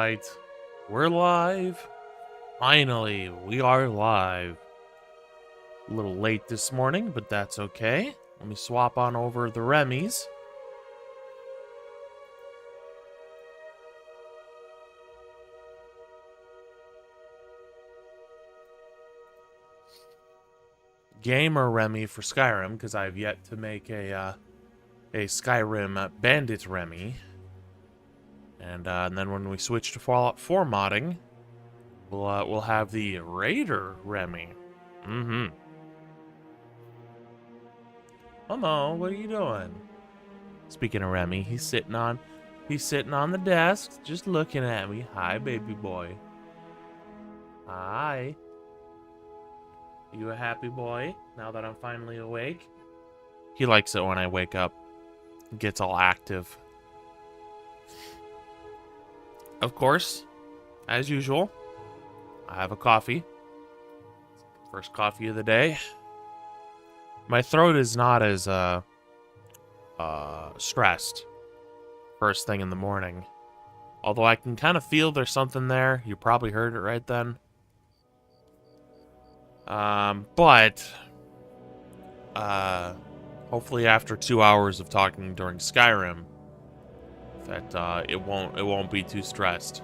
Alright, we're live. Finally, we are live. A little late this morning, but that's okay. Let me swap on over the Remys. Gamer Remy for Skyrim, because I've yet to make a Skyrim Bandit Remy. And then when we switch to Fallout 4 modding, we'll have the Raider Remy. Hello, what are you doing? Speaking of Remy, he's sitting on the desk, just looking at me. Hi, baby boy. Hi. Are you a happy boy now that I'm finally awake? He likes it when I wake up. Gets all active. Of course, as usual, I have a coffee. First coffee of the day. My throat is not as stressed first thing in the morning. Although I can kind of feel there's something there. You probably heard it right then. But hopefully after 2 hours of talking during Skyrim, that it won't be too stressed.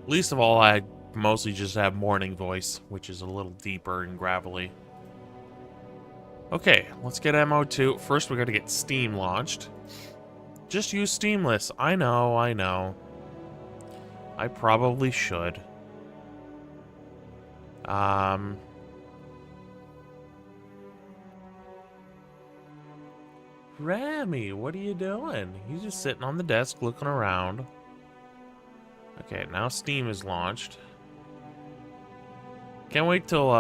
Least of all, I mostly just have morning voice, which is a little deeper and gravelly. Okay, let's get MO2. First, we gotta get Steam launched. Just use Steamless. I know. I probably should. Remy, what are you doing? He's just sitting on the desk looking around. Okay, now Steam is launched. Can't wait till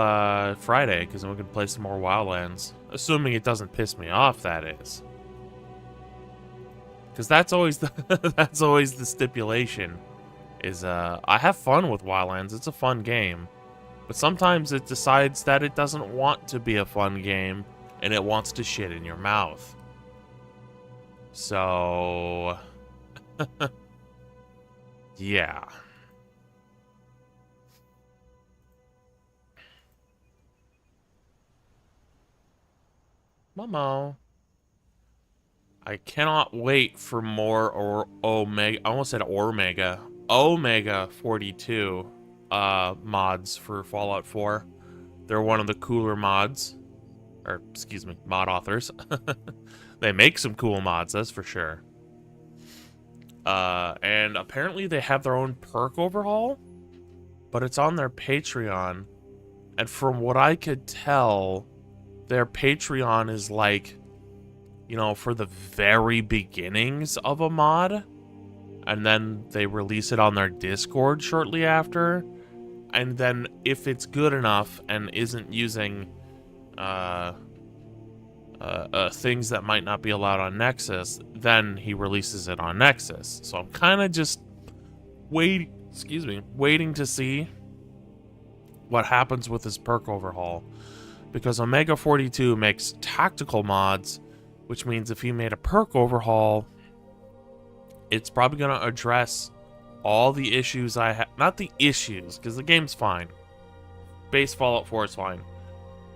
Friday, because then we can play some more Wildlands. Assuming it doesn't piss me off, that is. Because that's always the stipulation. Is I have fun with Wildlands. It's a fun game. But sometimes it decides that it doesn't want to be a fun game, and it wants to shit in your mouth. So... yeah. Momo. I cannot wait for more Omega. I almost said Omega. Omega 42 mods for Fallout 4. They're one of the cooler mods. Or, excuse me, mod authors. They make some cool mods, that's for sure. And apparently they have their own perk overhaul, but it's on their Patreon. And from what I could tell, their Patreon is like, you know, for the very beginnings of a mod, and then they release it on their Discord shortly after, and then if it's good enough and isn't using things that might not be allowed on Nexus, then he releases it on Nexus. So I'm kind of just waiting to see what happens with this perk overhaul, because Omega 42 makes tactical mods, which means if he made a perk overhaul, it's probably going to address all the issues I have. Not the issues, because the game's fine. Base Fallout 4 is fine.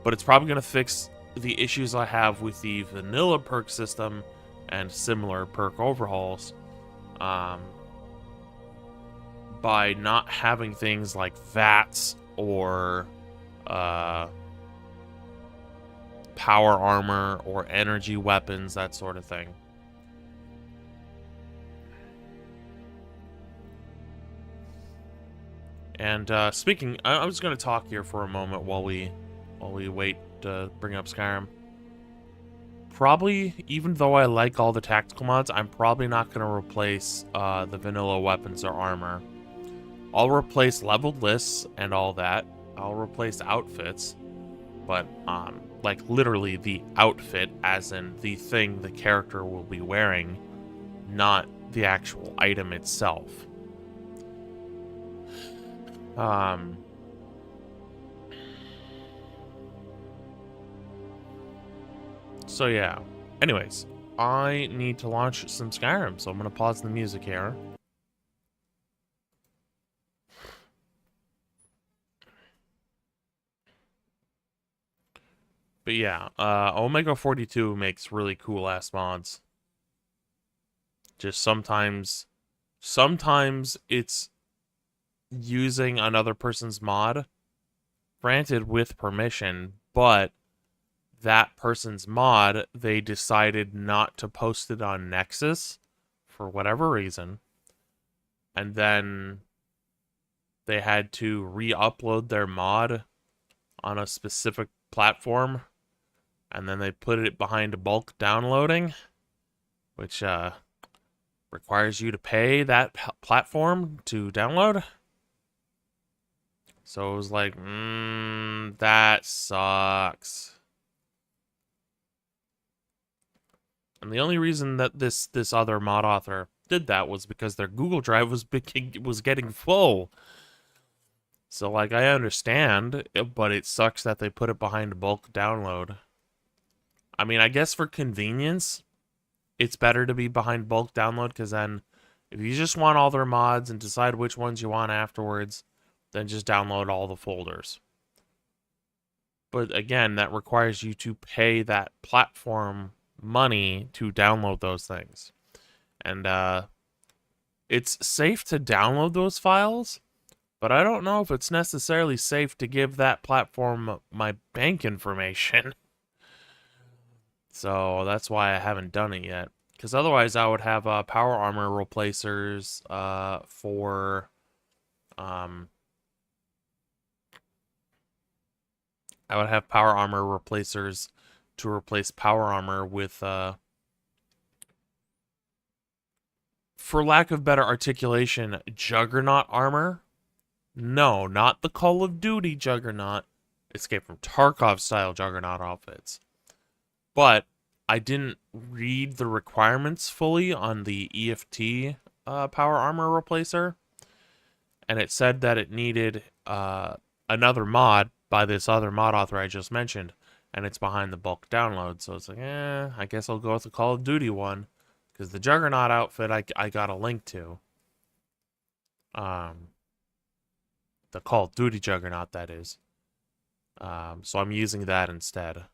But it's probably going to fix the issues I have with the vanilla perk system and similar perk overhauls. By not having things like VATS or power armor or energy weapons, that sort of thing. And speaking, I was going to talk here for a moment while we wait to bring up Skyrim. Probably, even though I like all the tactical mods, I'm probably not going to replace the vanilla weapons or armor. I'll replace leveled lists and all that. I'll replace outfits, but like literally the outfit, as in the thing the character will be wearing, not the actual item itself. So yeah. Anyways, I need to launch some Skyrim, so I'm gonna pause the music here. But yeah, Omega 42 makes really cool ass mods. Just sometimes it's using another person's mod, granted with permission, but that person's mod, they decided not to post it on Nexus for whatever reason. And then they had to re-upload their mod on a specific platform, and then they put it behind bulk downloading, which requires you to pay that platform to download. So it was like, that sucks. And the only reason that this other mod author did that was because their Google Drive was getting full. So like I understand, but it sucks that they put it behind bulk download. I mean, I guess for convenience, it's better to be behind bulk download, because then if you just want all their mods and decide which ones you want afterwards, then just download all the folders. But again, that requires you to pay that platform money to download those things. And it's safe to download those files, but I don't know if it's necessarily safe to give that platform my bank information. So that's why I haven't done it yet. Because otherwise I would have power armor replacers for... I would have power armor replacers to replace power armor with... for lack of better articulation, Juggernaut armor. No, not the Call of Duty Juggernaut. Escape from Tarkov style Juggernaut outfits. But I didn't read the requirements fully on the EFT power armor replacer. And it said that it needed another mod by this other mod author I just mentioned. And it's behind the bulk download. So it's like, I guess I'll go with the Call of Duty one. Because the Juggernaut outfit I got a link to. The Call of Duty Juggernaut, that is. So I'm using that instead.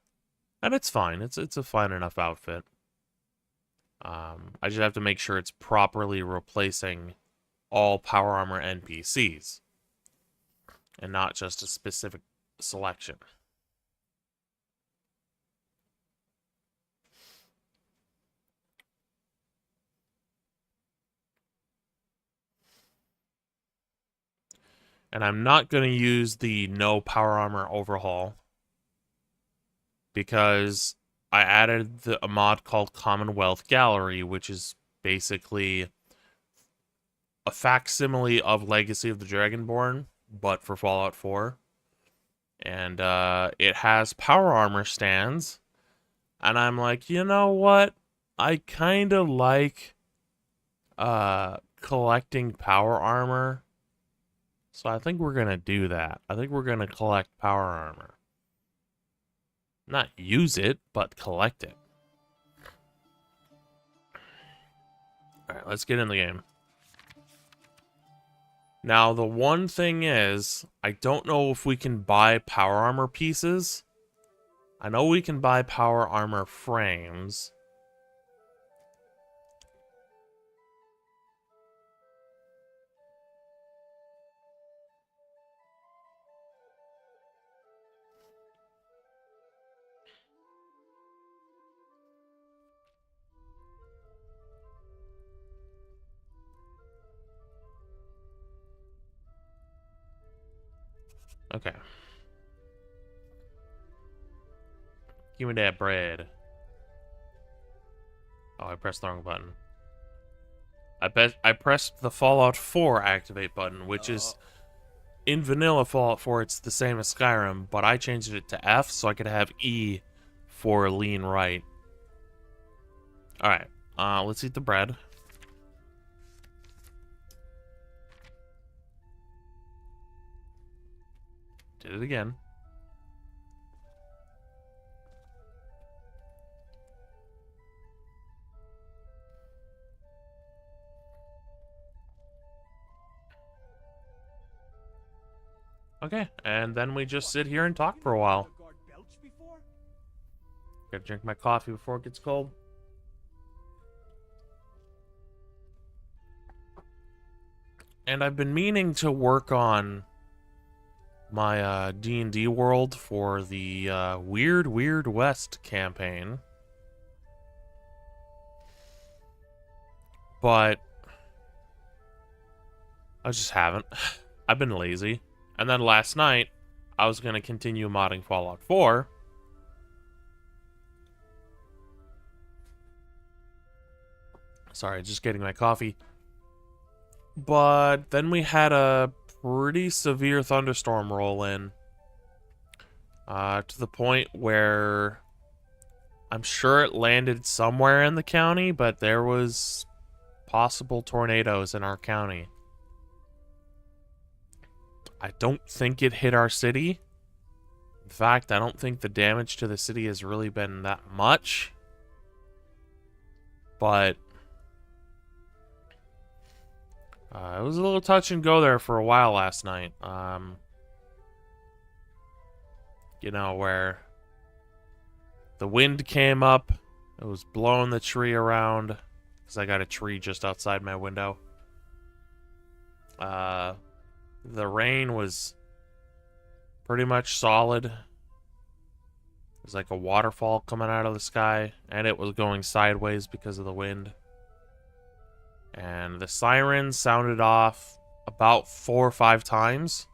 And it's fine. It's a fine enough outfit. I just have to make sure it's properly replacing all power armor NPCs. And not just a specific selection. And I'm not going to use the no power armor overhaul, because I added a mod called Commonwealth Gallery, which is basically a facsimile of Legacy of the Dragonborn, but for Fallout 4. And it has power armor stands. And I'm like, you know what? I kind of like collecting power armor. So I think we're going to do that. I think we're going to collect power armor. Not use it, but collect it. Alright, let's get in the game. Now, the one thing is, I don't know if we can buy power armor pieces. I know we can buy power armor frames. Okay. Give me that bread. Oh, I pressed the wrong button. I pressed the Fallout 4 activate button, which is... In vanilla Fallout 4, it's the same as Skyrim, but I changed it to F so I could have E for lean right. Alright, let's eat the bread. Did it again. Okay, and then we just sit here and talk for a while. Gotta drink my coffee before it gets cold. And I've been meaning to work on my D&D world for the Weird West campaign. But I just haven't. I've been lazy. And then last night, I was going to continue modding Fallout 4. Sorry, just getting my coffee. But then we had a pretty severe thunderstorm roll in. To the point where I'm sure it landed somewhere in the county, but there was possible tornadoes in our county. I don't think it hit our city. In fact, I don't think the damage to the city has really been that much. But it was a little touch and go there for a while last night. You know, where the wind came up, it was blowing the tree around, because I got a tree just outside my window. The rain was pretty much solid. It was like a waterfall coming out of the sky, and it was going sideways because of the wind. And the sirens sounded off about 4 or 5 times.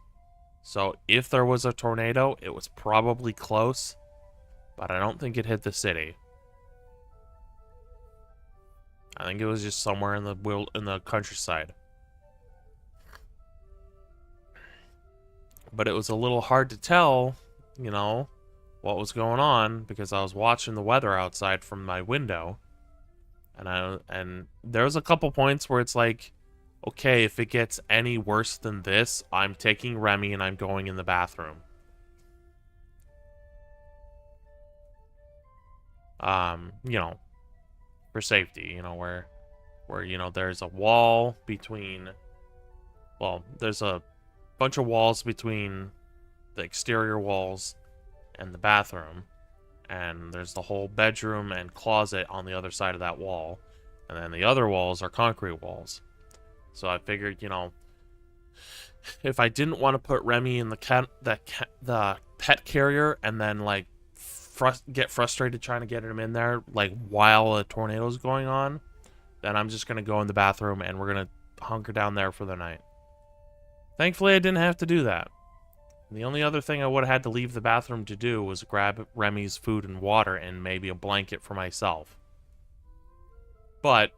So if there was a tornado, it was probably close, but I don't think it hit the city. I think it was just somewhere in the countryside. But it was a little hard to tell, you know, what was going on, because I was watching the weather outside from my window. And there was a couple points where it's like, okay, if it gets any worse than this, I'm taking Remy and I'm going in the bathroom. You know, for safety, you know, where you know, there's a wall between, well, there's a bunch of walls between the exterior walls and the bathroom, and there's the whole bedroom and closet on the other side of that wall, and then the other walls are concrete walls. So I figured, you know, if I didn't want to put Remy in the pet carrier and then like get frustrated trying to get him in there like while a tornado's going on, then I'm just gonna go in the bathroom and we're gonna hunker down there for the night. Thankfully, I didn't have to do that. The only other thing I would have had to leave the bathroom to do was grab Remy's food and water and maybe a blanket for myself. But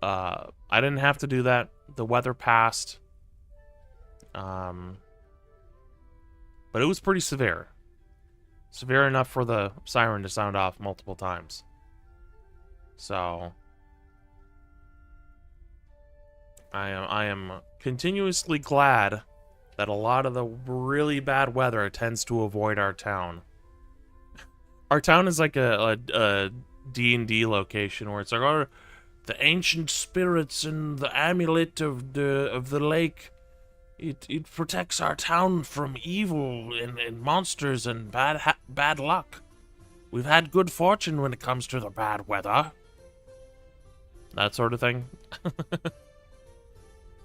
I didn't have to do that. The weather passed. But it was pretty severe. Severe enough for the siren to sound off multiple times. So I am continuously glad that a lot of the really bad weather tends to avoid our town. Our town is like a D&D location where it's like, oh, the ancient spirits and the amulet of the lake. It protects our town from evil and monsters and bad luck. We've had good fortune when it comes to the bad weather. That sort of thing.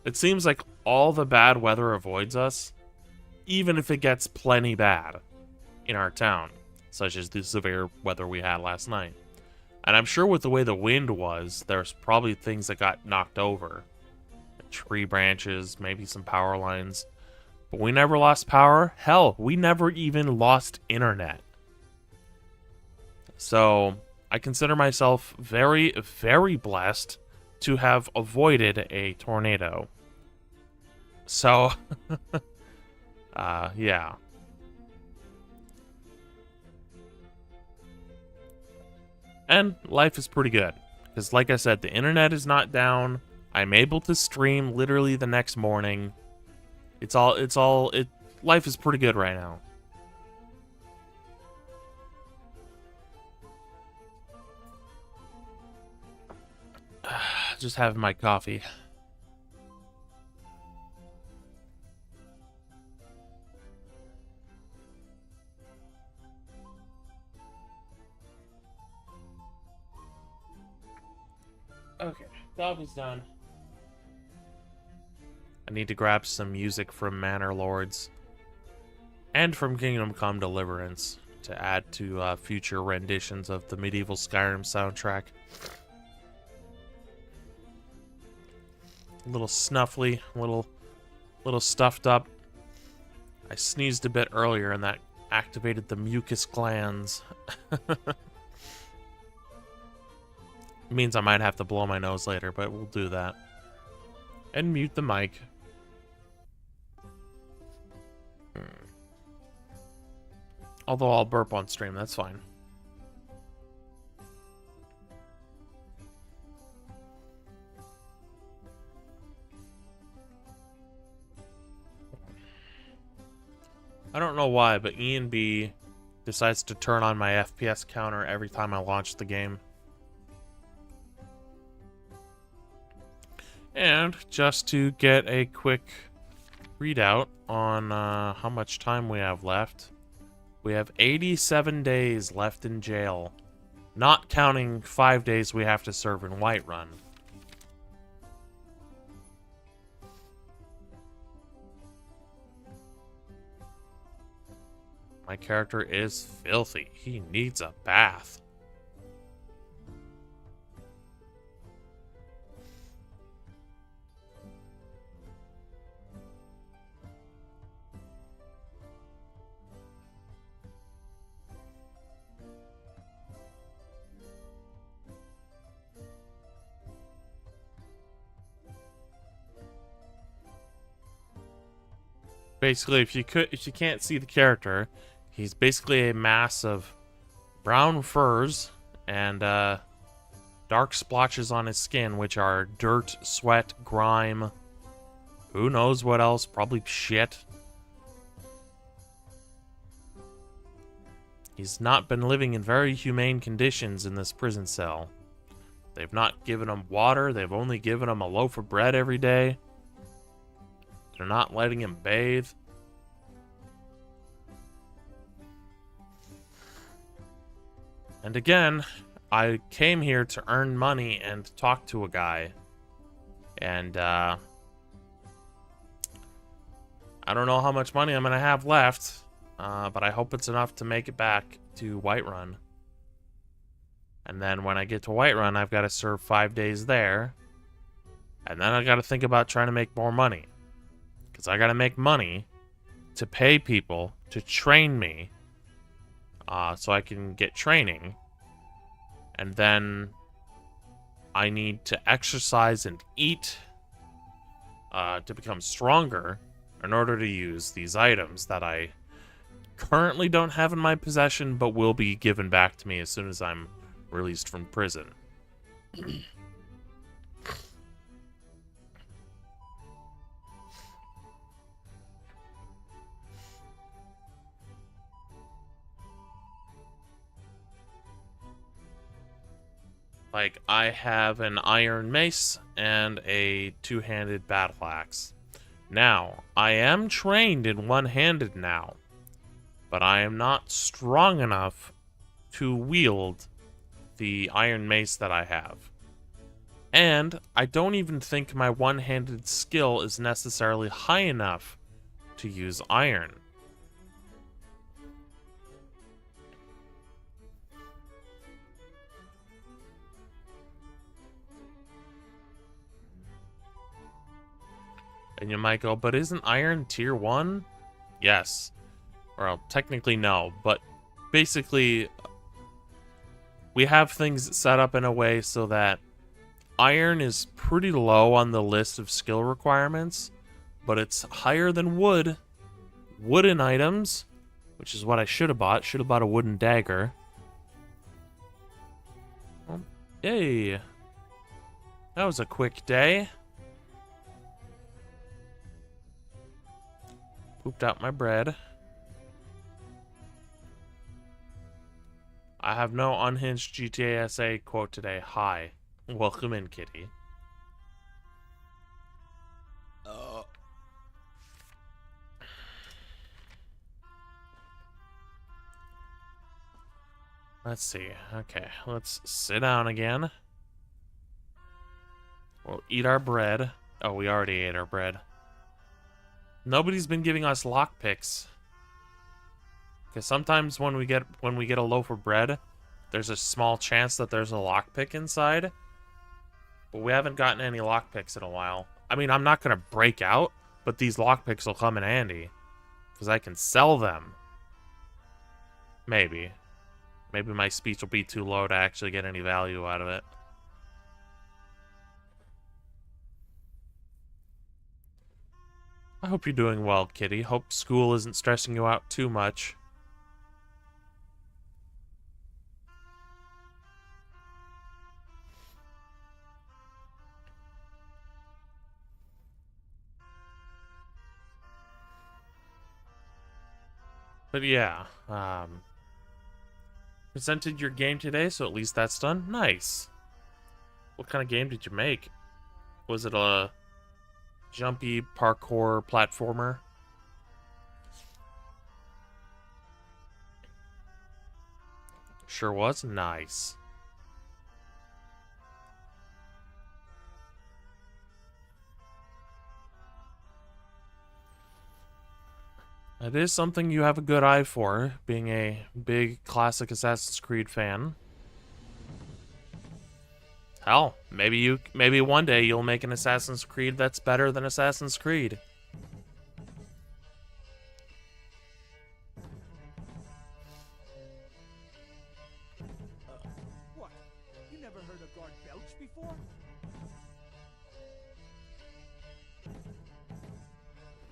It seems like all the bad weather avoids us, even if it gets plenty bad in our town, such as the severe weather we had last night. And I'm sure with the way the wind was, there's probably things that got knocked over. Tree branches, maybe some power lines. But we never lost power. Hell, we never even lost internet. So, I consider myself very, very blessed to have avoided a tornado. So, yeah. And life is pretty good. Because like I said, the internet is not down. I'm able to stream literally the next morning. Life is pretty good right now. Just having my coffee. Okay, dog is done. I need to grab some music from Manor Lords and from Kingdom Come Deliverance to add to future renditions of the medieval Skyrim soundtrack. A little snuffly, a little stuffed up. I sneezed a bit earlier and that activated the mucus glands. Means I might have to blow my nose later, but we'll do that. And mute the mic. Although I'll burp on stream, that's fine. I don't know why, but Ian B decides to turn on my FPS counter every time I launch the game. And just to get a quick readout on how much time we have left. We have 87 days left in jail, not counting 5 days we have to serve in Whiterun. My character is filthy. He needs a bath. Basically, if you can't see the character, he's basically a mass of brown furs and dark splotches on his skin, which are dirt, sweat, grime. Who knows what else? Probably shit. He's not been living in very humane conditions in this prison cell. They've not given him water. They've only given him a loaf of bread every day. They're not letting him bathe. And again, I came here to earn money and talk to a guy. And, I don't know how much money I'm going to have left, but I hope it's enough to make it back to Whiterun. And then when I get to Whiterun, I've got to serve 5 days there. And then I got to think about trying to make more money. Because I got to make money to pay people to train me so I can get training. And then I need to exercise and eat to become stronger in order to use these items that I currently don't have in my possession, but will be given back to me as soon as I'm released from prison. Like, I have an iron mace and a two-handed battle axe. Now, I am trained in one-handed now, but I am not strong enough to wield the iron mace that I have. And I don't even think my one-handed skill is necessarily high enough to use iron. And you might go, but isn't iron tier 1? Yes. Well, technically no, but basically we have things set up in a way so that iron is pretty low on the list of skill requirements, but it's higher than wood. Wooden items, which is what I should have bought. Should have bought a wooden dagger. Well, yay. That was a quick day. Pooped out my bread. I have no unhinged GTA SA quote today. Hi. Welcome in, kitty. Let's see. Okay, let's sit down again. We'll eat our bread. Oh, we already ate our bread. Nobody's been giving us lockpicks. Because sometimes when we get a loaf of bread, there's a small chance that there's a lockpick inside. But we haven't gotten any lockpicks in a while. I mean, I'm not going to break out, but these lockpicks will come in handy. Because I can sell them. Maybe. Maybe my speech will be too low to actually get any value out of it. I hope you're doing well, Kitty. Hope school isn't stressing you out too much. But yeah, presented your game today, so at least that's done. Nice. What kind of game did you make? Was it a jumpy parkour platformer? Sure was. Nice. It is something you have a good eye for, being a big classic Assassin's Creed fan. Hell, maybe one day you'll make an Assassin's Creed that's better than Assassin's Creed. What? You never heard a guard belch before?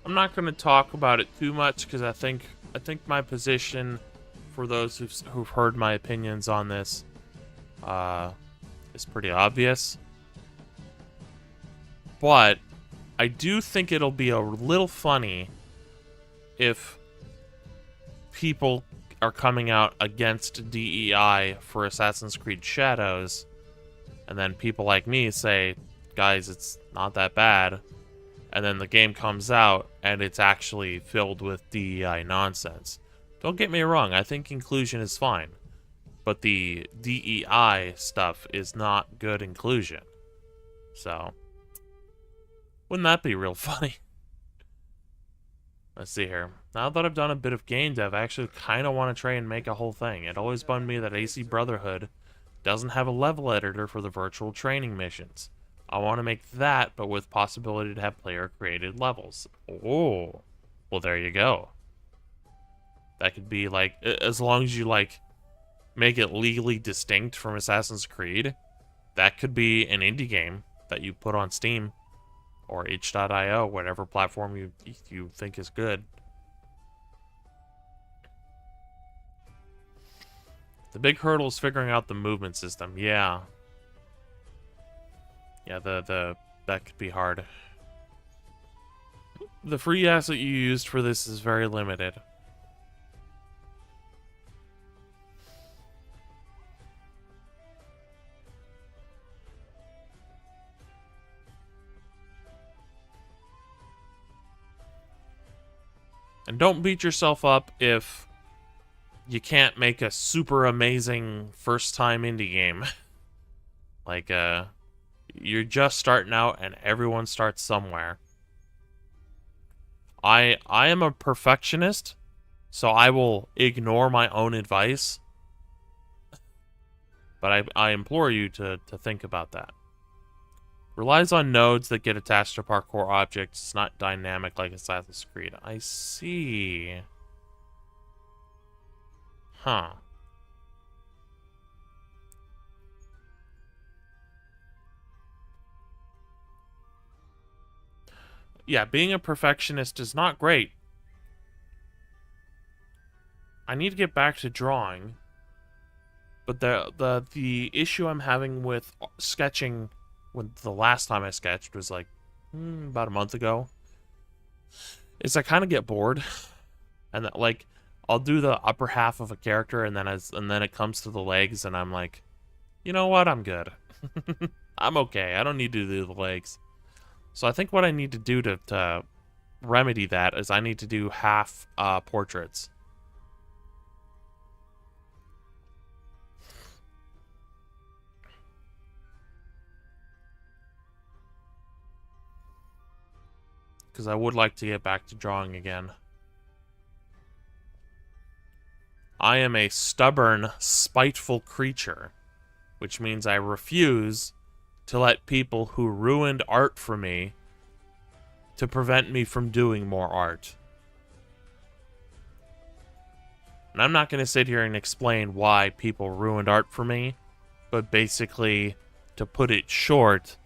I'm not going to talk about it too much because I think my position, for those who've heard my opinions on this, is pretty obvious. But I do think it'll be a little funny if people are coming out against DEI for Assassin's Creed Shadows, and then people like me say, guys, it's not that bad. And then the game comes out, and it's actually filled with DEI nonsense. Don't get me wrong, I think inclusion is fine. But the DEI stuff is not good inclusion. So, wouldn't that be real funny? Let's see here. Now that I've done a bit of game dev, I actually kind of want to try and make a whole thing. It always bummed me that AC Brotherhood doesn't have a level editor for the virtual training missions. I want to make that, but with possibility to have player-created levels. Oh, well, there you go. That could be, like, as long as you, like, make it legally distinct from Assassin's Creed, that could be an indie game that you put on Steam or itch.io, whatever platform you think is good. The big hurdle is figuring out the movement system. Yeah. Yeah, that could be hard. The free asset you used for this is very limited. And don't beat yourself up if you can't make a super amazing first-time indie game. Like, you're just starting out and everyone starts somewhere. I am a perfectionist, so I will ignore my own advice. But I implore you to think about that. Relies on nodes that get attached to parkour objects. It's not dynamic like Assassin's Creed. I see. Huh. Yeah, being a perfectionist is not great. I need to get back to drawing. But the issue I'm having with sketching, when the last time I sketched was like about a month ago, is I kind of get bored, and that, like, I'll do the upper half of a character, and then it comes to the legs, and I'm like, you know what, I'm good. I'm okay. I don't need to do the legs. So I think what I need to do to remedy that is I need to do half portraits. because I would like to get back to drawing again. I am a stubborn, spiteful creature, which means I refuse to let people who ruined art for me to prevent me from doing more art. And I'm not going to sit here and explain why people ruined art for me, but basically, to put it short,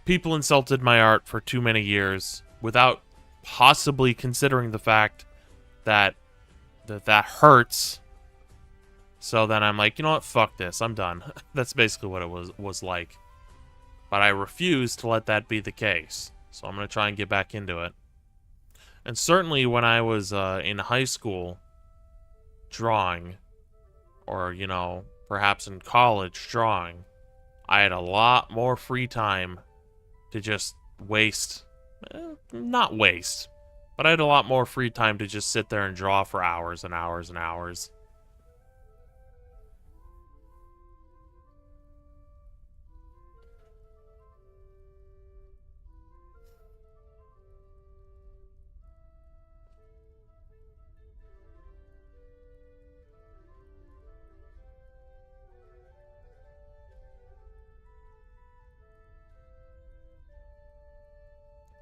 people insulted my art for too many years without possibly considering the fact that that hurts. So then I'm like, you know what, fuck this, I'm done. That's basically what it was like. But I refuse to let that be the case. So I'm going to try and get back into it. And certainly when I was in high school drawing, or, you know, perhaps in college drawing, I had a lot more free time to just waste. Not waste, but I had a lot more free time to just sit there and draw for hours and hours and hours.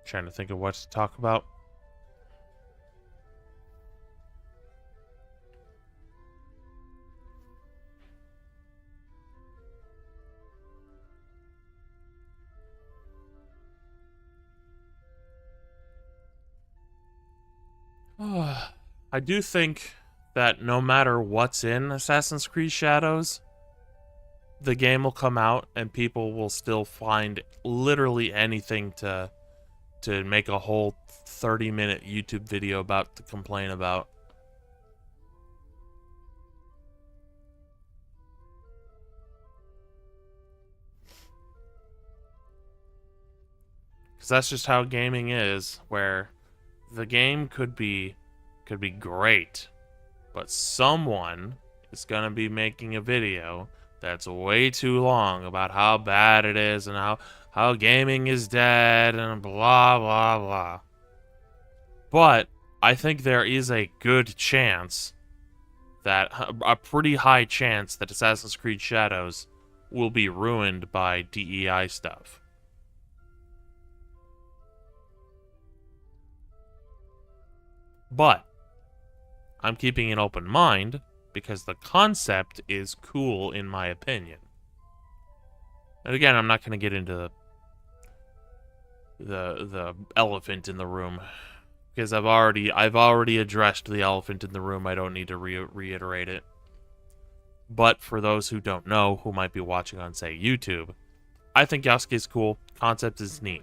Trying to think of what to talk about. I do think that no matter what's in Assassin's Creed Shadows, the game will come out and people will still find literally anything to make a whole 30-minute YouTube video about to complain about. Because that's just how gaming is, where the game could be great, but someone is going to be making a video that's way too long about how bad it is and how gaming is dead and blah, blah, blah. But I think there is a good chance that, a pretty high chance that Assassin's Creed Shadows will be ruined by DEI stuff. But I'm keeping an open mind because the concept is cool in my opinion. And again, I'm not going to get into the elephant in the room because I've already addressed the elephant in the room. I don't need to reiterate it. But for those who don't know, who might be watching on, say, YouTube, I think Yasuke is cool. Concept is neat.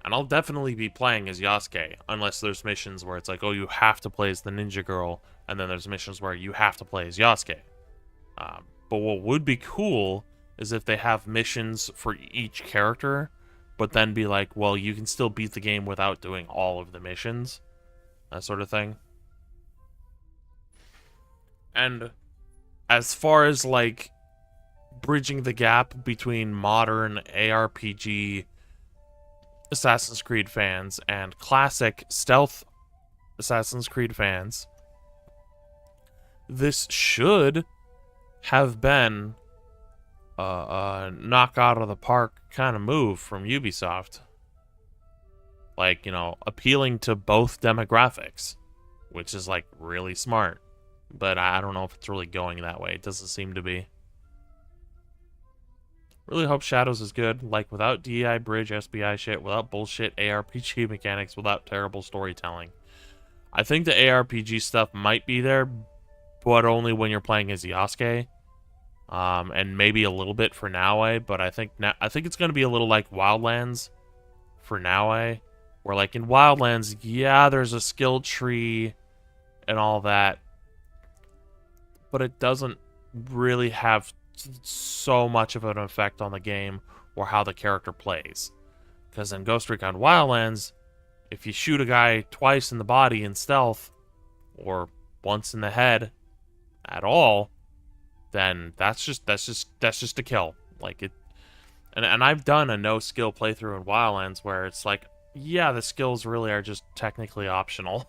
And I'll definitely be playing as Yasuke, unless there's missions where it's like, oh, you have to play as the ninja girl, and then there's missions where you have to play as Yasuke. But what would be cool is if they have missions for each character, but then be like, well, you can still beat the game without doing all of the missions. That sort of thing. And as far as, like, bridging the gap between modern ARPG Assassin's Creed fans and classic stealth Assassin's Creed fans, this should have been a knock out of the park kind of move from Ubisoft. Like, you know, appealing to both demographics, which is, like, really smart. But I don't know if it's really going that way. It doesn't seem to be. Really hope Shadows is good, like without DEI bridge SBI shit, without bullshit ARPG mechanics, without terrible storytelling. I think the ARPG stuff might be there, but only when you're playing as Yasuke. And maybe a little bit for Naue, but I think it's going to be a little like Wildlands for Naue, where like in Wildlands, yeah, there's a skill tree and all that, but it doesn't really have so much of an effect on the game or how the character plays. Because in Ghost Recon Wildlands, if you shoot a guy twice in the body in stealth, or once in the head at all, then that's just a kill. Like it, And I've done a no skill playthrough in Wildlands where it's like, yeah, the skills really are just technically optional.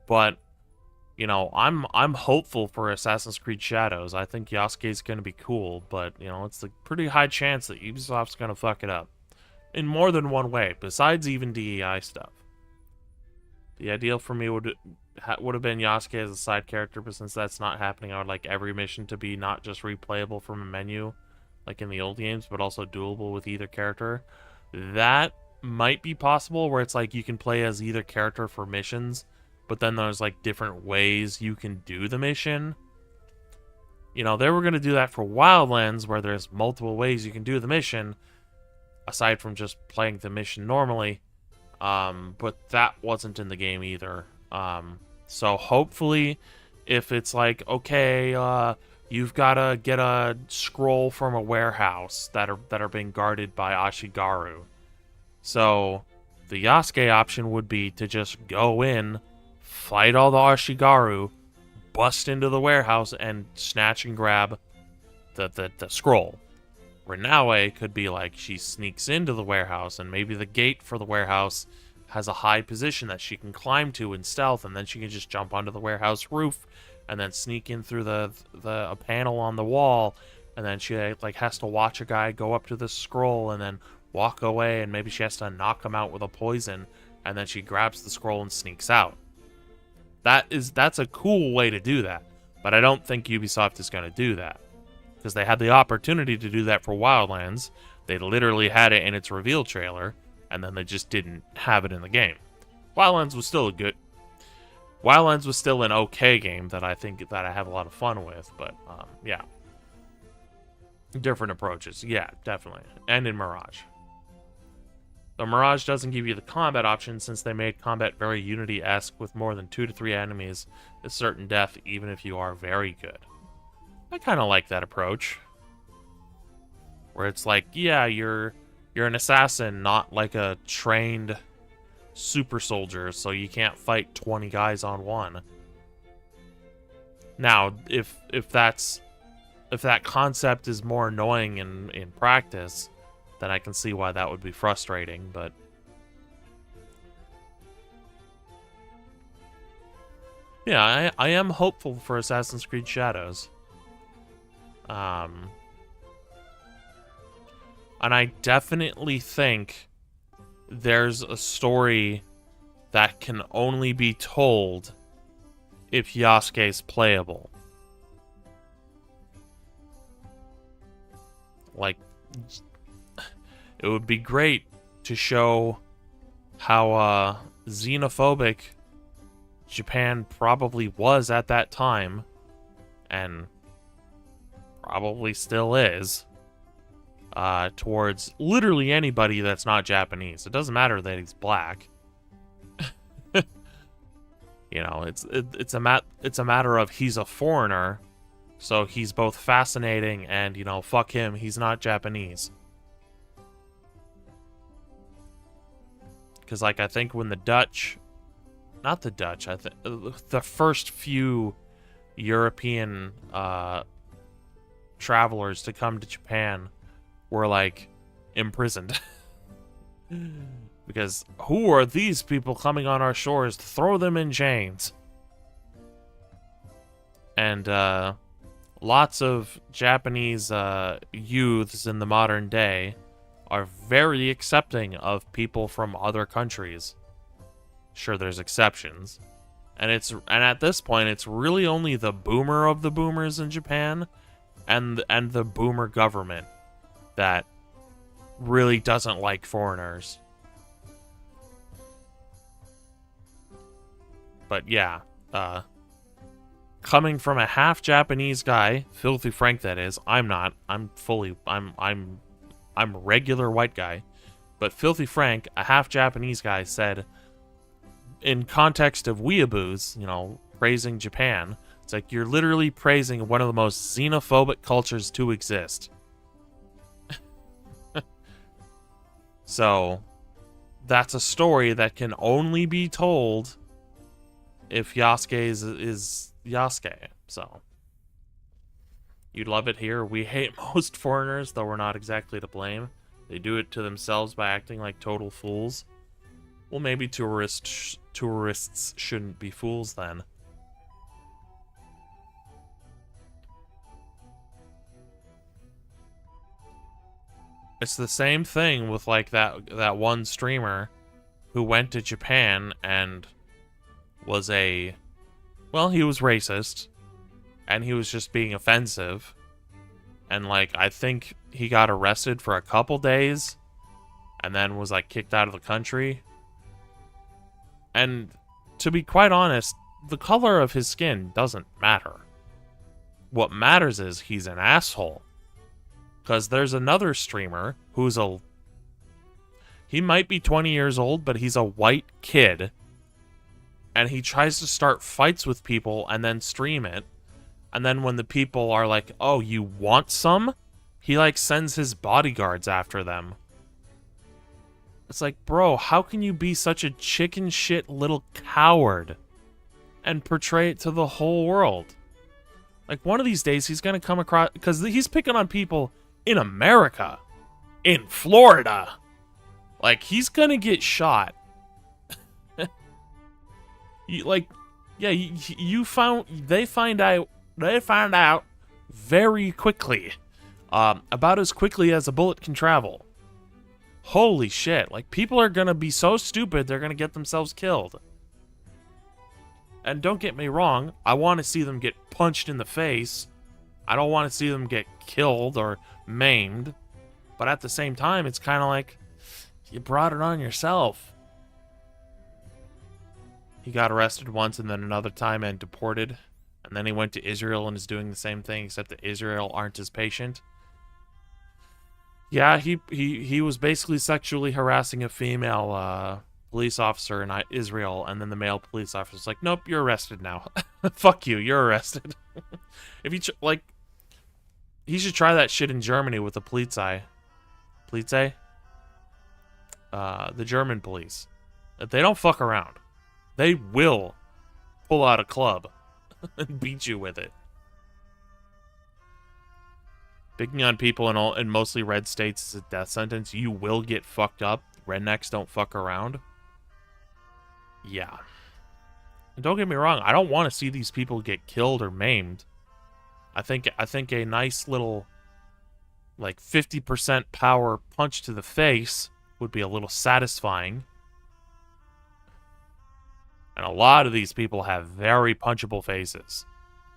But you know, I'm hopeful for Assassin's Creed Shadows. I think Yasuke's going to be cool, but you know, it's a pretty high chance that Ubisoft's going to fuck it up in more than one way, besides even DEI stuff. The ideal for me would have been Yasuke as a side character, but since that's not happening, I would like every mission to be not just replayable from a menu, like in the old games, but also doable with either character. That might be possible, where it's like you can play as either character for missions, but then there's like different ways you can do the mission. You know, they were going to do that for Wildlands, where there's multiple ways you can do the mission, aside from just playing the mission normally. But that wasn't in the game either. So hopefully, if it's like, okay, you've got to get a scroll from a warehouse that are being guarded by Ashigaru. So the Yasuke option would be to just go in, fight all the Ashigaru, bust into the warehouse, and snatch and grab the scroll. Renaue could be like, she sneaks into the warehouse, and maybe the gate for the warehouse has a high position that she can climb to in stealth, and then she can just jump onto the warehouse roof and then sneak in through a panel on the wall, and then she like has to watch a guy go up to the scroll and then walk away, and maybe she has to knock him out with a poison, and then she grabs the scroll and sneaks out. That's a cool way to do that, but I don't think Ubisoft is going to do that, because they had the opportunity to do that for Wildlands. They literally had it in its reveal trailer, and then they just didn't have it in the game. Wildlands was still an okay game that I think that I have a lot of fun with, but yeah. Different approaches, yeah, definitely. And in Mirage. The Mirage doesn't give you the combat option, since they made combat very Unity-esque, with more than 2 to 3 enemies is certain death, even if you are very good. I kind of like that approach, where it's like, yeah, you're an assassin, not like a trained super soldier, so you can't fight 20 guys on one. Now, if that concept is more annoying in practice, then I can see why that would be frustrating, but yeah, I am hopeful for Assassin's Creed Shadows. And I definitely think there's a story that can only be told if Yasuke's playable. Like, it would be great to show how xenophobic Japan probably was at that time, and probably still is, towards literally anybody that's not Japanese. It doesn't matter that he's black. You know, it's a matter of he's a foreigner, so he's both fascinating and, you know, fuck him, he's not Japanese. Because, like, I think when the Dutch, not the Dutch, I think the first few European travelers to come to Japan were, like, imprisoned. Because who are these people coming on our shores? Throw them in chains. And lots of Japanese youths in the modern day are very accepting of people from other countries. Sure, there's exceptions. And at this point, it's really only the boomer of the boomers in Japan and the boomer government that really doesn't like foreigners. But yeah, coming from a half Japanese guy, Filthy Frank that is, I'm not. I'm a regular white guy. But Filthy Frank, a half Japanese guy, said, in context of weeaboos, you know, praising Japan, it's like, you're literally praising one of the most xenophobic cultures to exist. So, that's a story that can only be told if Yasuke is Yasuke. So, You'd love it here. We hate most foreigners, though we're not exactly to blame. They do it to themselves by acting like total fools. Well, maybe tourists shouldn't be fools then. It's the same thing with like that one streamer who went to Japan and was he was racist and he was just being offensive. And like I think he got arrested for a couple days and then was like kicked out of the country. And to be quite honest, the color of his skin doesn't matter. What matters is he's an asshole. Because there's another streamer who's he might be 20 years old, but he's a white kid. And he tries to start fights with people and then stream it. And then when the people are like, oh, you want some? He like sends his bodyguards after them. It's like, bro, how can you be such a chicken shit little coward and portray it to the whole world? Like one of these days he's going to come across, because he's picking on people in America, in Florida. Like, he's gonna get shot. They find out very quickly. About as quickly as a bullet can travel. Holy shit. Like, people are gonna be so stupid, they're gonna get themselves killed. And don't get me wrong, I want to see them get punched in the face. I don't want to see them get killed or maimed. But at the same time, it's kind of like, you brought it on yourself. He got arrested once and then another time and deported. And then he went to Israel and is doing the same thing, except that Israel aren't as patient. Yeah, he was basically sexually harassing a female police officer in Israel, and then the male police officer was like, nope, you're arrested now. Fuck you, you're arrested. If you, he should try that shit in Germany with the Polizei. Polizei? The German police. They don't fuck around. They will pull out a club and beat you with it. Picking on people in mostly red states is a death sentence. You will get fucked up. Rednecks don't fuck around. Yeah. And don't get me wrong, I don't want to see these people get killed or maimed. I think a nice little, like, 50% power punch to the face would be a little satisfying. And a lot of these people have very punchable faces.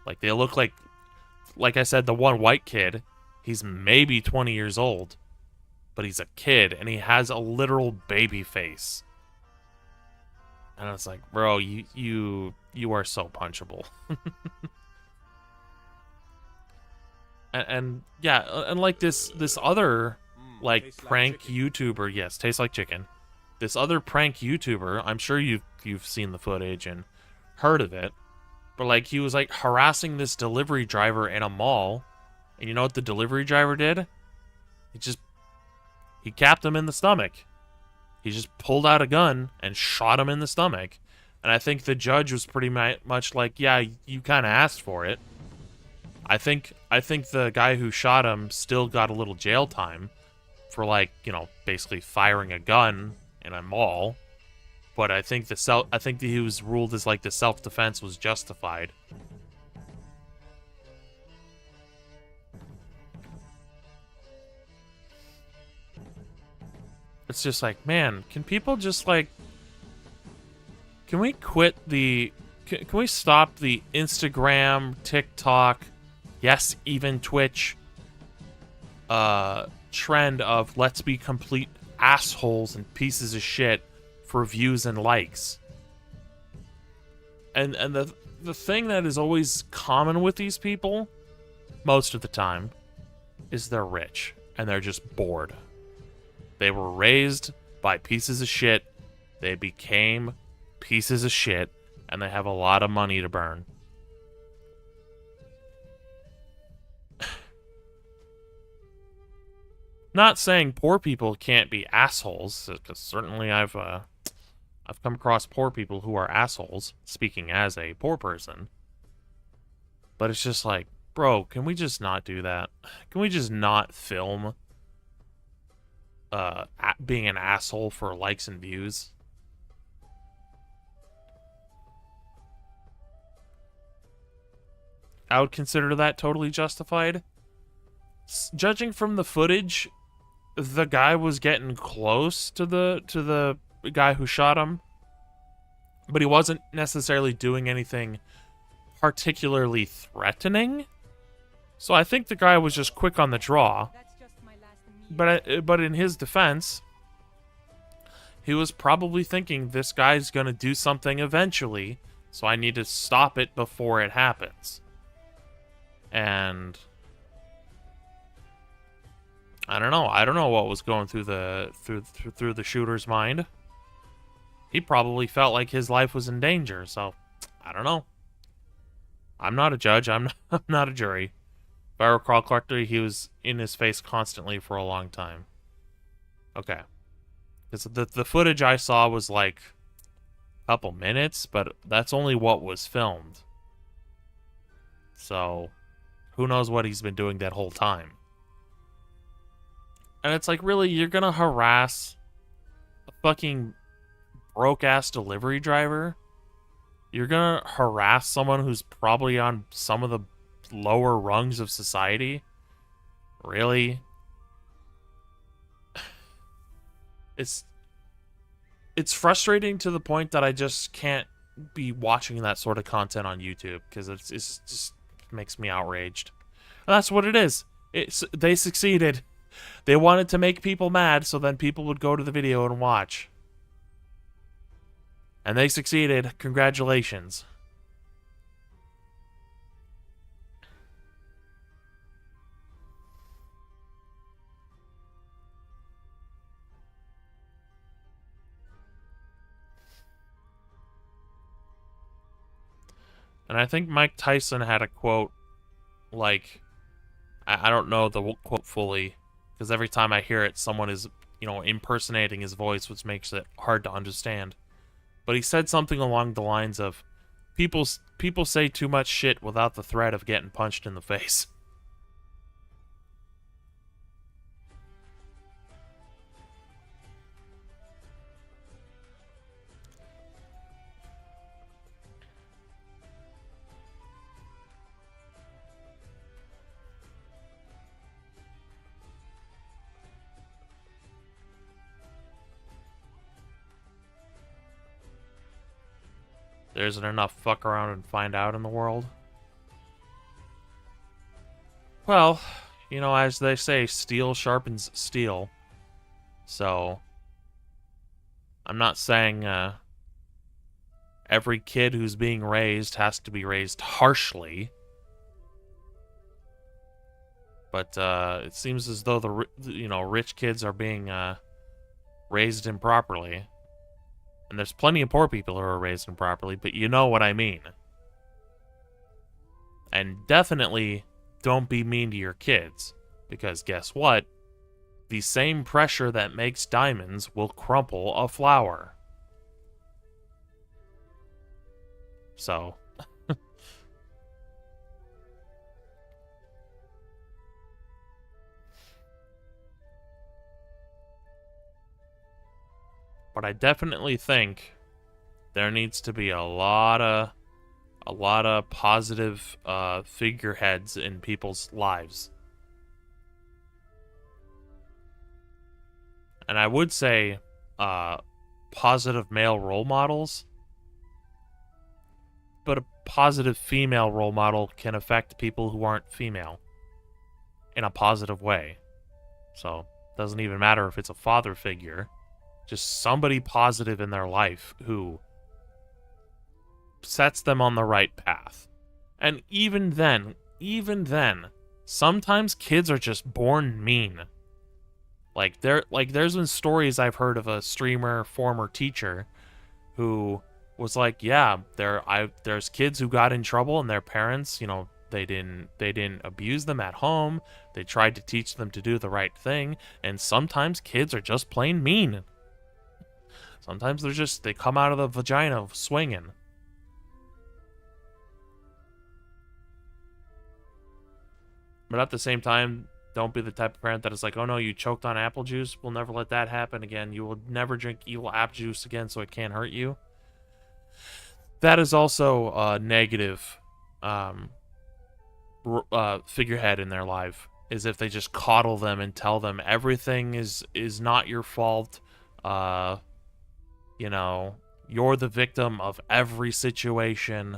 Like, they look like I said, the one white kid, he's maybe 20 years old, but he's a kid, and he has a literal baby face. And it's like, bro, you are so punchable. and yeah, and like this other like prank YouTuber, yes, tastes like chicken. This other prank YouTuber, I'm sure you've seen the footage and heard of it, but like he was like harassing this delivery driver in a mall, and you know what the delivery driver did? He capped him in the stomach. He just pulled out a gun and shot him in the stomach. And I think the judge was pretty much like, yeah, you kind of asked for it. I think the guy who shot him still got a little jail time for, like, you know, basically firing a gun in a mall. But I think that he was ruled as like the self-defense was justified. It's just like, man, can people just like, can we quit the, can we stop the Instagram, TikTok, yes, even Twitch, trend of let's be complete assholes and pieces of shit for views and likes. And the thing that is always common with these people, most of the time, is they're rich and they're just bored. They were raised by pieces of shit. They became pieces of shit, and they have a lot of money to burn. Not saying poor people can't be assholes, because certainly I've come across poor people who are assholes, speaking as a poor person. But it's just like, Bro, can we just not do that? Can we just not film being an asshole for likes and views? I would consider that totally justified. Judging from the footage, the guy was getting close to the guy who shot him, but he wasn't necessarily doing anything particularly threatening. So I think the guy was just quick on the draw. But in his defense, he was probably thinking this guy's gonna do something eventually, so I need to stop it before it happens. And I don't know. I don't know what was going through the shooter's mind. He probably felt like his life was in danger, so I don't know. I'm not a judge. I'm not a jury. If I recall correctly, he was in his face constantly for a long time. Okay. Because the footage I saw was like a couple minutes, but that's only what was filmed. So, who knows what he's been doing that whole time. And it's like, really, you're gonna harass a fucking broke-ass delivery driver? You're gonna harass someone who's probably on some of the lower rungs of society? Really? It's frustrating to the point that I just can't be watching that sort of content on YouTube, because it's just makes me outraged. And that's what it is. They succeeded. They wanted to make people mad, so then people would go to the video and watch. And they succeeded. Congratulations. And I think Mike Tyson had a quote, like, I don't know the quote fully, because every time I hear it, someone is, impersonating his voice, which makes it hard to understand. But he said something along the lines of, people say too much shit without the threat of getting punched in the face. There isn't enough fuck around and find out in the world. Well, as they say, steel sharpens steel. So, I'm not saying every kid who's being raised has to be raised harshly. But it seems as though the rich kids are being raised improperly. And there's plenty of poor people who are raised improperly, but you know what I mean. And definitely don't be mean to your kids, because guess what? The same pressure that makes diamonds will crumple a flower. So. But I definitely think there needs to be a lot of positive figureheads in people's lives. And I would say positive male role models, but a positive female role model can affect people who aren't female in a positive way. So it doesn't even matter if it's a father figure. Just somebody positive in their life who sets them on the right path. And even then, sometimes kids are just born mean. There's been stories I've heard of a streamer, former teacher, who was like, yeah, there's kids who got in trouble and their parents, they didn't abuse them at home. They tried to teach them to do the right thing, and sometimes kids are just plain mean. Sometimes they come out of the vagina swinging. But at the same time, don't be the type of parent that is like, oh no, you choked on apple juice. We'll never let that happen again. You will never drink evil apple juice again so it can't hurt you. That is also a negative figurehead in their life, is if they just coddle them and tell them everything is not your fault. You know, you're the victim of every situation.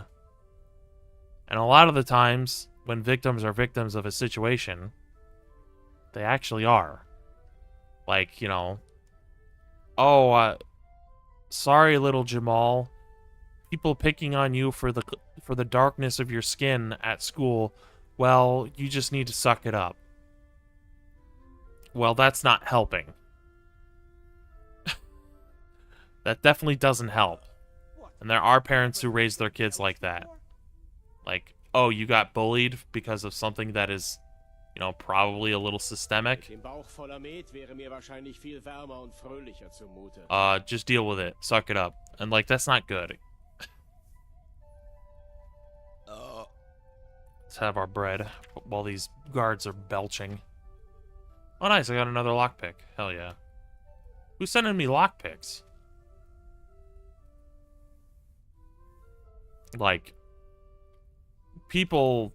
And a lot of the times, when victims are victims of a situation, they actually are. Like, you know, oh, sorry, little Jamal. People picking on you for the darkness of your skin at school. Well, you just need to suck it up. Well, that's not helping. That definitely doesn't help. And there are parents who raise their kids like that. Like, oh, you got bullied because of something that is, you know, probably a little systemic. Just deal with it. Suck it up. And, like, that's not good. Let's have our bread while these guards are belching. Oh, nice. I got another lockpick. Hell yeah. Who's sending me lockpicks? Like, people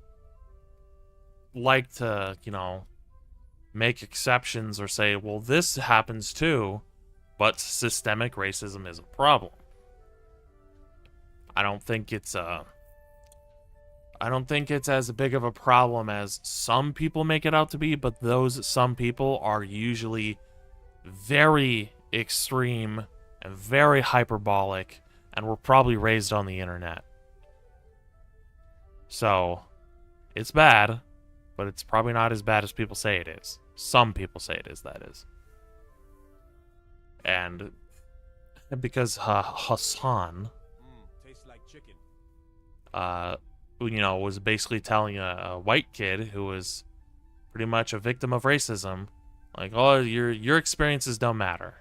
like to, you know, make exceptions or say, well, this happens too, but systemic racism is a problem. I don't think it's as big of a problem as some people make it out to be, but those some people are usually very extreme and very hyperbolic and were probably raised on the internet. So, it's bad, but it's probably not as bad as people say it is. Some people say it is, that is. And because Hassan, tastes like chicken. you know, was basically telling a white kid who was pretty much a victim of racism, like, oh, your experiences don't matter.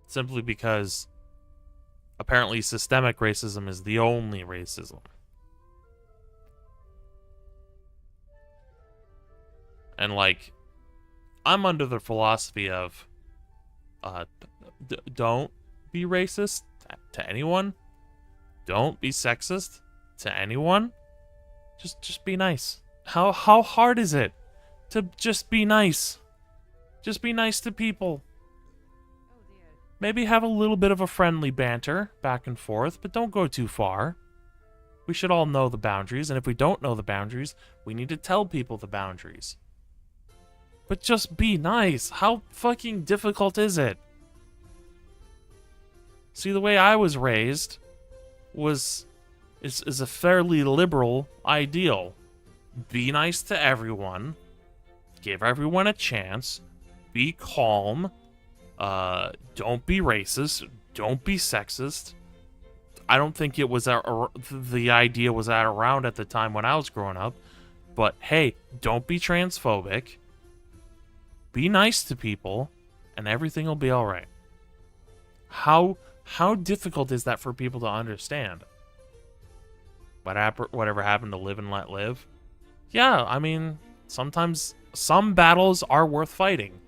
Simply because apparently systemic racism is the only racism. And, like, I'm under the philosophy of don't be racist to anyone. Don't be sexist to anyone. Just be nice. How hard is it to just be nice? Just be nice to people. Maybe have a little bit of a friendly banter back and forth, but don't go too far. We should all know the boundaries, and if we don't know the boundaries, we need to tell people the boundaries. But just be nice. How fucking difficult is it? See, the way I was raised is a fairly liberal ideal. Be nice to everyone. Give everyone a chance. Be calm. Don't be racist. Don't be sexist. I don't think it was the idea was around at the time when I was growing up. But hey, don't be transphobic. Be nice to people, and everything will be all right. How difficult is that for people to understand? Whatever happened to live and let live? Yeah, I mean, sometimes some battles are worth fighting.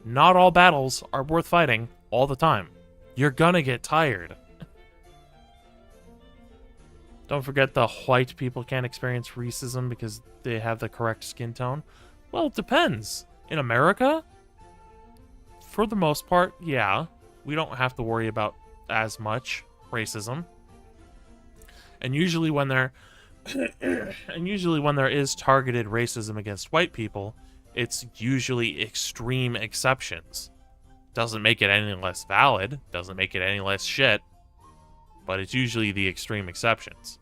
Not all battles are worth fighting all the time. You're gonna get tired. Don't forget the white people can't experience racism because they have the correct skin tone. Well, it depends. In America, for the most part, yeah, we don't have to worry about as much racism. And usually when there is targeted racism against white people, it's usually extreme exceptions. Doesn't make it any less valid, doesn't make it any less shit, but it's usually the extreme exceptions.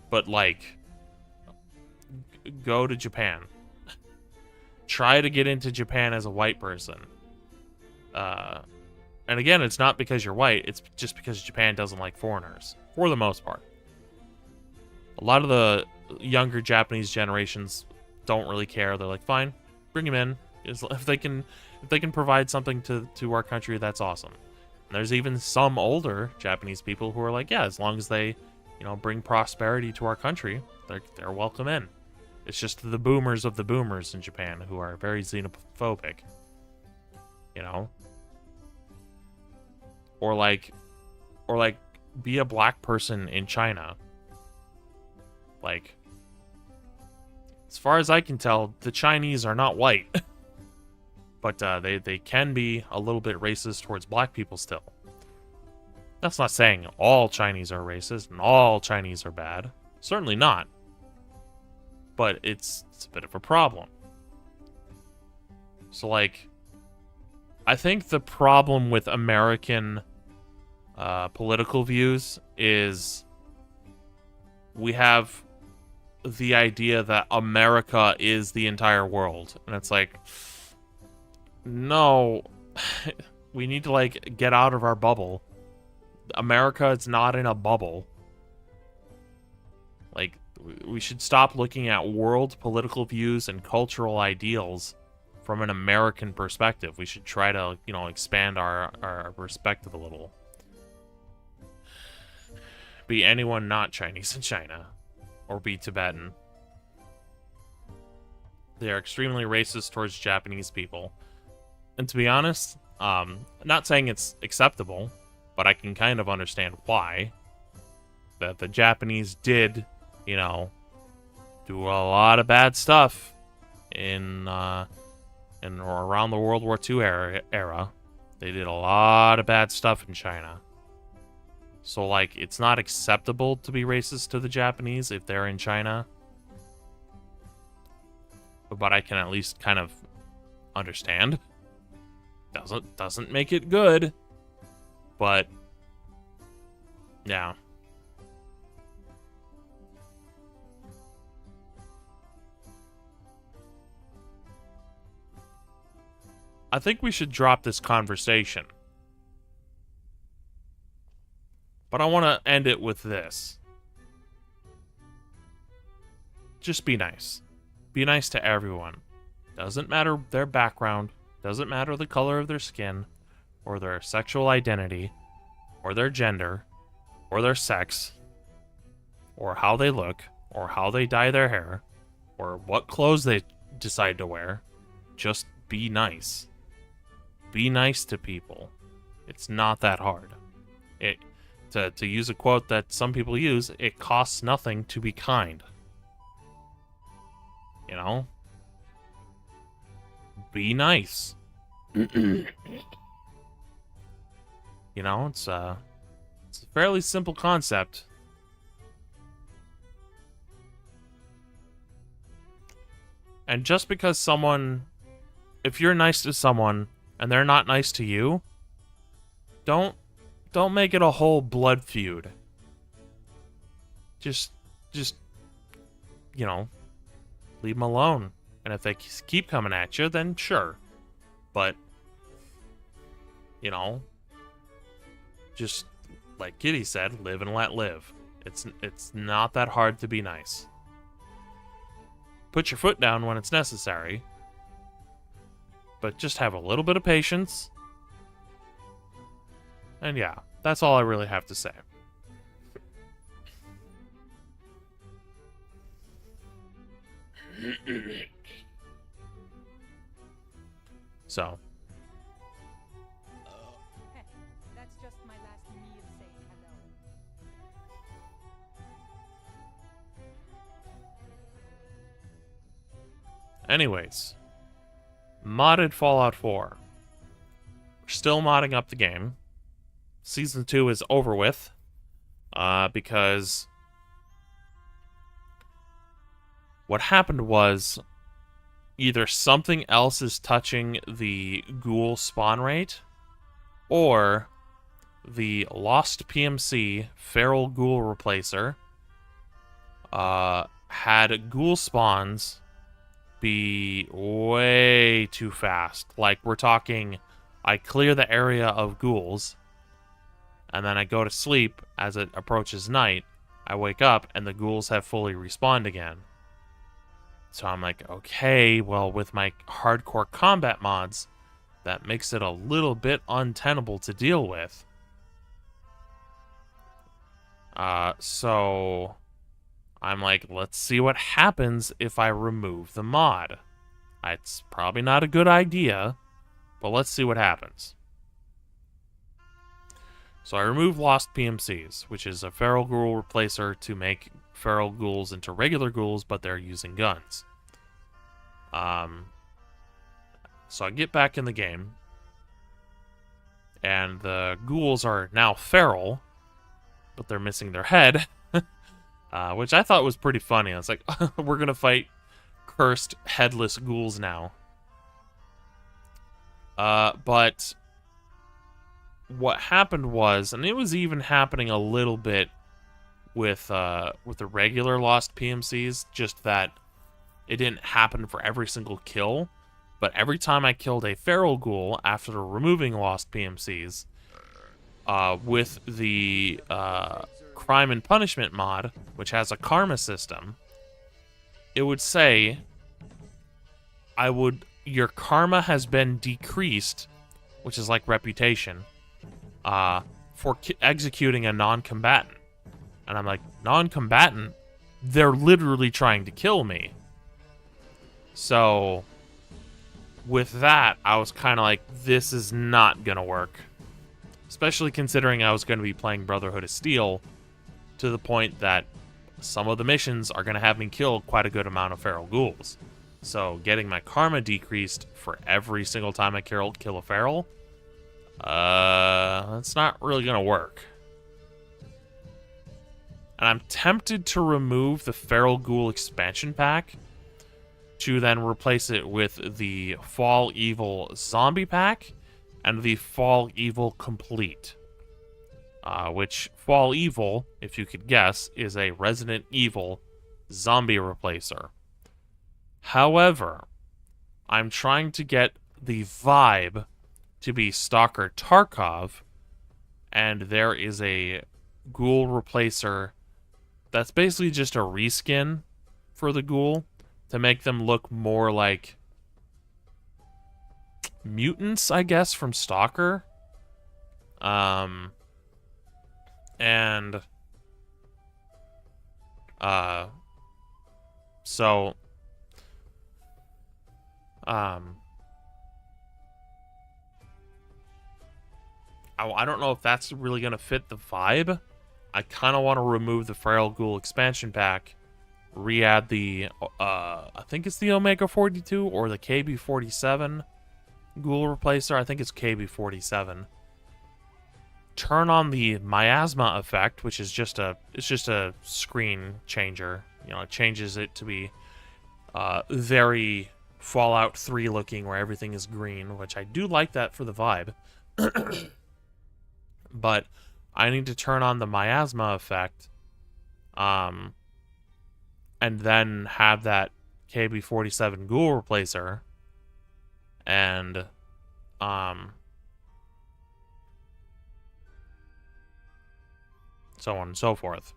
But, like, go to Japan. Try to get into Japan as a white person. And again, it's not because you're white, it's just because Japan doesn't like foreigners, for the most part. A lot of the younger Japanese generations don't really care. They're like, fine, bring him in. If they can provide something to our country, that's awesome. And there's even some older Japanese people who are like, yeah, as long as they, bring prosperity to our country, they're welcome in. It's just the boomers of the boomers in Japan who are very xenophobic. Or like be a black person in China. Like, as far as I can tell, the Chinese are not white. But they can be a little bit racist towards black people still. That's not saying all Chinese are racist and all Chinese are bad. Certainly not. But it's a bit of a problem. So, like, I think the problem with American political views is we have the idea that America is the entire world. And it's like, no, we need to, like, get out of our bubble. America is not in a bubble. Like, we should stop looking at world political views and cultural ideals from an American perspective. We should try to, expand our perspective a little. Be anyone not Chinese in China. Or be Tibetan. They are extremely racist towards Japanese people. And to be honest, not saying it's acceptable, but I can kind of understand why. That the Japanese did, do a lot of bad stuff in or around the World War II era. They did a lot of bad stuff in China. So, like, it's not acceptable to be racist to the Japanese if they're in China. But I can at least kind of understand. Doesn't make it good. But, yeah. I think we should drop this conversation. But I want to end it with this. Just be nice. Be nice to everyone. Doesn't matter their background. Doesn't matter the color of their skin. Or their sexual identity. Or their gender. Or their sex. Or how they look. Or how they dye their hair. Or what clothes they decide to wear. Just be nice. Be nice to people. It's not that hard. To use a quote that some people use, it costs nothing to be kind. Be nice. It's a fairly simple concept. And just because if you're nice to someone and they're not nice to you, don't make it a whole blood feud. Just leave them alone. And if they keep coming at you, then sure. But, just like Kitty said, live and let live. It's not that hard to be nice. Put your foot down when it's necessary. But just have a little bit of patience. And yeah, that's all I really have to say. So. That's just my last meal saying hello. Anyways. Modded Fallout 4. We're still modding up the game. Season 2 is over with. Because what happened was either something else is touching the ghoul spawn rate, or the lost PMC feral ghoul replacer had ghoul spawns be way too fast. Like, we're talking, I clear the area of ghouls, and then I go to sleep. As it approaches night, I wake up, and the ghouls have fully respawned again. So I'm like, okay, well, with my hardcore combat mods, that makes it a little bit untenable to deal with. So I'm like, let's see what happens if I remove the mod. It's probably not a good idea, but let's see what happens. So I remove Lost PMCs, which is a feral ghoul replacer to make feral ghouls into regular ghouls, but they're using guns. So I get back in the game, and the ghouls are now feral, but they're missing their head, which I thought was pretty funny. I was like, we're gonna fight cursed headless ghouls now. But what happened was, and it was even happening a little bit with the regular Lost PMCs, just that it didn't happen for every single kill. But every time I killed a feral ghoul after removing Lost PMCs, with the Crime and Punishment mod, which has a karma system, it would say, your karma has been decreased, which is like reputation, for executing a non-combatant. And I'm like, non-combatant? They're literally trying to kill me. So, with that, I was kind of like, this is not going to work. Especially considering I was going to be playing Brotherhood of Steel, to the point that some of the missions are going to have me kill quite a good amount of feral ghouls. So, getting my karma decreased for every single time I kill a feral, that's not really going to work. And I'm tempted to remove the Feral Ghoul expansion pack to then replace it with the Fall Evil zombie pack and the Fall Evil complete. Which Fall Evil, if you could guess, is a Resident Evil zombie replacer. However, I'm trying to get the vibe to be Stalker Tarkov, and there is a ghoul replacer that's basically just a reskin for the ghoul to make them look more like mutants, I guess, from Stalker. So I don't know if that's really going to fit the vibe. I kind of want to remove the Feral Ghoul expansion pack, re-add the, I think it's the Omega 42 or the KB 47 Ghoul replacer. I think it's KB 47. Turn on the miasma effect, which is just a screen changer. You know, it changes it to be very Fallout 3 looking, where everything is green, which I do like that for the vibe. But I need to turn on the miasma effect, and then have that KB-47 ghoul replacer, and so on and so forth.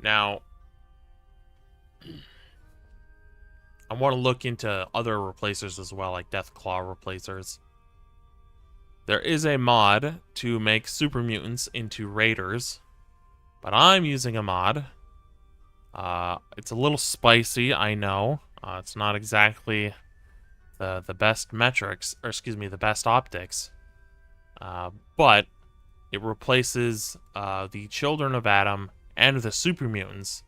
Now, I want to look into other replacers as well, like Deathclaw replacers. There is a mod to make super mutants into raiders, but I'm using a mod. It's a little spicy, I know. It's not exactly the best metrics, or excuse me, the best optics. But it replaces the Children of Adam and the super mutants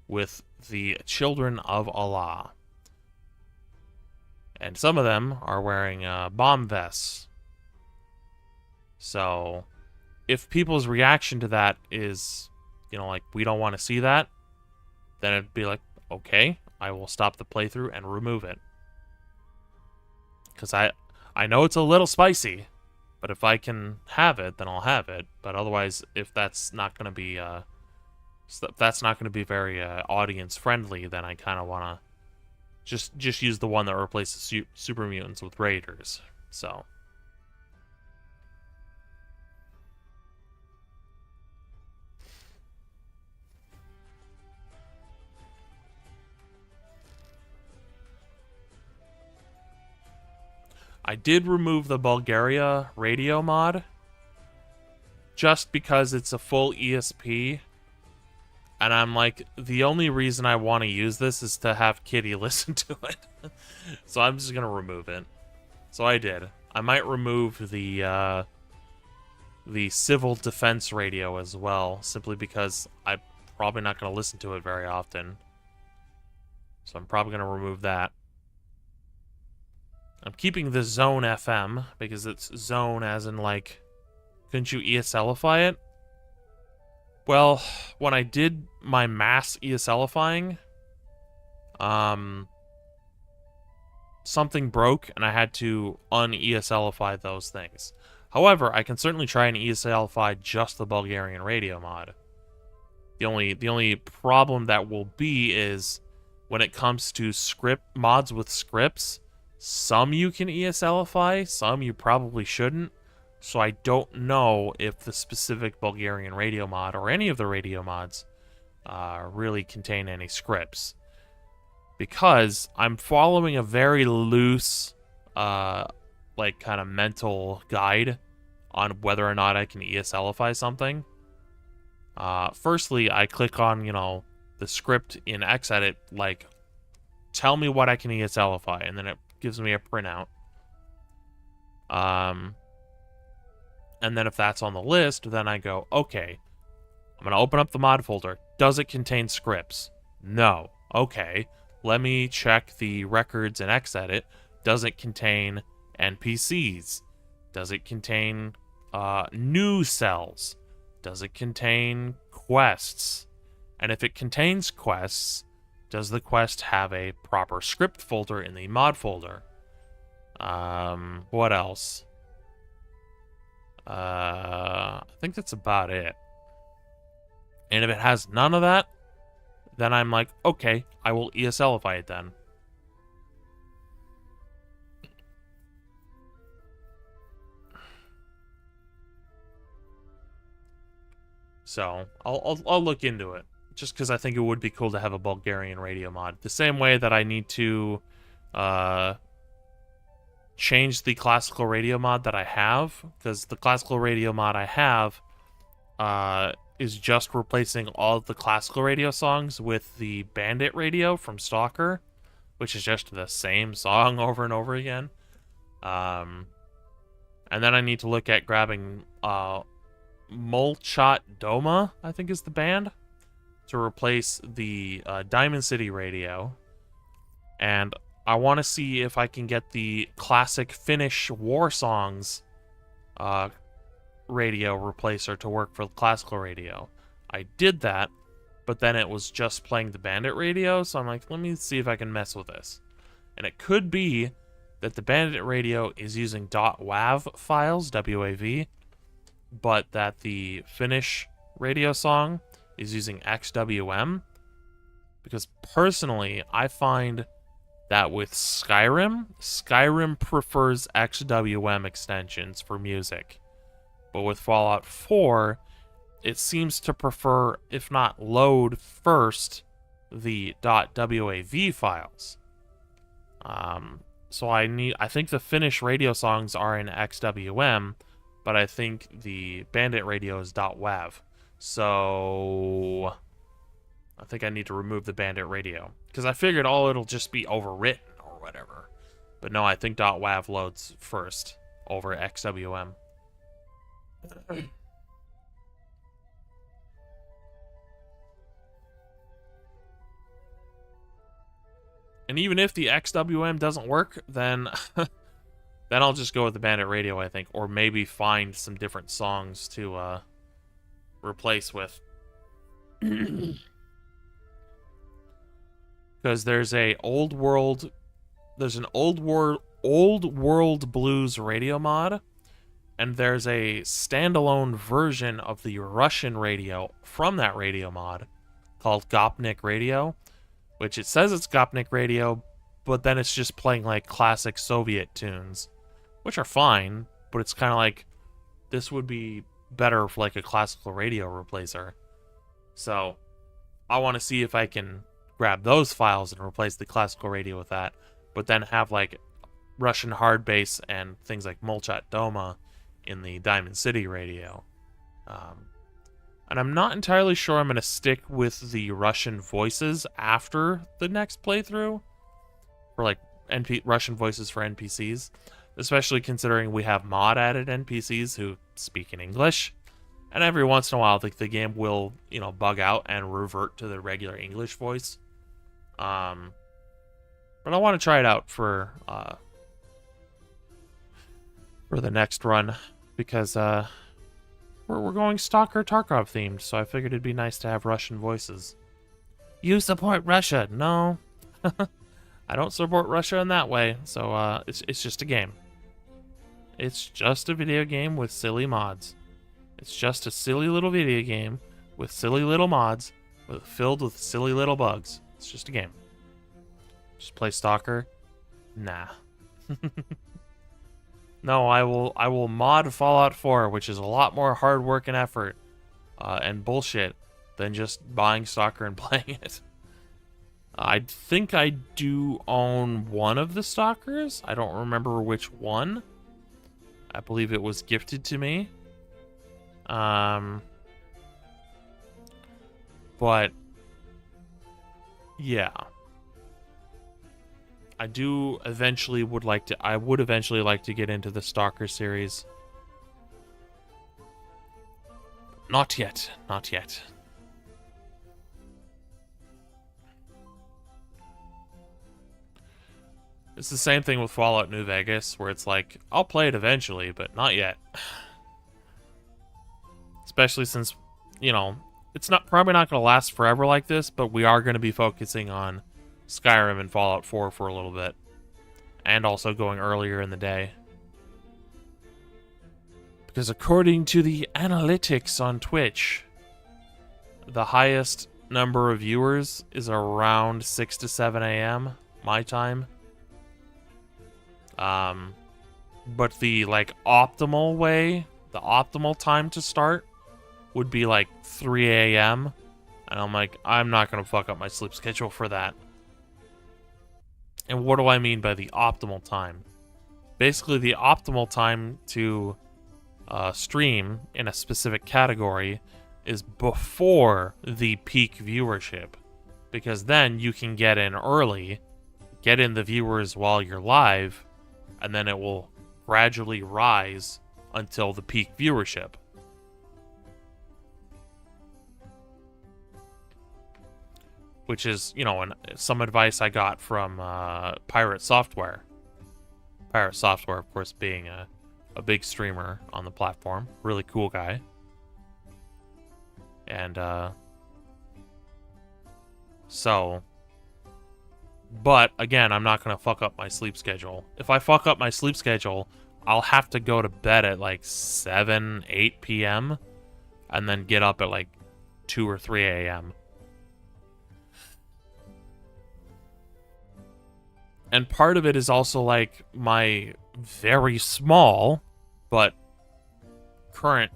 with the Children of Allah. And some of them are wearing bomb vests. So, if people's reaction to that is, you know, like, we don't want to see that, then it'd be like, okay, I will stop the playthrough and remove it. Because I know it's a little spicy, but if I can have it, then I'll have it. But otherwise, if that's not going to be, very audience friendly, then I kind of want to just use the one that replaces super mutants with raiders. So. I did remove the Bulgaria radio mod just because it's a full ESP. And I'm like, the only reason I want to use this is to have Kitty listen to it. So I'm just going to remove it. So I did. I might remove the civil defense radio as well, simply because I'm probably not going to listen to it very often. So I'm probably going to remove that. I'm keeping the Zone FM, because it's Zone as in, like, couldn't you ESLify it? Well, when I did my mass ESLifying, something broke, and I had to un-ESLify those things. However, I can certainly try and ESLify just the Bulgarian radio mod. The only problem that will be is when it comes to script mods with scripts, some you can ESLify, some you probably shouldn't. So I don't know if the specific Bulgarian radio mod or any of the radio mods really contain any scripts. Because I'm following a very loose, like, kind of mental guide on whether or not I can ESLify something. Firstly, I click on, you know, the script in Xedit, like, tell me what I can ESLify, and then it gives me a printout. And then if that's on the list, then I go, okay, I'm going to open up the mod folder. Does it contain scripts? No. Okay. Let me check the records in Xedit. Does it contain NPCs? Does it contain new cells? Does it contain quests? And if it contains quests, does the quest have a proper script folder in the mod folder? What else? I think that's about it. And if it has none of that, then I'm like, okay, I will ESLify it then. So, I'll look into it. Just because I think it would be cool to have a Bulgarian radio mod. The same way that I need to change the classical radio mod that I have, because the classical radio mod I have is just replacing all of the classical radio songs with the Bandit radio from Stalker, which is just the same song over and over again. And then I need to look at grabbing Molchat Doma, I think is the band, to replace the Diamond City radio. And I want to see if I can get the classic Finnish war songs radio replacer to work for the classical radio. I did that, but then it was just playing the Bandit radio, so I'm like, let me see if I can mess with this. And it could be that the Bandit radio is using .wav files, WAV, but that the Finnish radio song is using XWM. Because personally, I find that with Skyrim prefers XWM extensions for music. But with Fallout 4, it seems to prefer, if not load first, the .wav files. So I think the Finnish radio songs are in XWM, but I think the Bandit radio is .wav. So I think I need to remove the Bandit radio, because I figured it'll just be overwritten or whatever. But no, I think .wav loads first over XWM. And even if the XWM doesn't work, then then I'll just go with the Bandit radio, I think, or maybe find some different songs to replace with. Because there's an old world blues radio mod, and there's a standalone version of the Russian radio from that radio mod called Gopnik Radio, which it says it's Gopnik Radio, but then it's just playing like classic Soviet tunes, which are fine, but it's kind of like, this would be better for like a classical radio replacer. So I want to see if I can grab those files and replace the classical radio with that, but then have like Russian hard bass and things like Molchat Doma in the Diamond City radio. And I'm not entirely sure I'm going to stick with the Russian voices after the next playthrough, for like Russian voices for NPCs, especially considering we have mod added NPCs who speak in English, and every once in a while the game will, you know, bug out and revert to the regular English voice. But I want to try it out for the next run, because we're going Stalker Tarkov themed, so I figured it'd be nice to have Russian voices. You support Russia? No. I don't support Russia in that way, so it's just a game. It's just a video game with silly mods. It's just a silly little video game with silly little mods filled with silly little bugs. It's just a game. Just play Stalker? Nah. No, I will mod Fallout 4, which is a lot more hard work and effort and bullshit than just buying Stalker and playing it. I think I do own one of the Stalkers. I don't remember which one. I believe it was gifted to me. But yeah. I would eventually like to get into the Stalker series. Not yet. Not yet. It's the same thing with Fallout New Vegas, where it's like, I'll play it eventually, but not yet. Especially since, you know, it's probably not going to last forever like this, but we are going to be focusing on Skyrim and Fallout 4 for a little bit. And also going earlier in the day. Because according to the analytics on Twitch, the highest number of viewers is around 6 to 7 a.m. my time. But the optimal time to start would be like 3 a.m. And I'm like, I'm not going to fuck up my sleep schedule for that. And what do I mean by the optimal time? Basically, the optimal time to stream in a specific category is before the peak viewership. Because then you can get in early, get in the viewers while you're live, and then it will gradually rise until the peak viewership. Which is, you know, some advice I got from Pirate Software. Pirate Software, of course, being a big streamer on the platform. Really cool guy. And, but, again, I'm not going to fuck up my sleep schedule. If I fuck up my sleep schedule, I'll have to go to bed at, like, 7, 8 p.m. and then get up at, like, 2 or 3 a.m. And part of it is also, like, my very small but current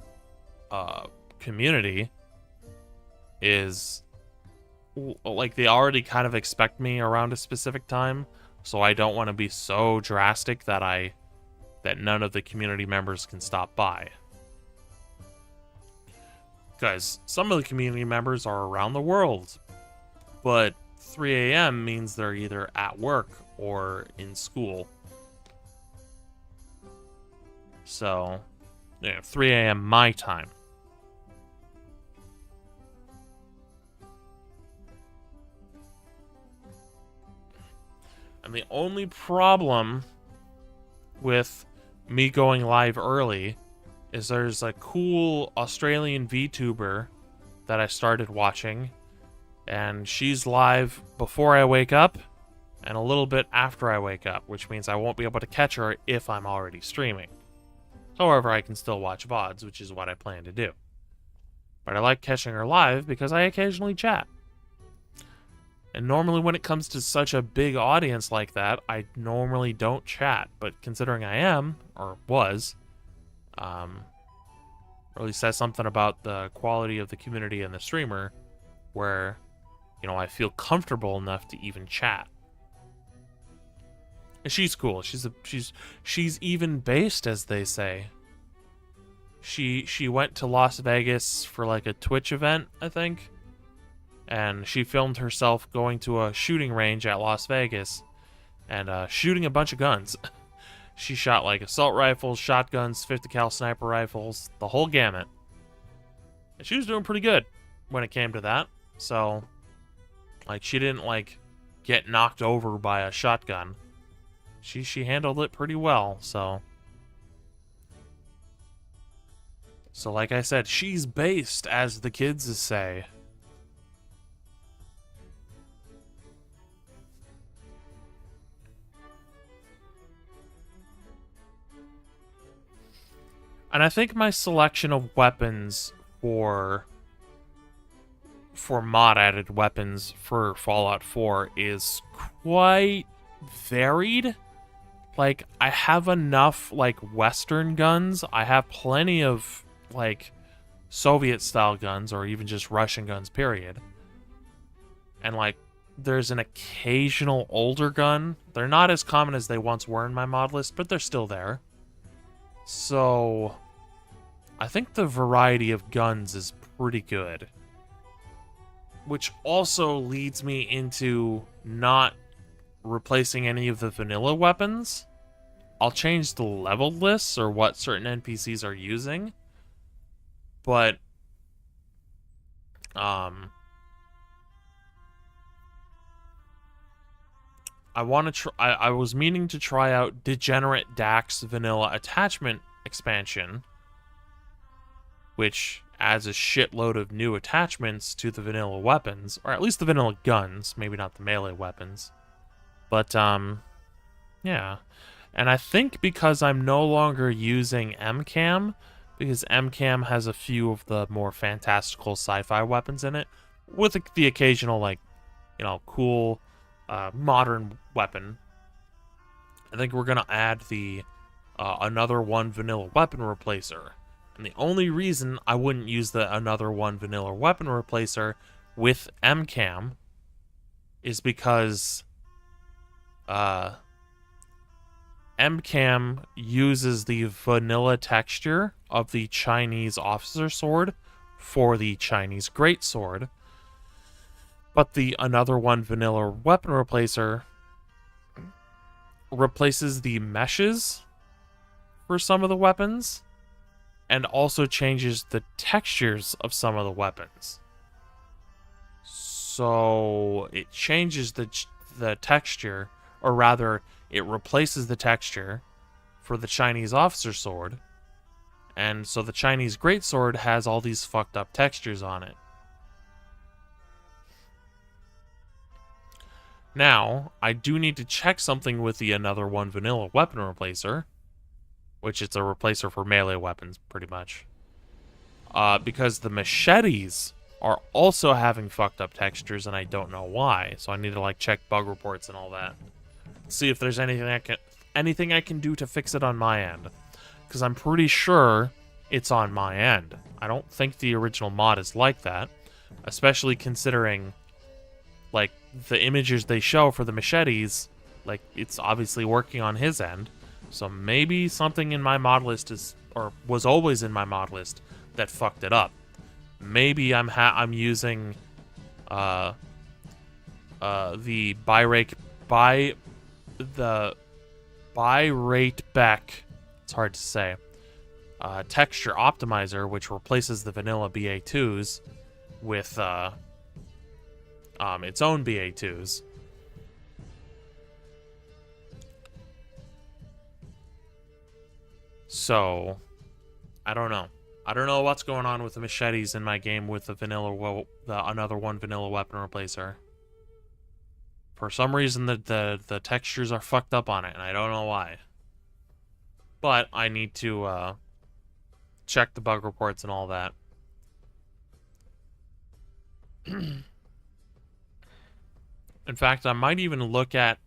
community is, like, they already kind of expect me around a specific time, so I don't want to be so drastic that none of the community members can stop by. Because some of the community members are around the world, but 3 a.m. means they're either at work or in school. So, yeah, 3 a.m. my time. And the only problem with me going live early is there's a cool Australian VTuber that I started watching, and she's live before I wake up and a little bit after I wake up, which means I won't be able to catch her if I'm already streaming. However, I can still watch VODs, which is what I plan to do. But I like catching her live because I occasionally chat. And normally when it comes to such a big audience like that, I normally don't chat. But considering I am, or was, really says something about the quality of the community and the streamer, where, you know, I feel comfortable enough to even chat. And she's cool. She's even based, as they say. She went to Las Vegas for like a Twitch event, I think. And she filmed herself going to a shooting range at Las Vegas and shooting a bunch of guns. She shot like assault rifles, shotguns, 50 cal sniper rifles, the whole gamut. And she was doing pretty good when it came to that. So, like, she didn't like get knocked over by a shotgun. She handled it pretty well, so. So like I said, she's based, as the kids say. And I think my selection of weapons for mod-added weapons for Fallout 4 is quite varied. Like, I have enough, like, Western guns. I have plenty of, like, Soviet-style guns, or even just Russian guns, period. And, like, there's an occasional older gun. They're not as common as they once were in my mod list, but they're still there. So, I think the variety of guns is pretty good. Which also leads me into not replacing any of the vanilla weapons. I'll change the level lists or what certain NPCs are using. But, I was meaning to try out Degenerate Dax Vanilla Attachment Expansion, which adds a shitload of new attachments to the vanilla weapons, or at least the vanilla guns, maybe not the melee weapons. But, yeah. And I think because I'm no longer using MCAM, because MCAM has a few of the more fantastical sci-fi weapons in it, with the occasional, like, you know, cool, modern weapon. I think we're gonna add the another one vanilla weapon replacer. And the only reason I wouldn't use the another one vanilla weapon replacer with MCAM is because MCAM uses the vanilla texture of the Chinese officer sword for the Chinese greatsword. But the another one vanilla weapon replacer replaces the meshes for some of the weapons and also changes the textures of some of the weapons. So it changes the texture, or rather, it replaces the texture for the Chinese officer sword, and so the Chinese greatsword has all these fucked up textures on it. Now, I do need to check something with the another one vanilla weapon replacer, which it's a replacer for melee weapons, pretty much. Because the machetes are also having fucked up textures, and I don't know why. So I need to like check bug reports and all that, see if there's anything I can do to fix it on my end. Because I'm pretty sure it's on my end. I don't think the original mod is like that, especially considering like the images they show for the machetes. Like, it's obviously working on his end. So maybe something in my mod list was always in my mod list that fucked it up. Maybe I'm using the birate Beck, it's hard to say, texture optimizer, which replaces the vanilla BA2s with its own BA2s. So, I don't know. I don't know what's going on with the machetes in my game with the another one vanilla weapon replacer. For some reason, the textures are fucked up on it, and I don't know why. But I need to check the bug reports and all that. In fact, I might even look at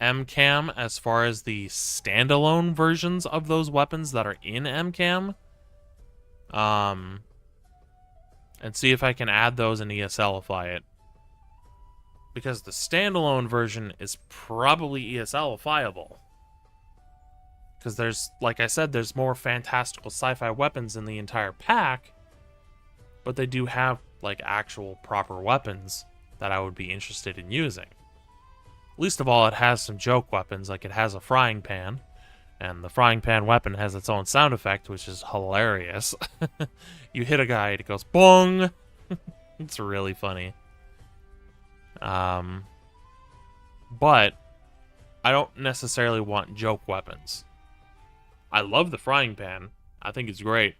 MCAM as far as the standalone versions of those weapons that are in MCAM. And see if I can add those and ESLify it. because the standalone version is probably ESL-fiable. Because there's, like I said, there's more fantastical sci-fi weapons in the entire pack, but they do have, like, actual proper weapons that I would be interested in using. Least of all, it has some joke weapons, like it has a frying pan, and the frying pan weapon has its own sound effect, which is hilarious. You hit a guy, it goes bong! It's really funny. But I don't necessarily want joke weapons. I love the frying pan. I think it's great.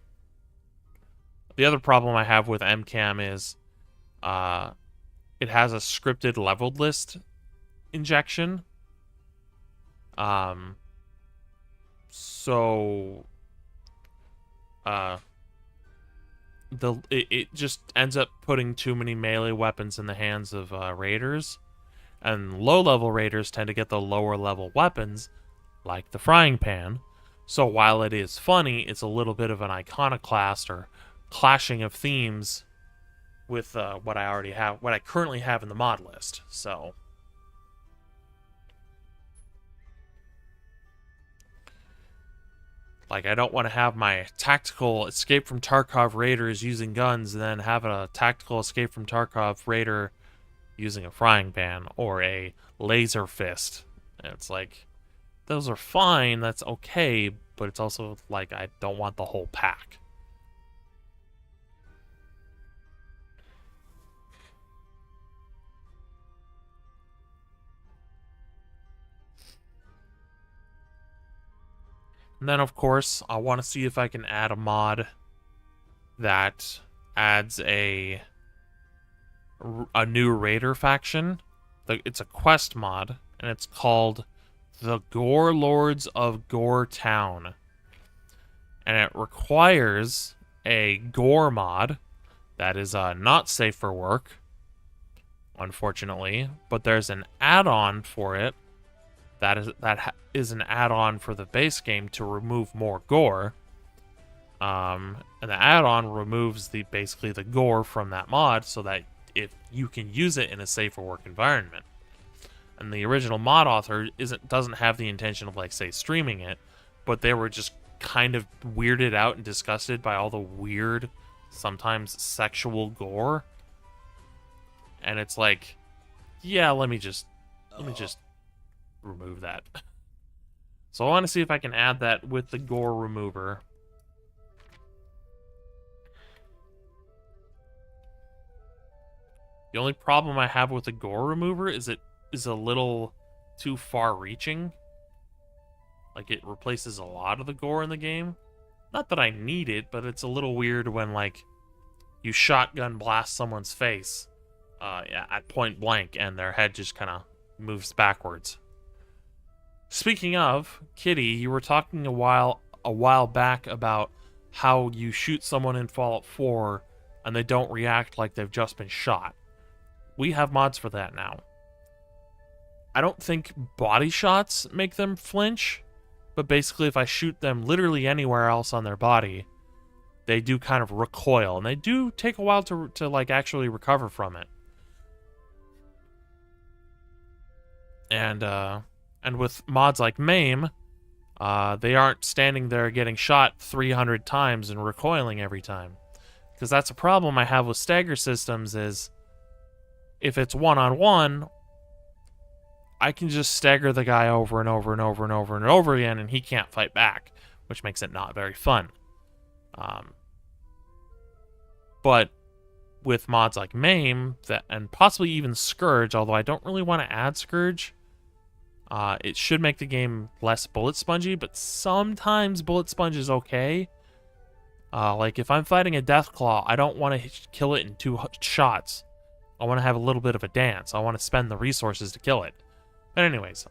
The other problem I have with MCAM is it has a scripted leveled list injection. It just ends up putting too many melee weapons in the hands of raiders, and low-level raiders tend to get the lower-level weapons, like the frying pan. So while it is funny, it's a little bit of an iconoclast or clashing of themes with what I currently have in the mod list. So like, I don't want to have my tactical escape from Tarkov raiders using guns and then have a tactical escape from Tarkov raider using a frying pan or a laser fist. And it's like, those are fine, that's okay, but it's also like, I don't want the whole pack. And then, of course, I want to see if I can add a mod that adds a new raider faction. It's a quest mod, and it's called the Gore Lords of Gore Town. And it requires a gore mod that is not safe for work, unfortunately, but there's an add-on for it that is an add-on for the base game to remove more gore. And the add-on removes basically the gore from that mod so that if you can use it in a safer work environment. And the original mod author doesn't have the intention of, like, say, streaming it, but they were just kind of weirded out and disgusted by all the weird, sometimes sexual gore. And it's like, yeah, let me just remove that. So I want to see if I can add that with the gore remover. The only problem I have with the gore remover is it is a little too far-reaching. Like, it replaces a lot of the gore in the game. Not that I need it, but it's a little weird when, like, you shotgun blast someone's face at point blank and their head just kind of moves backwards. Speaking of, Kitty, you were talking a while back about how you shoot someone in Fallout 4 and they don't react like they've just been shot. We have mods for that now. I don't think body shots make them flinch, but basically if I shoot them literally anywhere else on their body, they do kind of recoil, and they do take a while to like actually recover from it. And with mods like MAME, they aren't standing there getting shot 300 times and recoiling every time. Because that's a problem I have with stagger systems is, if it's one-on-one, I can just stagger the guy over and over and over and over and over again, and he can't fight back, which makes it not very fun. But with mods like MAME, and possibly even Scourge, although I don't really want to add Scourge, it should make the game less bullet spongy, but sometimes bullet sponge is okay. Like, if I'm fighting a Deathclaw, I don't want to kill it in 2 shots. I want to have a little bit of a dance. I want to spend the resources to kill it. But anyways,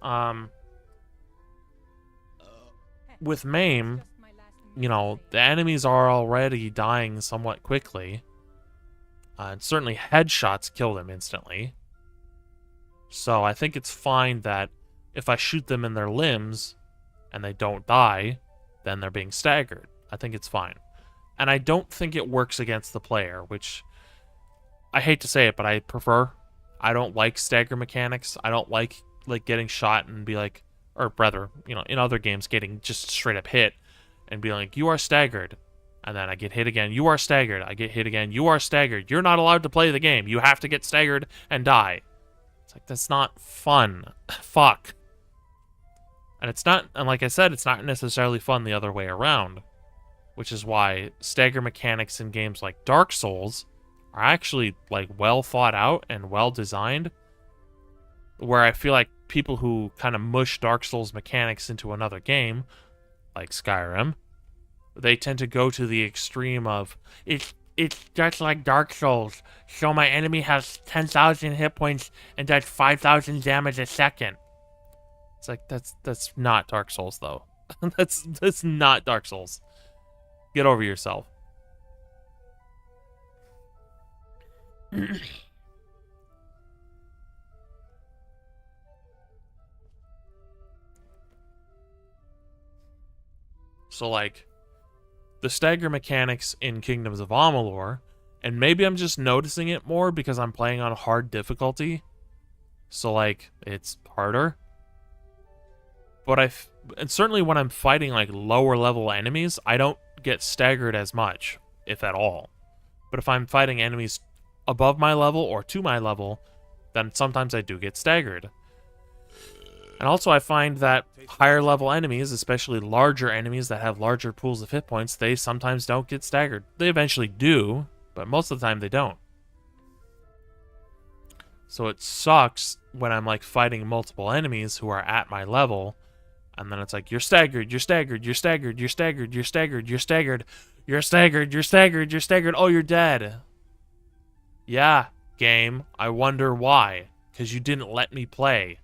with MAME, you know, the enemies are already dying somewhat quickly. And certainly headshots kill them instantly. So I think it's fine that if I shoot them in their limbs and they don't die, then they're being staggered. I think it's fine. And I don't think it works against the player, which I hate to say it, but I prefer. I don't like stagger mechanics. I don't like getting shot and be like, or rather, in other games, getting just straight up hit and be like, you are staggered. And then I get hit again. You are staggered. I get hit again. You are staggered. You're not allowed to play the game. You have to get staggered and die. It's like, that's not fun. Fuck. And it's not, and like I said, it's not necessarily fun the other way around. Which is why stagger mechanics in games like Dark Souls are actually, like, well thought out and well designed. Where I feel like people who kind of mush Dark Souls mechanics into another game, like Skyrim, they tend to go to the extreme of, it's just like Dark Souls, so my enemy has 10,000 hit points and does 5,000 damage a second. It's like, that's not Dark Souls, though. that's not Dark Souls. Get over yourself. So, like, the stagger mechanics in Kingdoms of Amalur, and maybe I'm just noticing it more because I'm playing on hard difficulty. So, like, it's harder. But and certainly when I'm fighting, like, lower level enemies, I don't get staggered as much, if at all. But if I'm fighting enemies above my level or to my level, then sometimes I do get staggered. And also I find that higher level enemies, especially larger enemies that have larger pools of hit points, they sometimes don't get staggered. They eventually do, but most of the time they don't. So it sucks when I'm, like, fighting multiple enemies who are at my level, and then it's like, you're staggered, you're staggered, you're staggered, you're staggered, you're staggered, you're staggered, you're staggered, you're staggered, you're staggered, oh, you're dead. Yeah, game, I wonder why. Because you didn't let me play.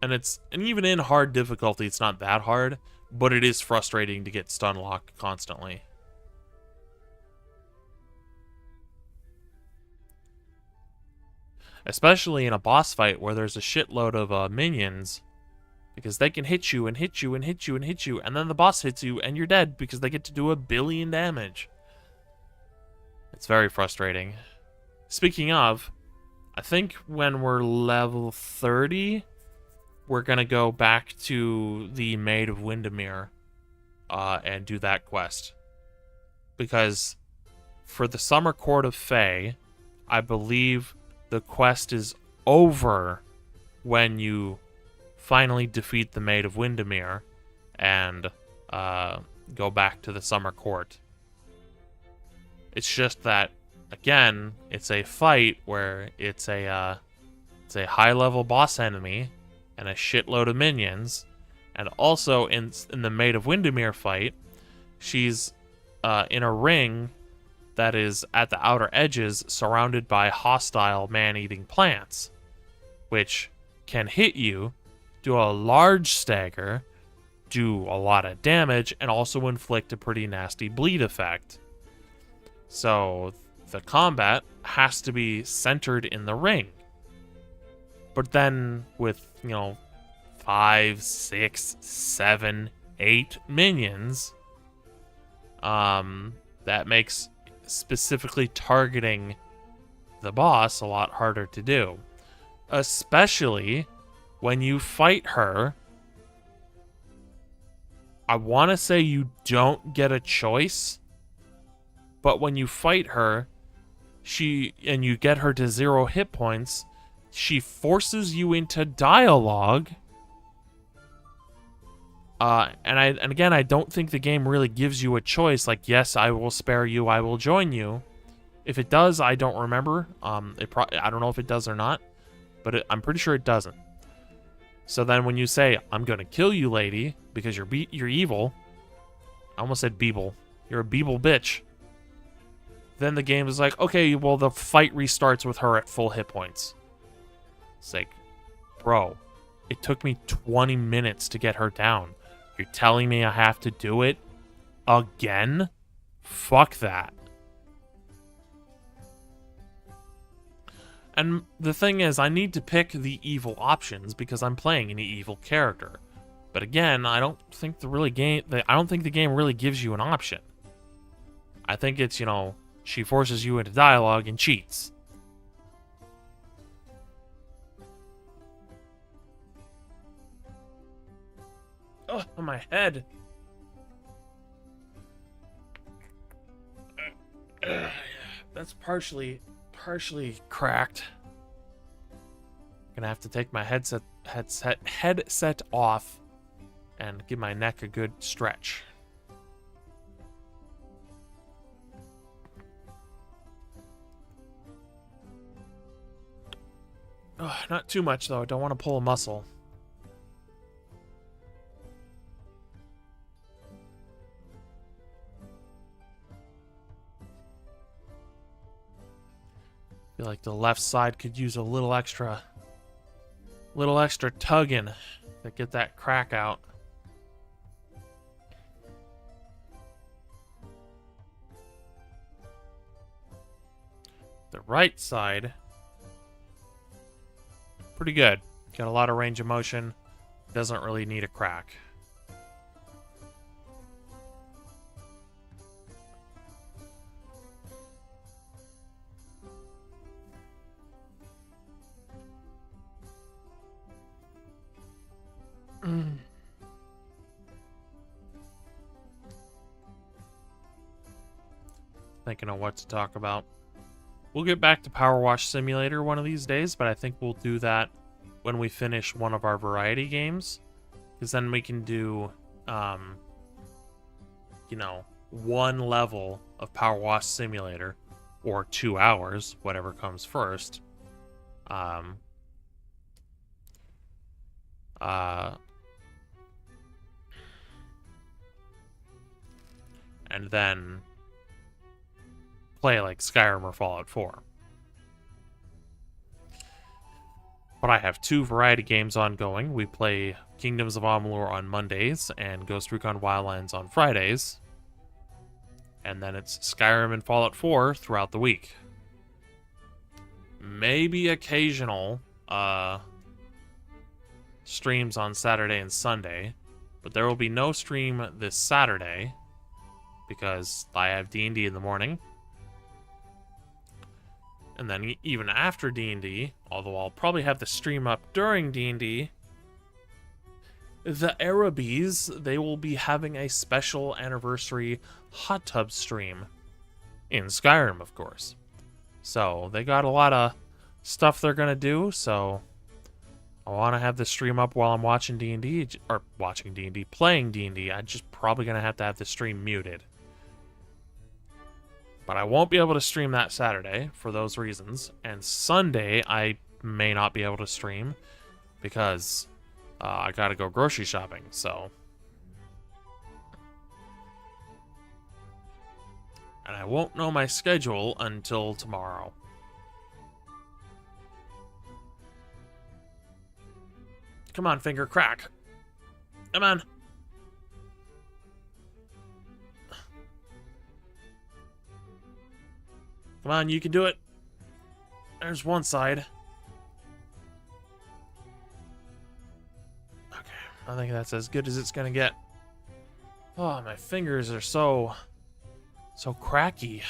And even in hard difficulty, it's not that hard, but it is frustrating to get stun locked constantly. Especially in a boss fight where there's a shitload of minions, because they can hit you and hit you and hit you and hit you, and then the boss hits you and you're dead because they get to do 1 billion damage. It's very frustrating. Speaking of, I think when we're level 30, we're going to go back to the Maid of Windermere and do that quest. Because for the Summer Court of Fae, I believe the quest is over when you finally defeat the Maid of Windermere and go back to the Summer Court. It's just that, again, it's a fight where it's a high-level boss enemy and a shitload of minions, and also in the Maid of Windermere fight, she's in a ring that is at the outer edges, surrounded by hostile man-eating plants, which can hit you, do a large stagger, do a lot of damage, and also inflict a pretty nasty bleed effect. So the combat has to be centered in the ring. But then with, 5, 6, 7, 8 minions, that makes specifically targeting the boss a lot harder to do. Especially when you fight her. I want to say you don't get a choice, but when you fight her, and you get her to 0 hit points, she forces you into dialogue. And again, I don't think the game really gives you a choice, like, yes, I will spare you, I will join you. If it does, I don't remember. I don't know if it does or not, but I'm pretty sure it doesn't. So then when you say, I'm gonna kill you, lady, because you're evil, I almost said Beeble. You're a Beeble bitch. Then the game is like, okay, well, the fight restarts with her at full hit points. It's like, bro, it took me 20 minutes to get her down. You're telling me I have to do it again? Fuck that. And the thing is, I need to pick the evil options because I'm playing an evil character. But again, I don't think I don't think the game really gives you an option. I think it's, you know, she forces you into dialogue and cheats. Oh, on my head. That's partially cracked. Gonna have to take my headset off and give my neck a good stretch. Not too much though. I don't want to pull a muscle. Feel like the left side could use a little extra tugging to get that crack out. The right side, pretty good. Got a lot of range of motion. Doesn't really need a crack. Thinking of what to talk about. We'll get back to Power Wash Simulator one of these days, but I think we'll do that when we finish one of our variety games. Because then we can do, you know, one level of Power Wash Simulator, or 2 hours, whatever comes first. And then play like Skyrim or Fallout 4. But I have 2 variety games ongoing. We play Kingdoms of Amalur on Mondays and Ghost Recon Wildlands on Fridays. And then it's Skyrim and Fallout 4 throughout the week. Maybe occasional streams on Saturday and Sunday. But there will be no stream this Saturday because I have D&D in the morning. And then even after D&D, although I'll probably have the stream up during D&D, the Arabies, they will be having a special anniversary hot tub stream in Skyrim, of course. So they got a lot of stuff they're going to do, so I want to have the stream up while I'm watching D&D, or playing D&D. I'm just probably going to have the stream muted. But I won't be able to stream that Saturday for those reasons. And Sunday, I may not be able to stream because I gotta go grocery shopping, so. And I won't know my schedule until tomorrow. Come on, finger, crack. Come on. Come on, you can do it. There's one side. Okay, I think that's as good as it's gonna get. Oh, my fingers are so cracky.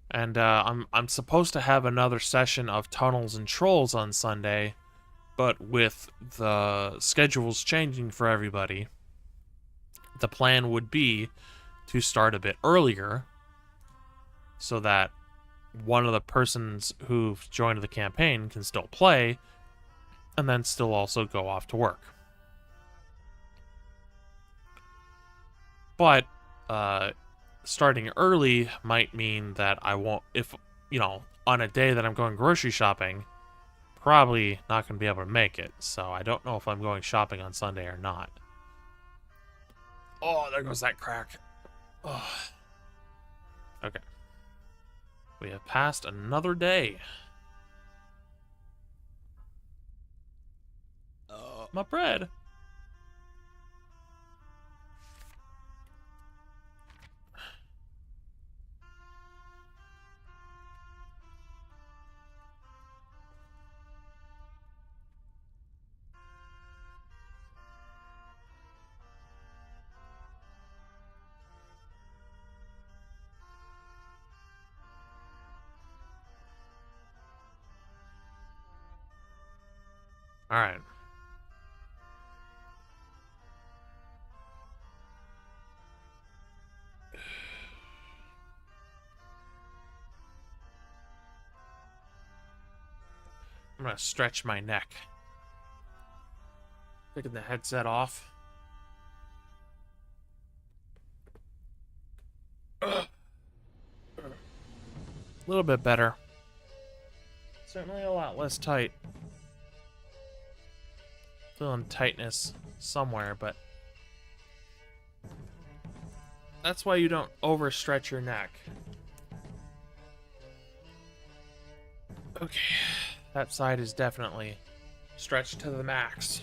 And I'm supposed to have another session of Tunnels and Trolls on Sunday, but with the schedules changing for everybody, the plan would be to start a bit earlier so that one of the persons who've joined the campaign can still play and then still also go off to work. But starting early might mean that I won't, if, you know, on a day that I'm going grocery shopping, probably not going to be able to make it. So I don't know if I'm going shopping on Sunday or not. Oh, there goes that crack. Oh. Okay. We have passed another day. My bread. Alright. I'm gonna stretch my neck. Taking the headset off. A little bit better. Certainly a lot less tight. Feeling tightness somewhere, but that's why you don't overstretch your neck. Okay, that side is definitely stretched to the max.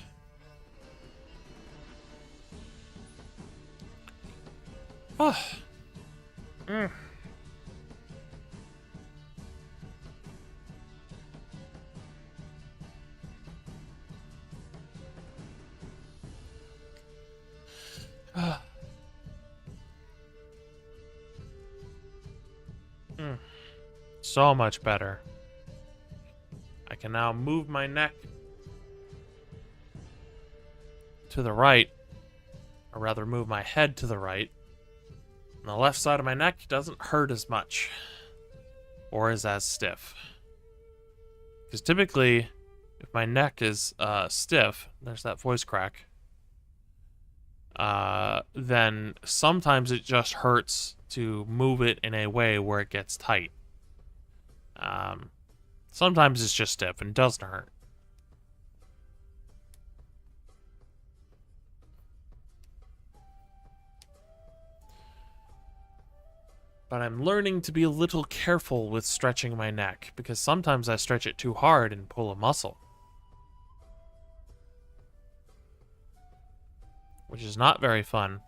Oh. Mm. So much better. I can now move my neck to the right, or rather move my head to the right. And the left side of my neck doesn't hurt as much, or is as stiff. Because typically, if my neck is stiff, there's that voice crack, then sometimes it just hurts to move it in a way where it gets tight. Sometimes it's just stiff and doesn't hurt. But I'm learning to be a little careful with stretching my neck, because sometimes I stretch it too hard and pull a muscle. Which is not very fun.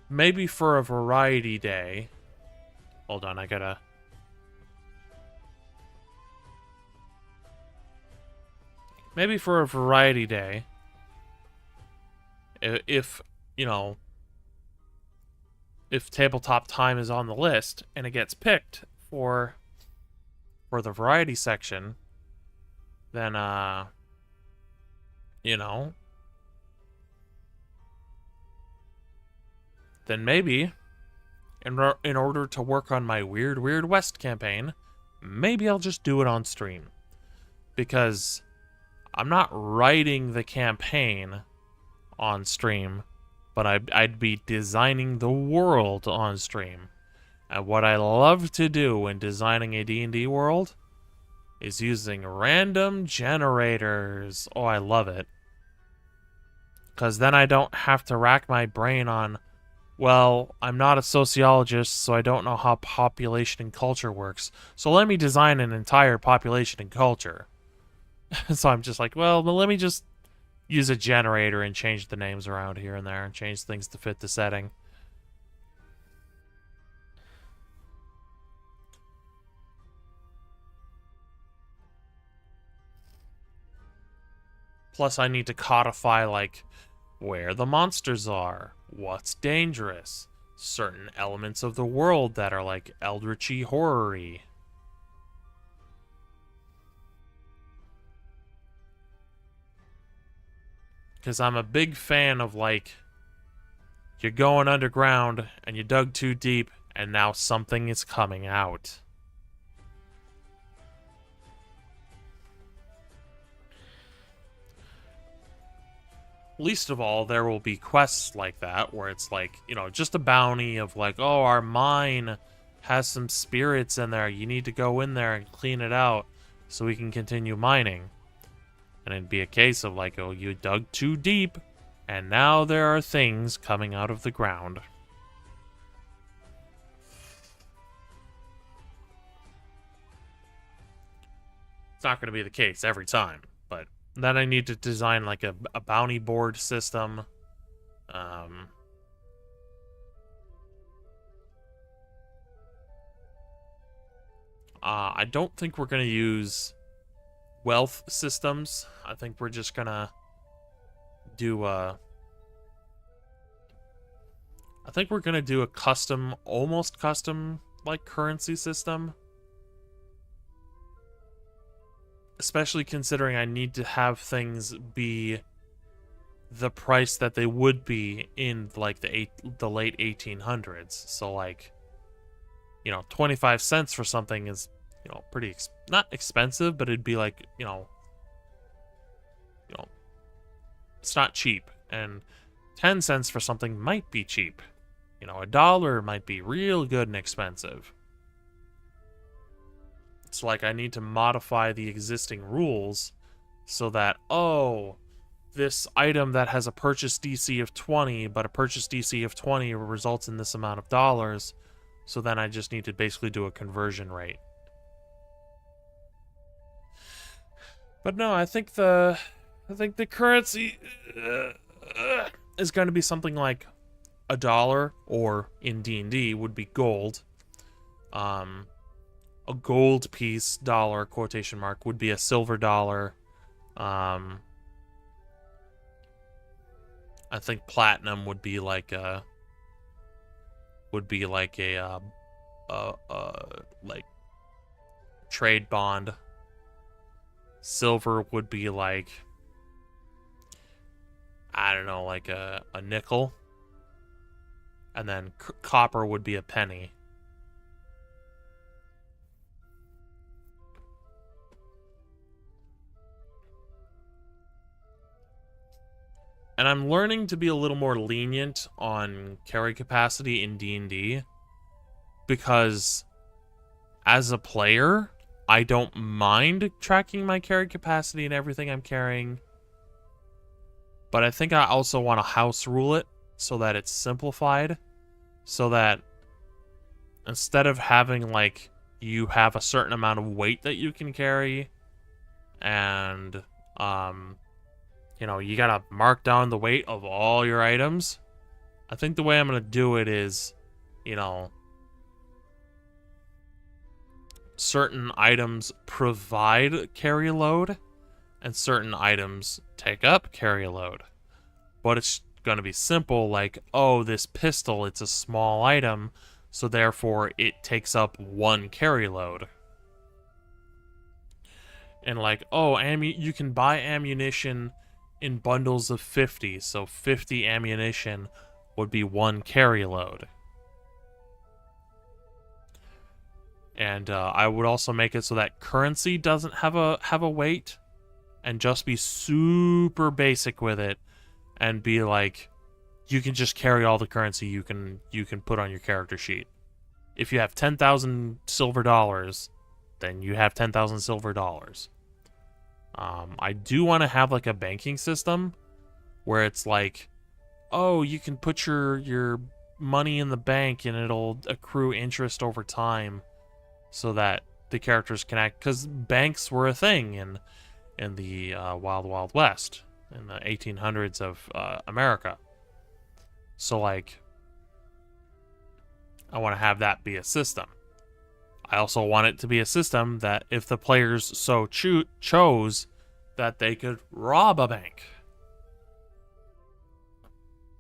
Maybe for a variety day. Hold on, I gotta... Maybe for a variety day. If, you know... If tabletop time is on the list, and it gets picked for the variety section, then, you know... Then maybe, in order to work on my Weird Weird West campaign, maybe I'll just do it on stream. Because I'm not writing the campaign on stream, but I'd be designing the world on stream. And what I love to do when designing a D&D world is using random generators. Oh, I love it. Because then I don't have to rack my brain on... Well, I'm not a sociologist, so I don't know how population and culture works. So let me design an entire population and culture. So I'm just like, well, let me just use a generator and change the names around here and there and change things to fit the setting. Plus, I need to codify, like, where the monsters are, what's dangerous, certain elements of the world that are, like, eldritchy horror-y. Because I'm a big fan of, like, you're going underground, and you dug too deep, and now something is coming out. Least of all, there will be quests like that, where it's like, you know, just a bounty of like, oh, our mine has some spirits in there. You need to go in there and clean it out so we can continue mining. And it'd be a case of like, oh, you dug too deep, and now there are things coming out of the ground. It's not going to be the case every time, but then I need to design like a bounty board system. I don't think we're going to use wealth systems. I think we're just going to do I think we're going to do a custom, almost custom, like, currency system. Especially considering I need to have things be the price that they would be in, like, the late 1800s. So, like, 25 cents for something is, pretty, not expensive, but it'd be like, it's not cheap. And 10 cents for something might be cheap. $1 might be real good and expensive. So, like, I need to modify the existing rules so that, this item that has a purchase DC of 20, but a purchase DC of 20 results in this amount of dollars. So then I just need to basically do a conversion rate. But no, I think the currency is going to be something like $1, or in D&D would be gold. A gold piece, dollar, quotation mark, would be a silver dollar. I think platinum would be like a like trade bond. Silver would be like, I don't know, like a nickel. And then copper would be a penny. And I'm learning to be a little more lenient on carry capacity in D&D, because as a player, I don't mind tracking my carry capacity and everything I'm carrying. But I think I also want to house rule it so that it's simplified, so that instead of having, like, you have a certain amount of weight that you can carry, and you gotta mark down the weight of all your items. I think the way I'm gonna do it is, certain items provide carry load, and certain items take up carry load. But it's gonna be simple, like, this pistol, it's a small item, so therefore it takes up 1 carry load. And like, you can buy ammunition in bundles of 50, so 50 ammunition would be 1 carry load. And I would also make it so that currency doesn't have a weight, and just be super basic with it, and be like, you can just carry all the currency you can put on your character sheet. If you have 10,000 silver dollars, then you have 10,000 silver dollars. I do want to have like a banking system where it's like, you can put your money in the bank and it'll accrue interest over time, so that the characters can act, because banks were a thing in the Wild Wild West in the 1800s of America. So like, I want to have that be a system. I also want it to be a system that if the players so chose, that they could rob a bank.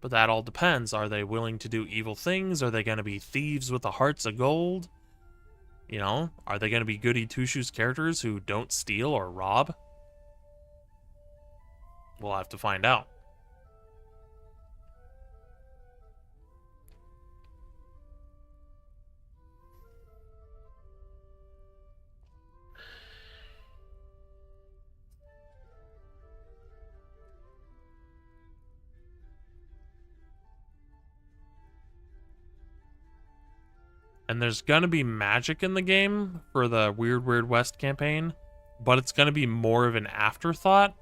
But that all depends. Are they willing to do evil things? Are they going to be thieves with the hearts of gold? Are they going to be goody two-shoes characters who don't steal or rob? We'll have to find out. And there's gonna be magic in the game for the Weird Weird West campaign, but it's gonna be more of an afterthought.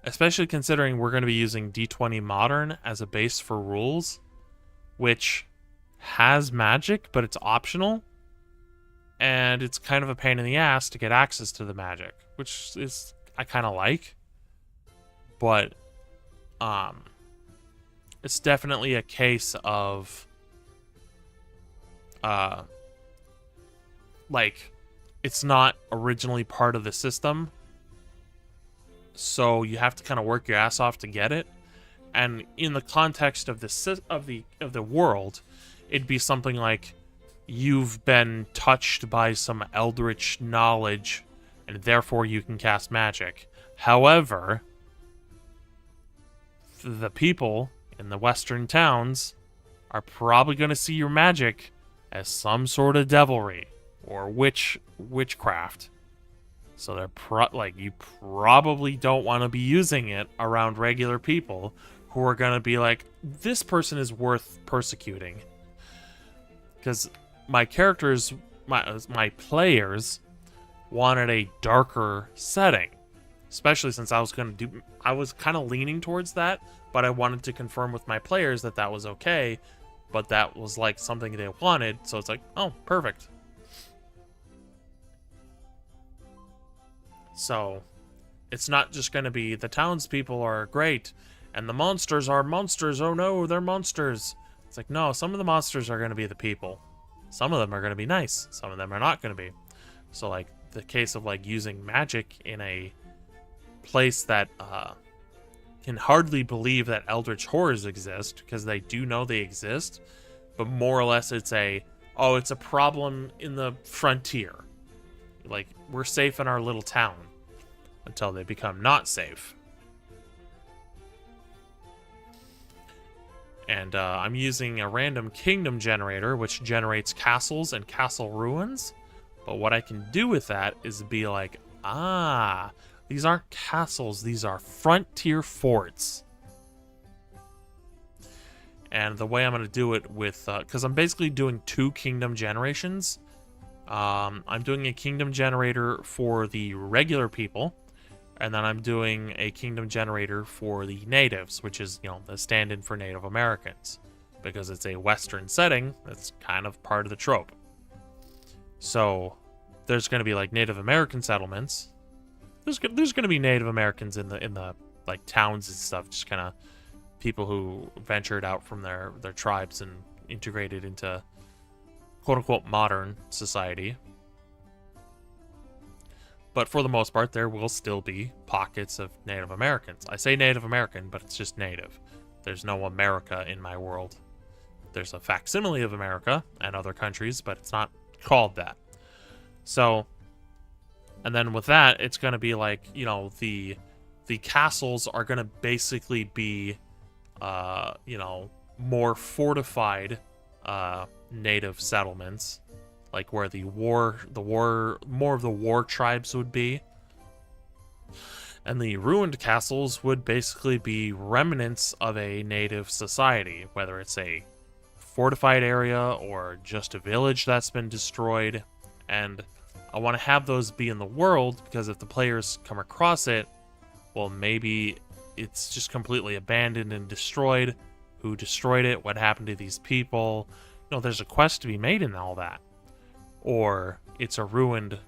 Especially considering we're gonna be using D20 Modern as a base for rules, which has magic, but it's optional. And it's kind of a pain in the ass to get access to the magic, which is I kind of like. But it's definitely a case of like, it's not originally part of the system, so you have to kind of work your ass off to get it. And in the context of the world, it'd be something like you've been touched by some eldritch knowledge, and therefore you can cast magic. However, the people in the western towns are probably going to see your magic as some sort of devilry or witchcraft. So they're you probably don't want to be using it around regular people who are going to be like, this person is worth persecuting. Because my characters, my players wanted a darker setting, especially since I was kind of leaning towards that, but I wanted to confirm with my players that that was okay, but that was like something they wanted, so it's like, oh, perfect. So, it's not just going to be the townspeople are great, and the monsters are monsters. Oh no, they're monsters. It's like, no, some of the monsters are going to be the people. Some of them are going to be nice. Some of them are not going to be. So, like, the case of, like, using magic in a place that can hardly believe that eldritch horrors exist, because they do know they exist, but more or less it's it's a problem in the frontier. Like, we're safe in our little town until they become not safe. And I'm using a random kingdom generator, which generates castles and castle ruins. But what I can do with that is be like, these aren't castles, these are frontier forts. And the way I'm going to do it with, because I'm basically doing 2 kingdom generations. I'm doing a kingdom generator for the regular people, and then I'm doing a kingdom generator for the natives, which is, the stand-in for Native Americans. Because it's a Western setting, that's kind of part of the trope. So, there's going to be, like, Native American settlements. There's going to be Native Americans in the like, towns and stuff, just kind of people who ventured out from their tribes and integrated into quote-unquote modern society. But for the most part, there will still be pockets of Native Americans. I say Native American, but it's just Native. There's no America in my world. There's a facsimile of America and other countries, but it's not called that. So, and then with that, it's going to be like, the castles are going to basically be, more fortified native settlements, like where more of the war tribes would be. And the ruined castles would basically be remnants of a native society, whether it's a fortified area or just a village that's been destroyed. And I want to have those be in the world, because if the players come across it, well, maybe it's just completely abandoned and destroyed. Who destroyed it? What happened to these people? There's a quest to be made in all that. Or it's a ruined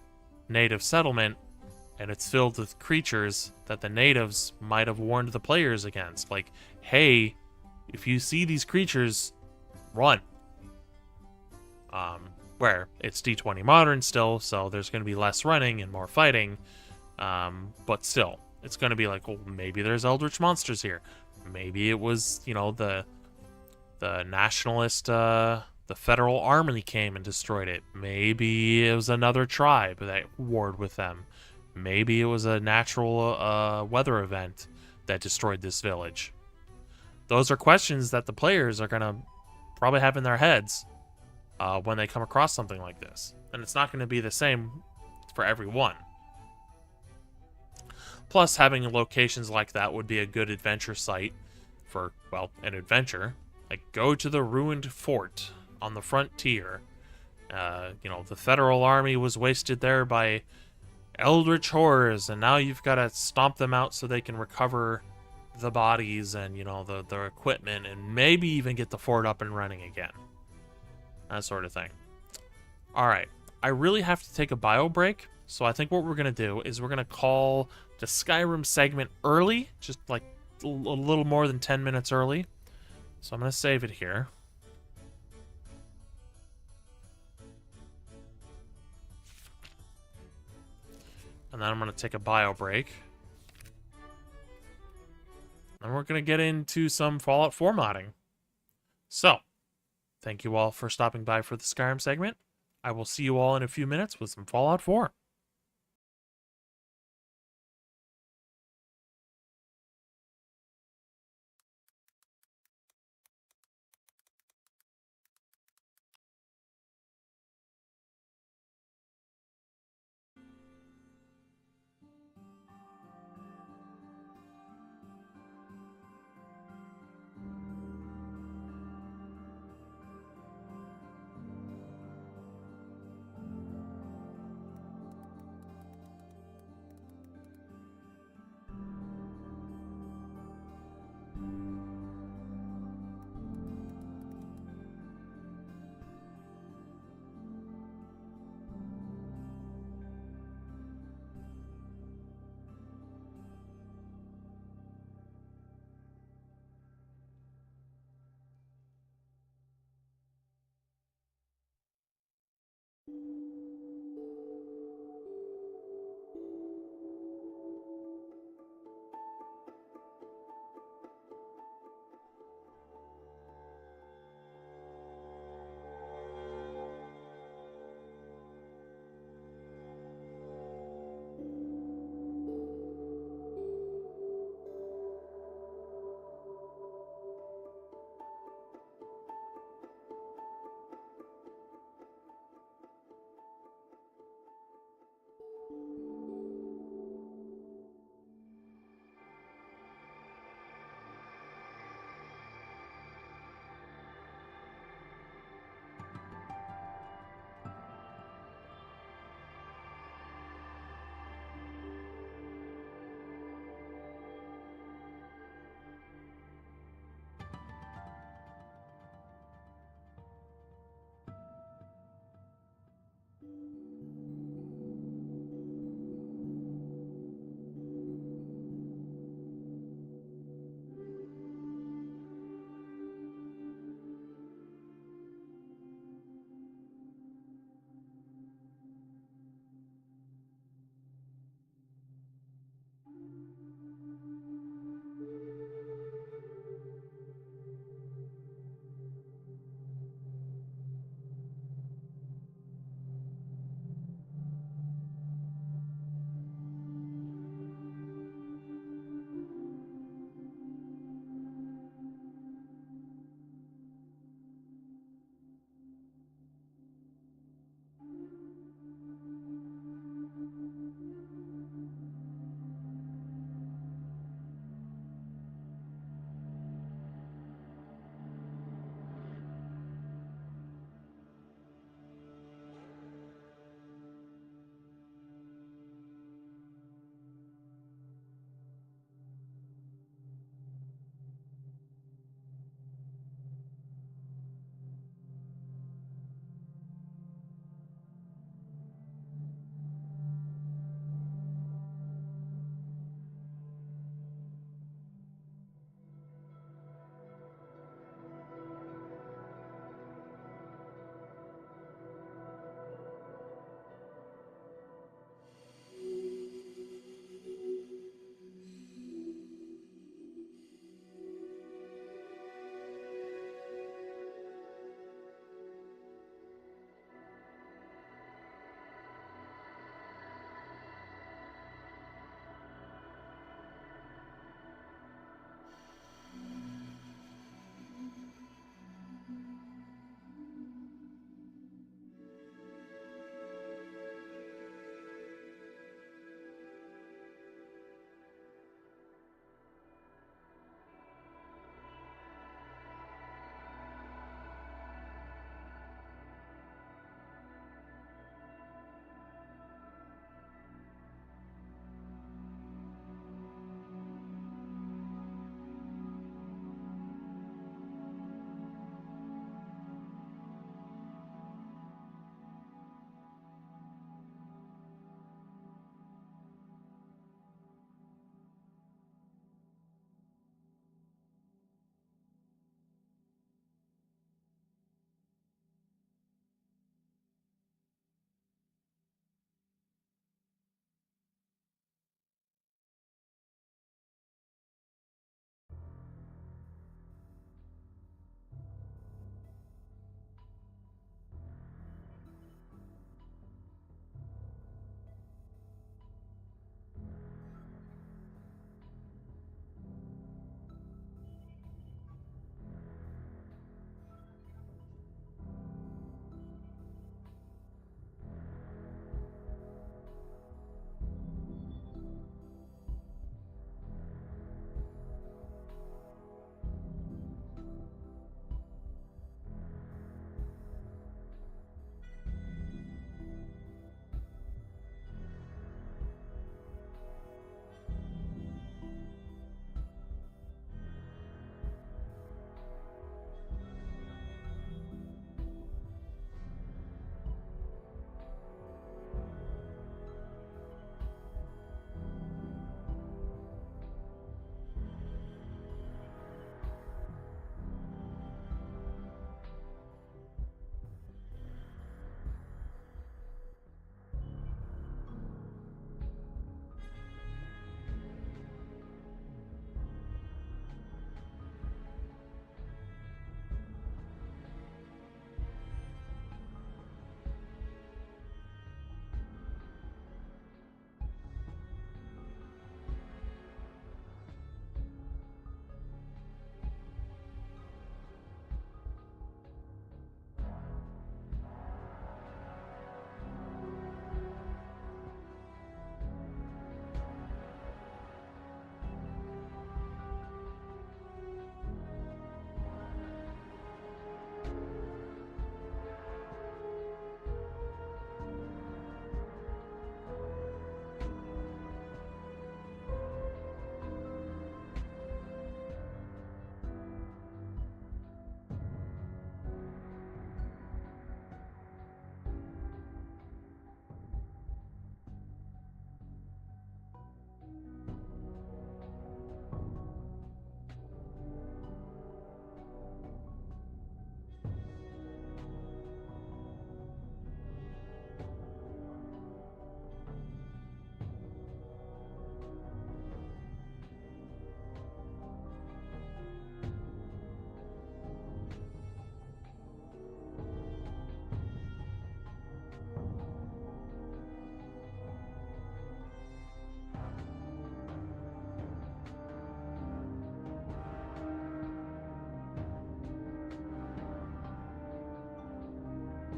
native settlement, and it's filled with creatures that the natives might have warned the players against. Like, hey, if you see these creatures, run. Where it's D20 modern still, so there's going to be less running and more fighting. But still, it's going to be like, well, maybe there's eldritch monsters here. Maybe it was, the nationalist, the federal army came and destroyed it. Maybe it was another tribe that warred with them. Maybe it was a natural weather event that destroyed this village. Those are questions that the players are going to probably have in their heads when they come across something like this. And it's not going to be the same for everyone. Plus, having locations like that would be a good adventure site for, well, an adventure. Like, go to the ruined fort on the frontier. The federal army was wasted there by eldritch horrors, and now you've got to stomp them out so they can recover the bodies and, the equipment, and maybe even get the fort up and running again. That sort of thing. Alright, I really have to take a bio break, so I think what we're going to do is we're going to call the Skyrim segment early, just like a little more than 10 minutes early. So I'm going to save it here. And then I'm going to take a bio break. And we're going to get into some Fallout 4 modding. So, thank you all for stopping by for the Skyrim segment. I will see you all in a few minutes with some Fallout 4.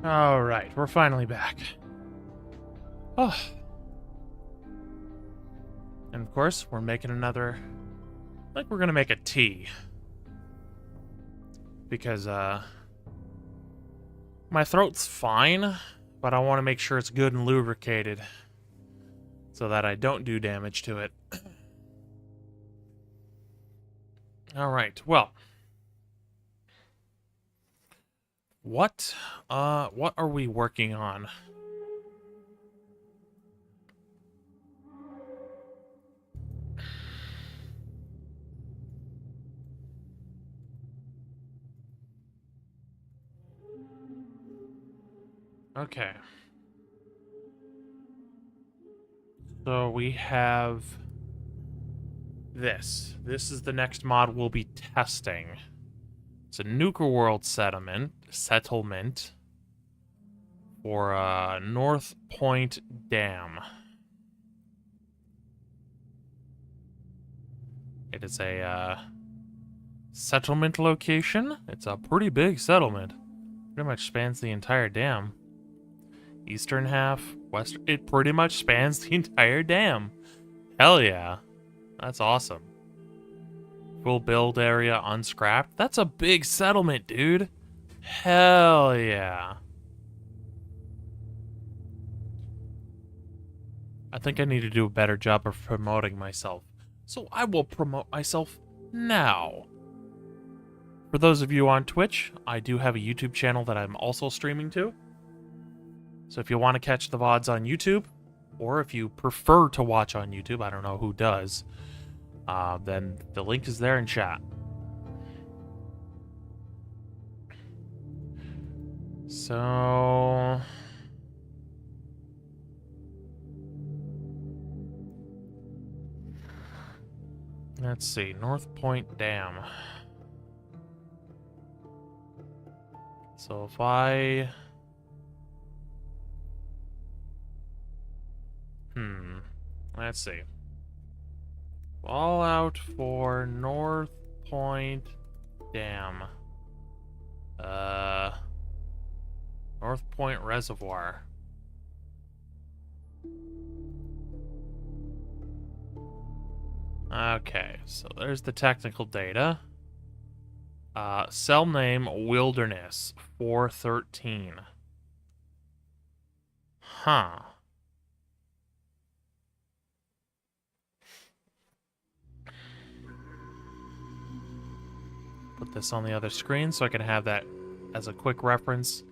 Alright, we're finally back. Oh. And of course, we're making another... like we're gonna make a tea. Because, my throat's fine, but I want to make sure it's good and lubricated. So that I don't do damage to it. Alright, well... What are we working on? Okay. So we have this. This is the next mod we'll be testing. It's a Nuka World settlement for North Point Dam. It is a settlement location. It's a pretty big settlement. Pretty much spans the entire dam. Eastern half, western. It pretty much spans the entire dam. Hell yeah. That's awesome. Full build area unscrapped. That's a big settlement, dude. Hell yeah. I think I need to do a better job of promoting myself. So I will promote myself now. For those of you on Twitch, I do have a YouTube channel that I'm also streaming to. So if you want to catch the VODs on YouTube, or if you prefer to watch on YouTube, I don't know who does, then the link is there in chat. So... let's see, North Point Dam. So if I... let's see. Fallout for North Point Dam. North Point Reservoir. Okay, so there's the technical data. Cell name Wilderness 413. Huh. Put this on the other screen so I can have that as a quick reference.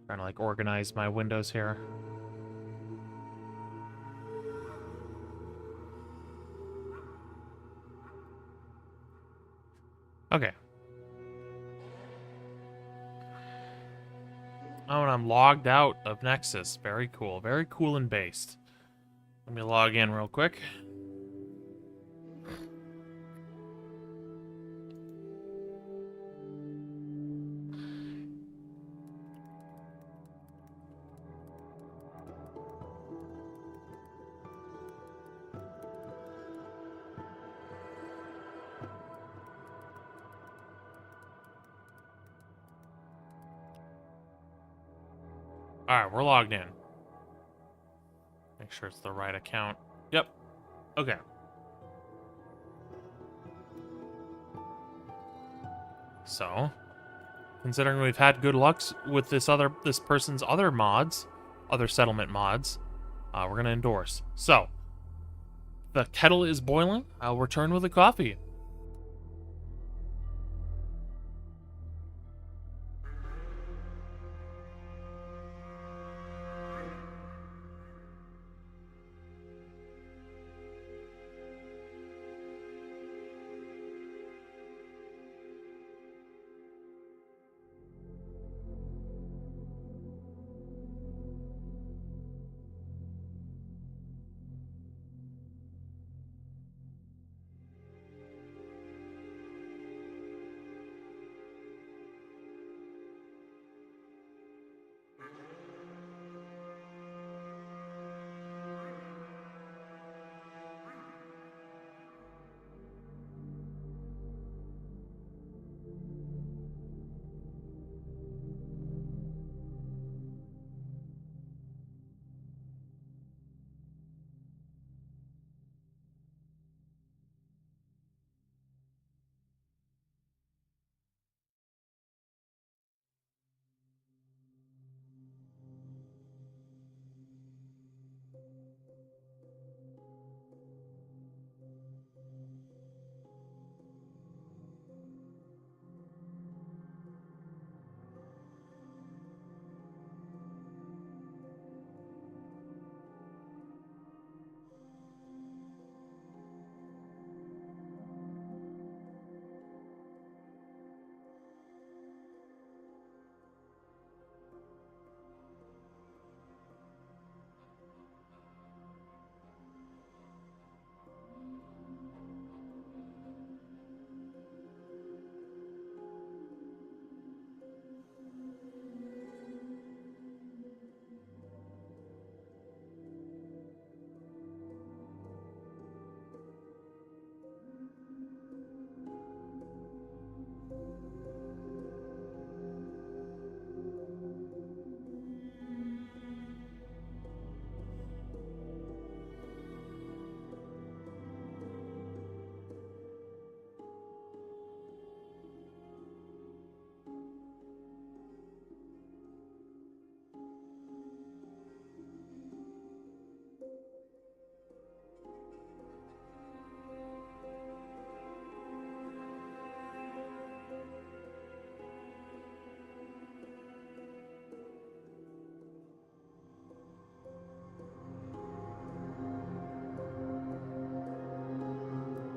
Trying to like organize my windows here. Okay. Oh, and I'm logged out of Nexus. Very cool. Very cool and based. Let me log in real quick. Alright, we're logged in. Make sure it's the right account. Yep. Okay. So, considering we've had good luck with this person's other mods, other settlement mods, we're gonna endorse. So, the kettle is boiling. I'll return with a coffee.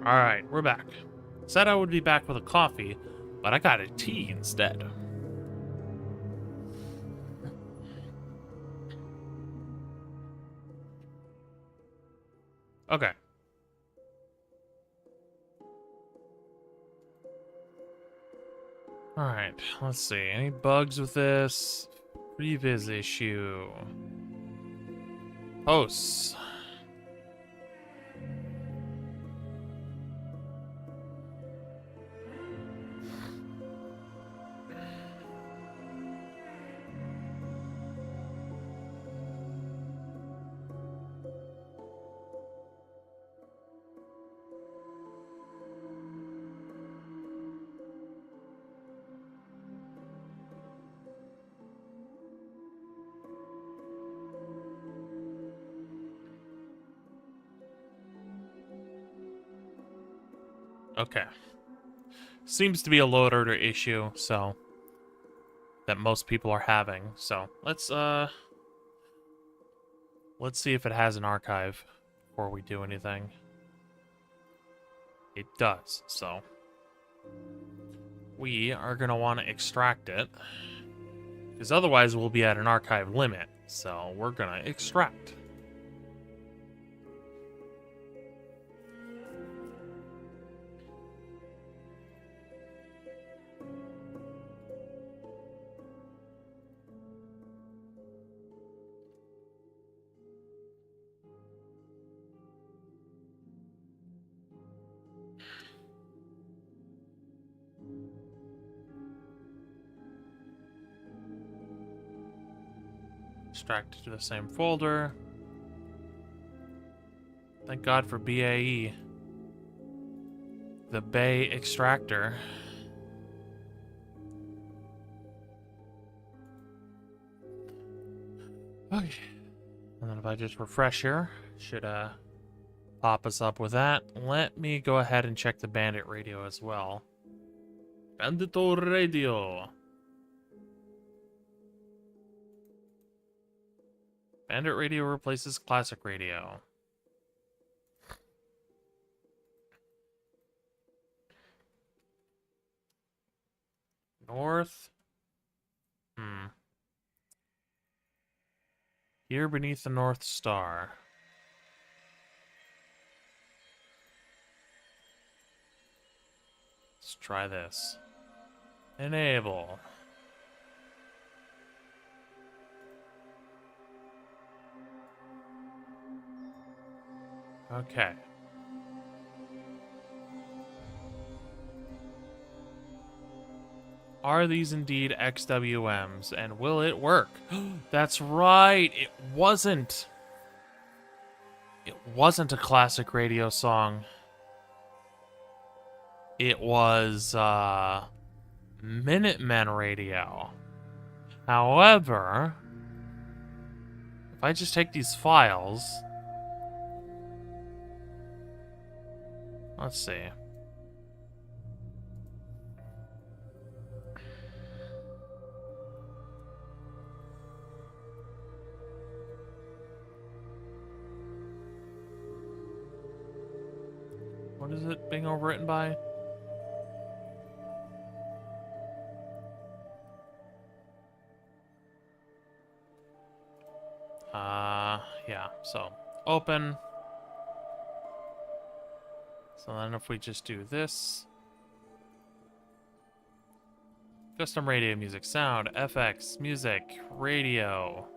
Alright, we're back. Said I would be back with a coffee, but I got a tea instead. Okay. Alright, let's see. Any bugs with this? Previous issue. Posts. Okay. Seems to be a load order issue, so that most people are having. So let's see if it has an archive before we do anything. It does, so we are gonna want to extract it, because otherwise we'll be at an archive limit. So we're gonna extract. Extract it to the same folder. Thank God for BAE. The Bay Extractor. Okay. And then if I just refresh here, should pop us up with that. Let me go ahead and check the Bandit radio as well. Bandito Radio. Bandit Radio replaces classic radio. North. Here beneath the North Star. Let's try this. Enable. Okay. Are these indeed XWMs, and will it work? That's right, it wasn't. It wasn't a classic radio song. It was, Minutemen radio. However, if I just take these files... Let's see. What is it being overwritten by? Yeah, so open. So then if we just do this. Custom radio music, sound, FX, music, radio.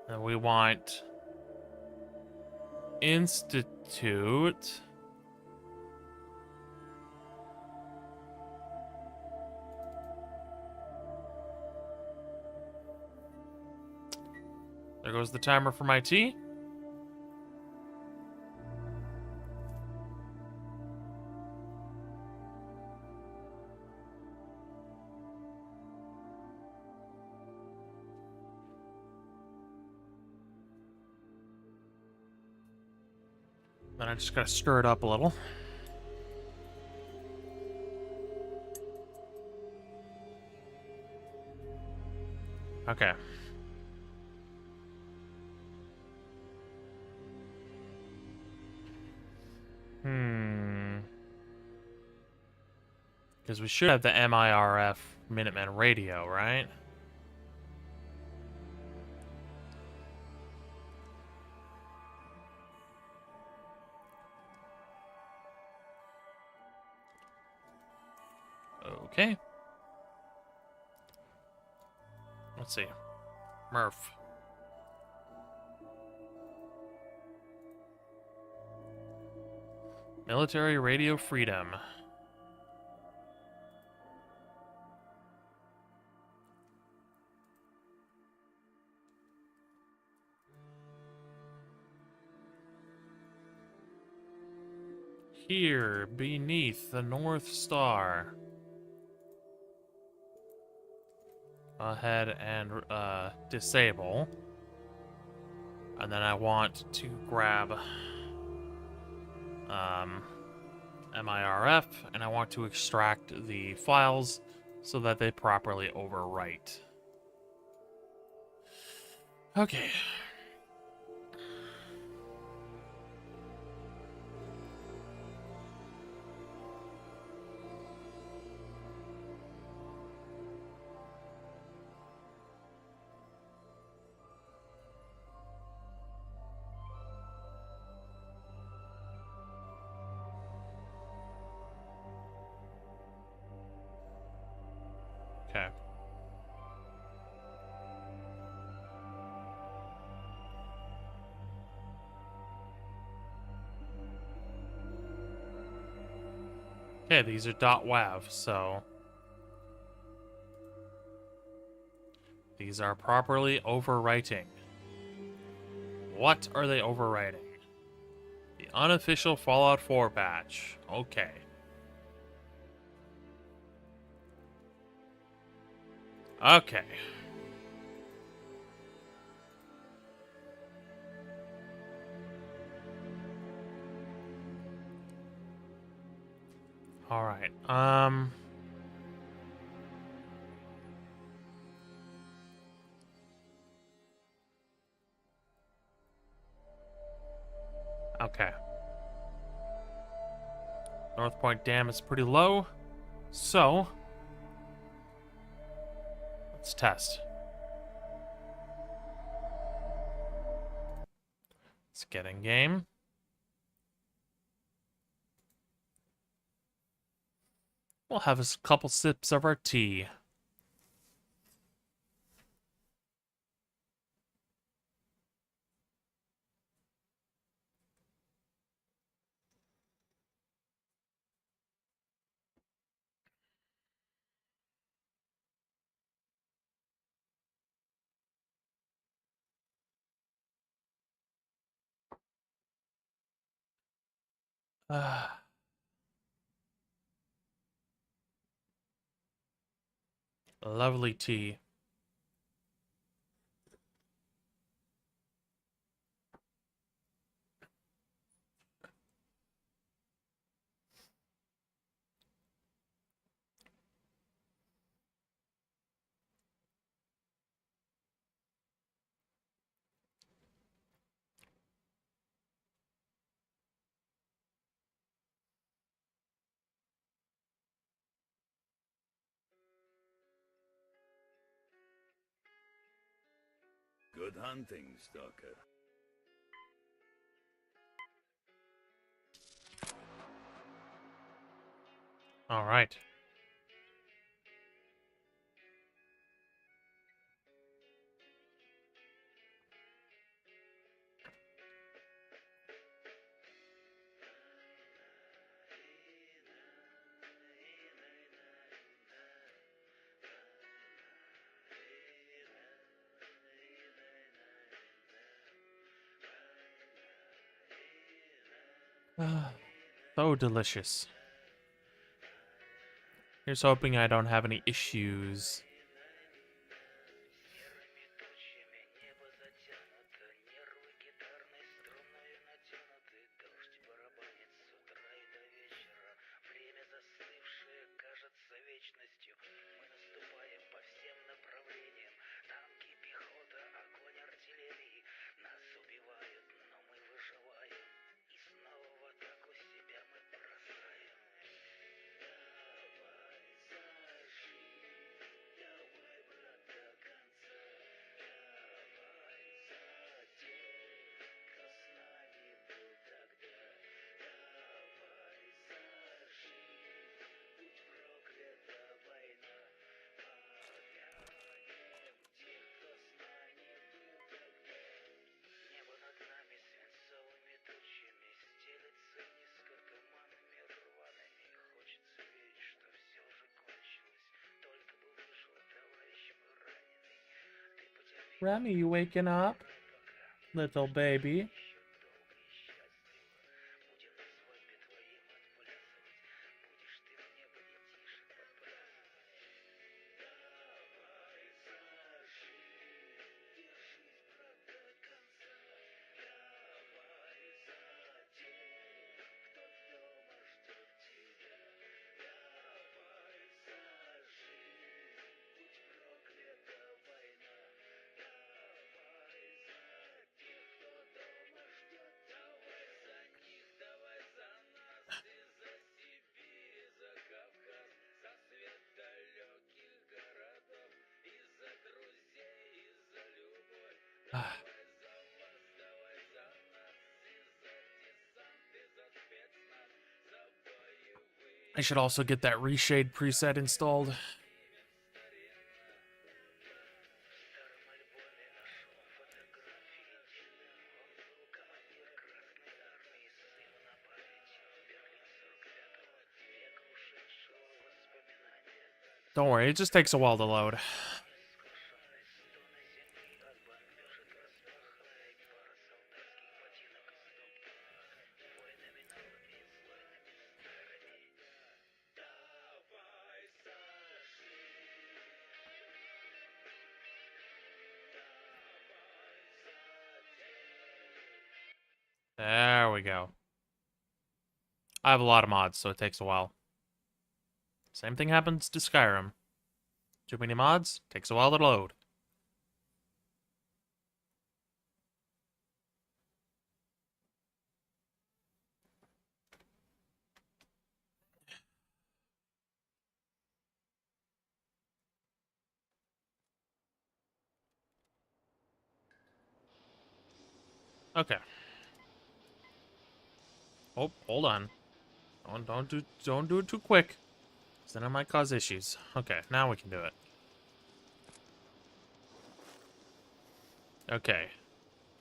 And we want Institute. There goes the timer for my tea. Then I just gotta stir it up a little. Okay. Because we should have the MIRF Minuteman radio, right? Okay. Let's see. Murph. Military Radio Freedom. Here, beneath the North Star. Go ahead and disable. And then I want to grab MIRF, and I want to extract the files so that they properly overwrite. Okay. Okay. Okay, these are .wav, so these are properly overwriting. What are they overwriting? The unofficial Fallout 4 patch. Okay. Okay. All right. Okay. North Point Dam is pretty low, so let's test. Let's get in game. We'll have a couple sips of our tea. Lovely tea. Good hunting, Stalker. All right. So delicious. Here's hoping I don't have any issues. Remy, you waking up? Little baby. I should also get that reshade preset installed. Don't worry, it just takes a while to load. There we go. I have a lot of mods, so it takes a while. Same thing happens to Skyrim. Too many mods, takes a while to load. Okay. Oh, hold on. Don't do it too quick. 'Cause then it might cause issues. Okay, now we can do it. Okay.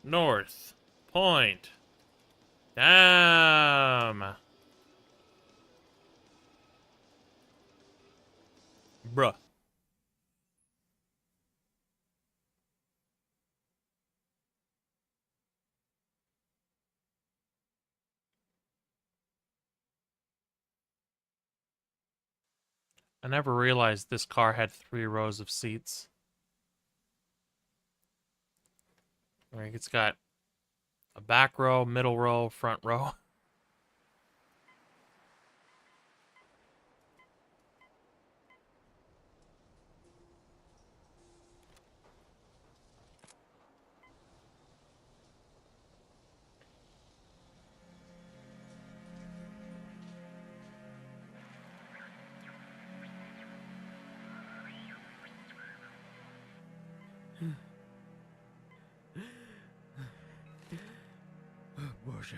North. Point. Damn. Bruh. I never realized this car had 3 rows of seats. Like, it's got a back row, middle row, front row. Боже.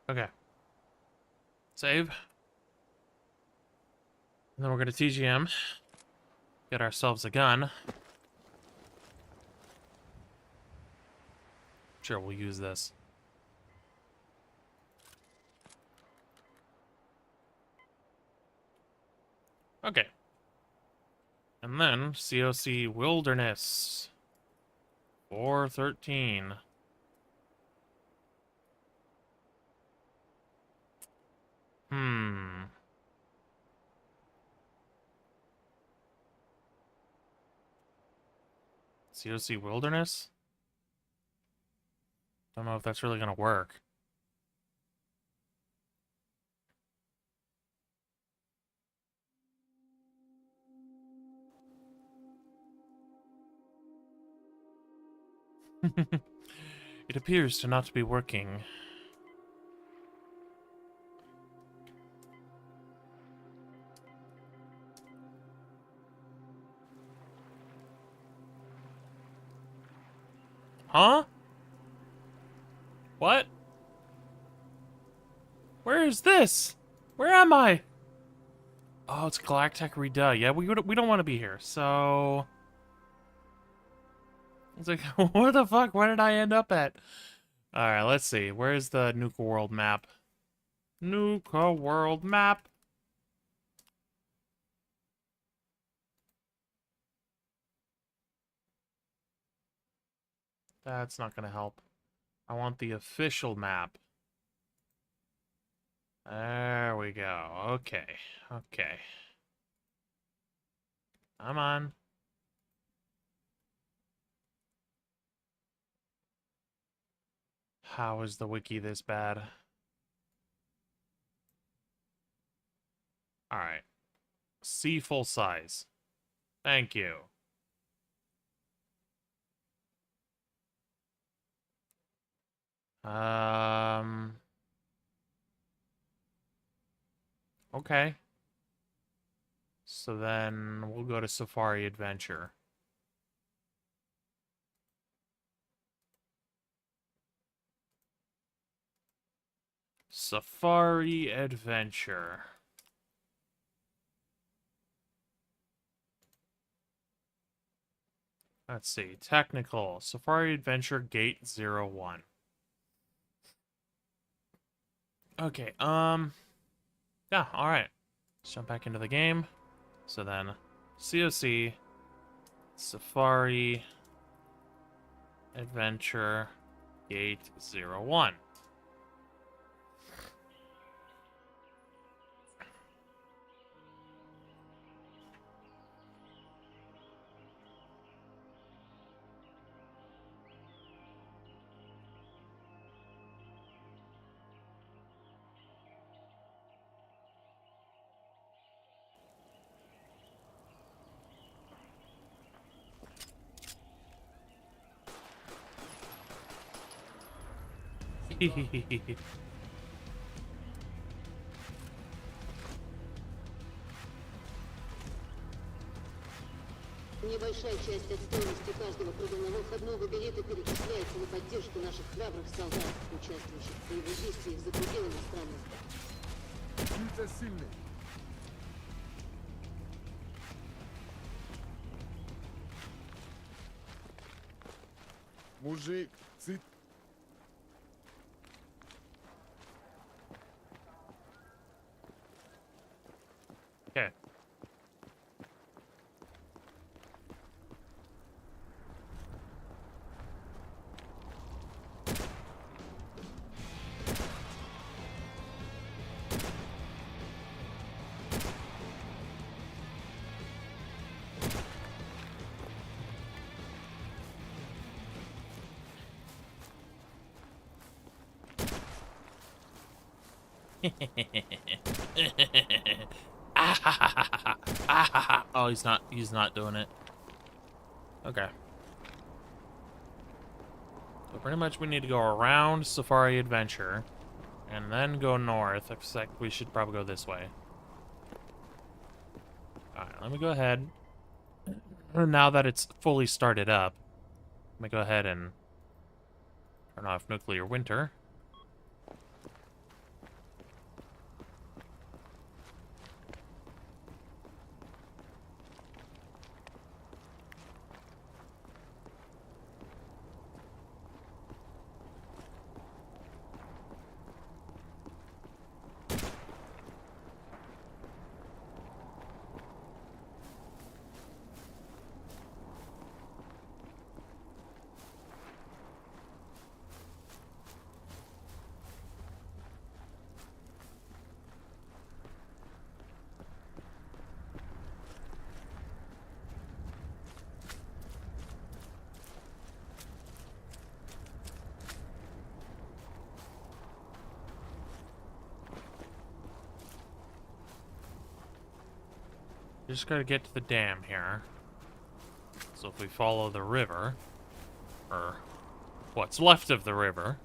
Okay. Save. And then we're going to TGM. Get ourselves a gun. Sure, we'll use this. Okay. And then COC Wilderness. 413. Hmm. COC Wilderness? Don't know if that's really gonna work. It appears to not be working. Huh? What? Where is this? Where am I? Oh, it's Galactic Reduh. Yeah, we don't want to be here. So it's like, what the fuck? Where did I end up at? All right, let's see. Where's the Nuka World map? Nuka World map. That's not gonna help. I want the official map. There we go. Okay. Okay. Come on. How is the wiki this bad? Alright. See full size. Thank you. Okay. So then we'll go to Safari Adventure. Safari Adventure. Let's see. Technical. Safari Adventure Gate 01. Okay, yeah, alright. Let's jump back into the game. So then, COC, Safari, Adventure, Gate 01. Небольшая часть от стоимости каждого проданного входного билета перечисляется на поддержку наших храбрых солдат, участвующих в боевых действиях за пределами страны. Птица сильный. Мужик, цит. Okay. Oh, he's not doing it. Okay. So pretty much we need to go around Safari Adventure and then go north, except we should probably go this way. Alright, let me go ahead. Now that it's fully started up, let me go ahead and turn off nuclear winter. Just gotta get to the dam here. So if we follow the river, or what's left of the river,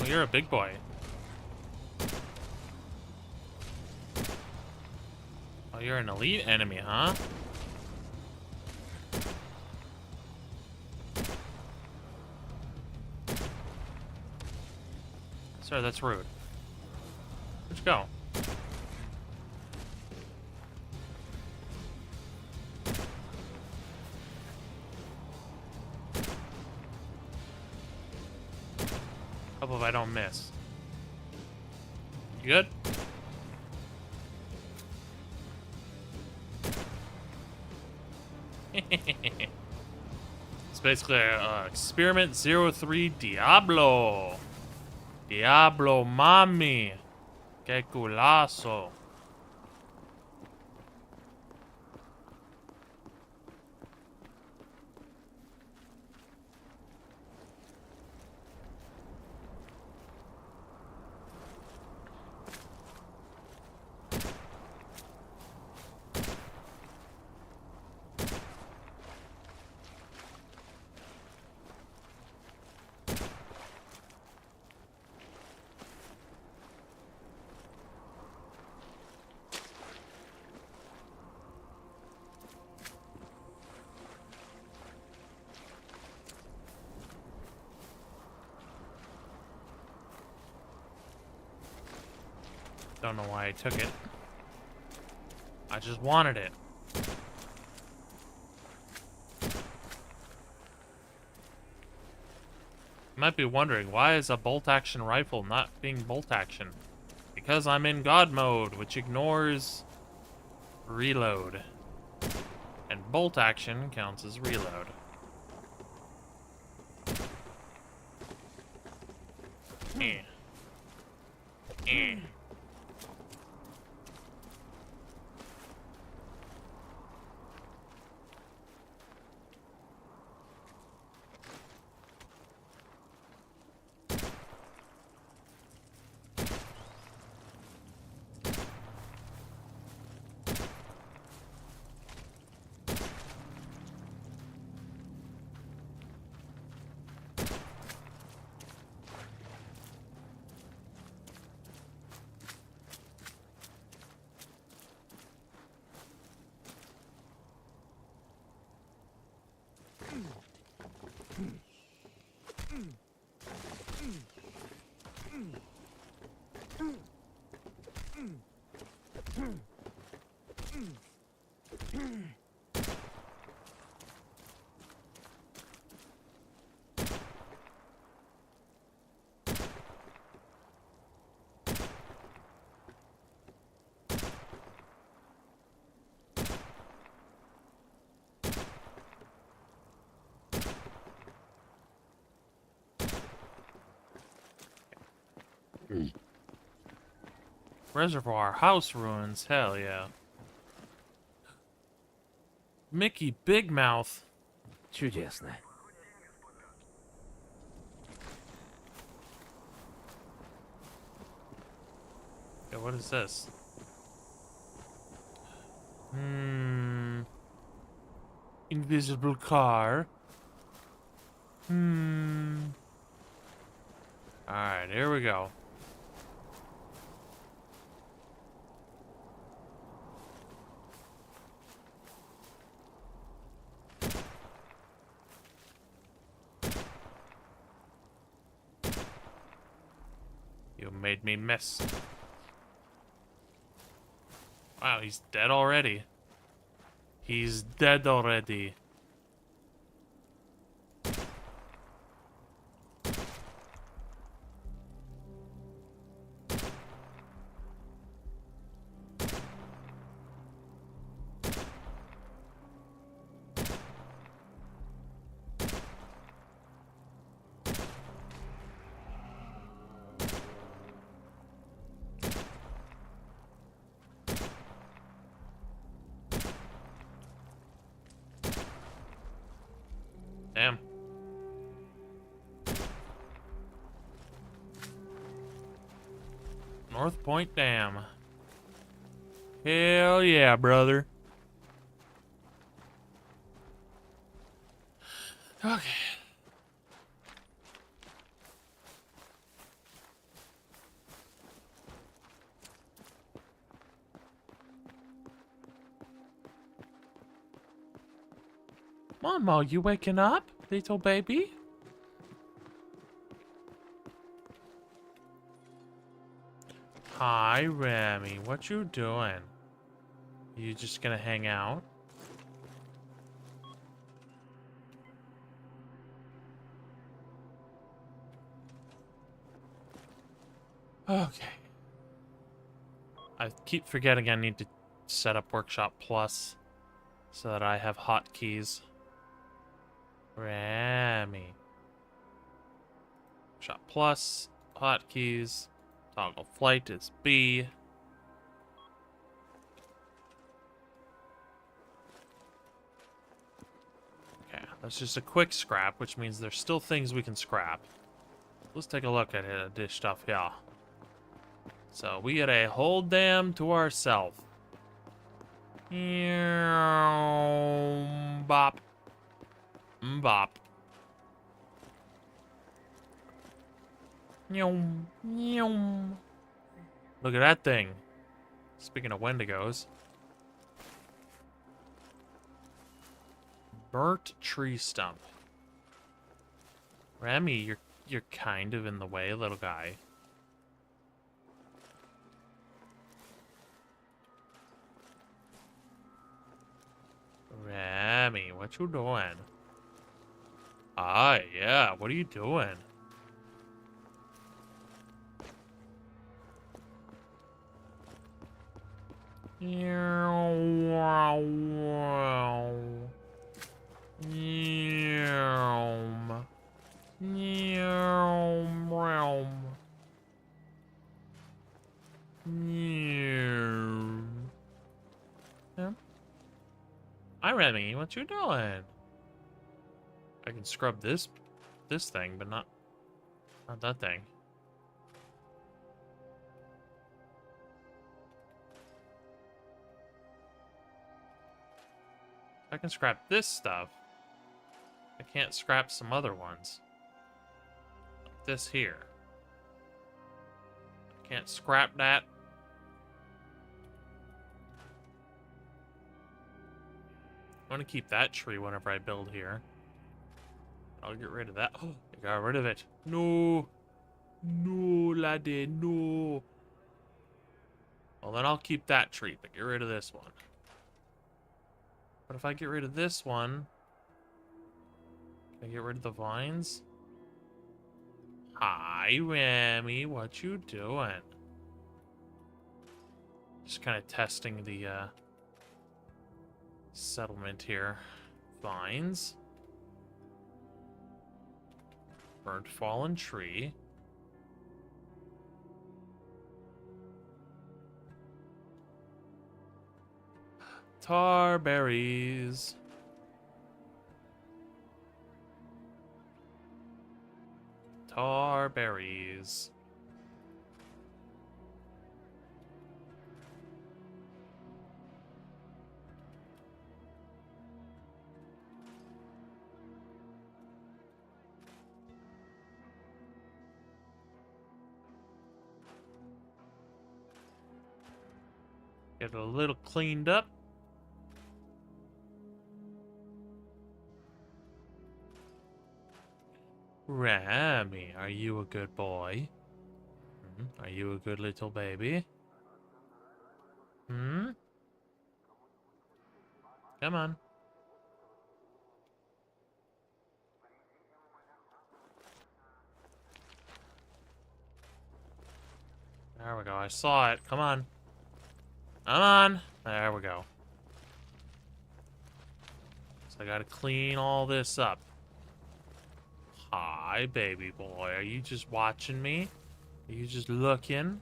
you're a big boy. Oh, you're an elite enemy, huh? Sir, that's rude. Where'd you go? Hope if I don't miss. You good? It's basically Experiment 03 Diablo. Diablo, mami. Que culazo. Don't know why I took it. I just wanted it. You might be wondering, why is a bolt-action rifle not being bolt-action? Because I'm in God mode, which ignores reload. And bolt-action counts as reload. Eh. Eh. Reservoir, house ruins, hell yeah. Mickey Big Mouth. Чудесно. Yeah, what is this? Invisible car. Alright, here we go. You made me miss. Wow, he's dead already. He's dead already. Damn. North Point Dam. Hell yeah, brother. Okay. Mom, are you waking up, little baby? Hi, Remy. What you doing? You just gonna hang out? Okay. I keep forgetting I need to set up Workshop Plus so that I have hotkeys. Remy. Workshop Plus, hotkeys. Toggle flight is B. Okay, that's just a quick scrap, which means there's still things we can scrap. Let's take a look at this stuff here. So we get a whole dam to ourselves. Bop. Bop. Look at that thing. Speaking of Wendigos. Burnt tree stump. Remy, you're kind of in the way, little guy. Remy, what you doing? Ah, yeah, what are you doing? Hi, Remy, what you doing? I can scrub this thing, but not that thing. I can scrap this stuff. I can't scrap some other ones. Like this here. I can't scrap that. I want to keep that tree whenever I build here. I'll get rid of that. Oh, I got rid of it. No. No, laddie, no. Well, then I'll keep that tree, but get rid of this one. But if I get rid of this one, can I get rid of the vines? Hi, Remy, what you doing? Just kind of testing the settlement here. Vines. Burnt fallen tree. Tar berries. Tar berries. Get it a little cleaned up. Remy, are you a good boy? Are you a good little baby? Hmm? Come on. There we go. I saw it. Come on. Come on. There we go. So I gotta clean all this up. Hi, baby boy. Are you just watching me? Are you just looking?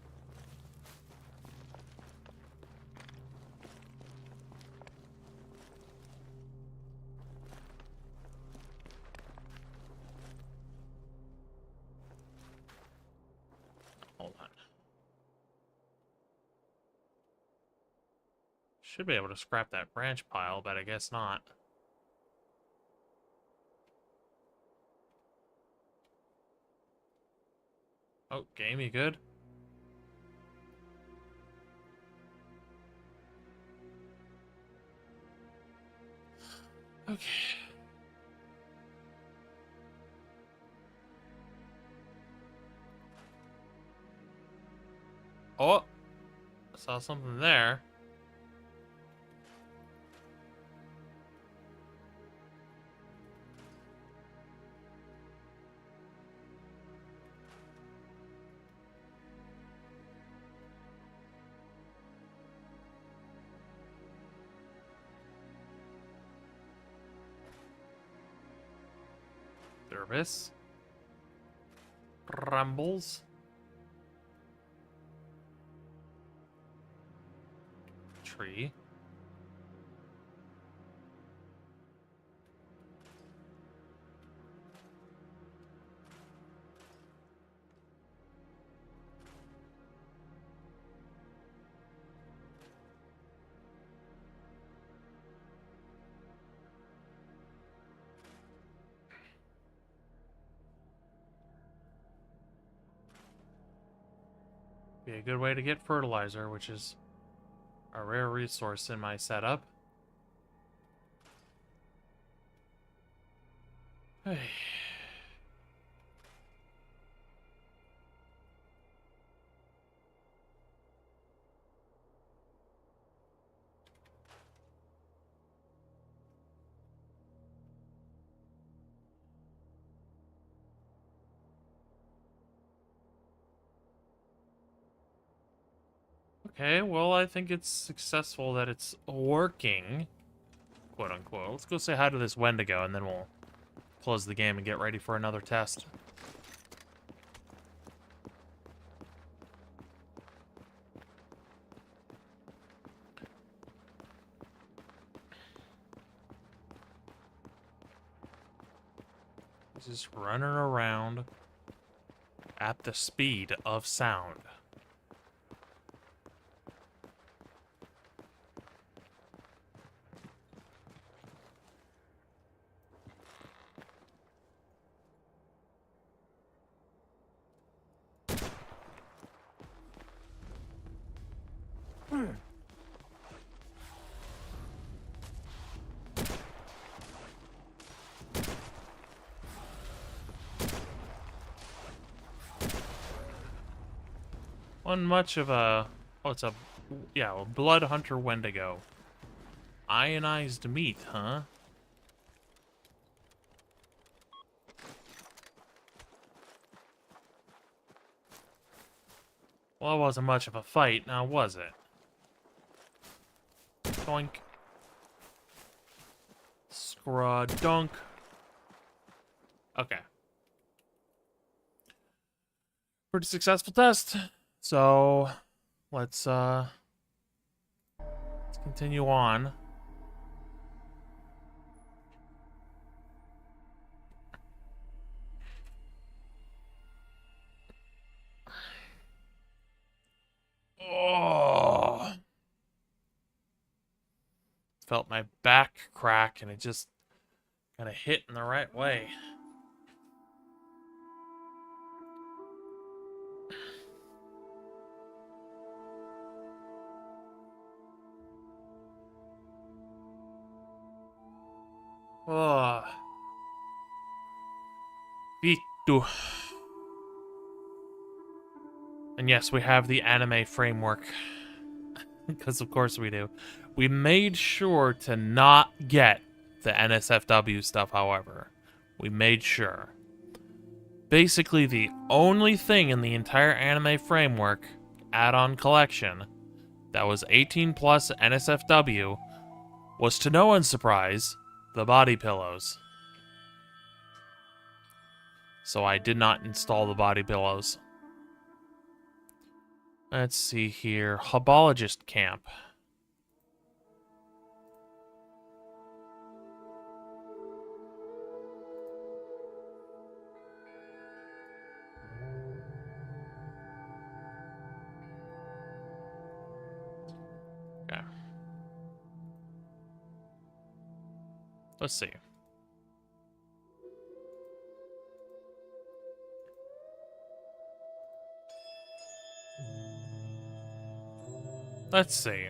Hold on. Should be able to scrap that branch pile, but I guess not. Oh, game, you good? Okay. Oh, I saw something there. Service. Rambles. Tree. Be a good way to get fertilizer, which is a rare resource in my setup. Hey. Okay, well, I think it's successful that it's working, quote unquote. Let's go say hi to this Wendigo, and then we'll close the game and get ready for another test. He's just running around at the speed of sound. One much of a... Oh, it's a... Yeah, a blood hunter Wendigo. Ionized meat, huh? Well, it wasn't much of a fight, now was it? Doink. Scraw-dunk. Okay. Pretty successful test. So, let's continue on. Oh. Felt my back crack and it just kind of hit in the right way. Oh. Vittu. And yes, we have the anime framework. Because of course we do. We made sure to not get the NSFW stuff, however. We made sure. Basically, the only thing in the entire anime framework add-on collection that was 18 plus NSFW was, to no one's surprise, the body pillows. So I did not install the body pillows. Let's see here. Hobologist camp. Okay. Let's see. Let's see.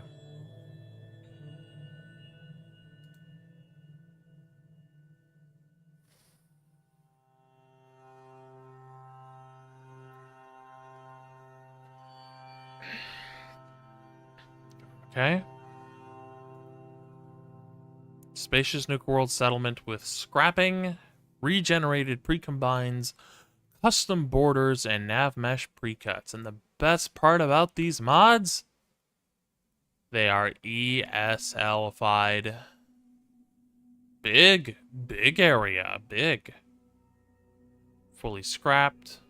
Okay. Spacious nuke world settlement with scrapping, regenerated precombines, custom borders, and nav mesh precuts. And the best part about these mods, they are ESL-fied. Big area, big. Fully scrapped.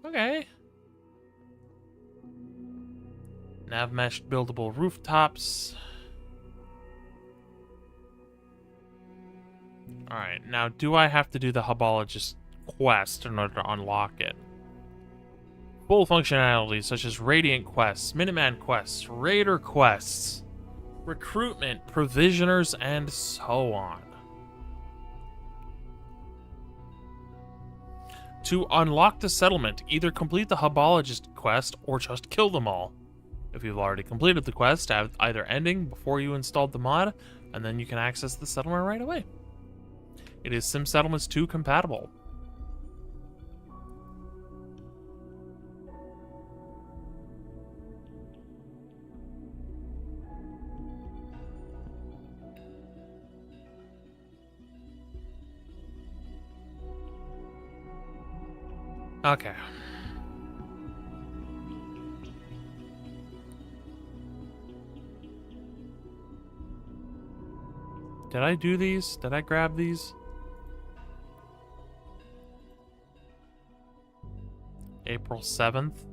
Okay. Nav mesh buildable rooftops. Alright, now do I have to do the Hubologist quest in order to unlock it? Full functionality such as Radiant quests, Minuteman quests, Raider quests, recruitment, provisioners, and so on. To unlock the settlement, either complete the Hubologist quest or just kill them all. If you've already completed the quest, have either ending before you installed the mod, and then you can access the settlement right away. It is Sim Settlements 2 compatible. Okay. Did I do these? Did I grab these? April 7th?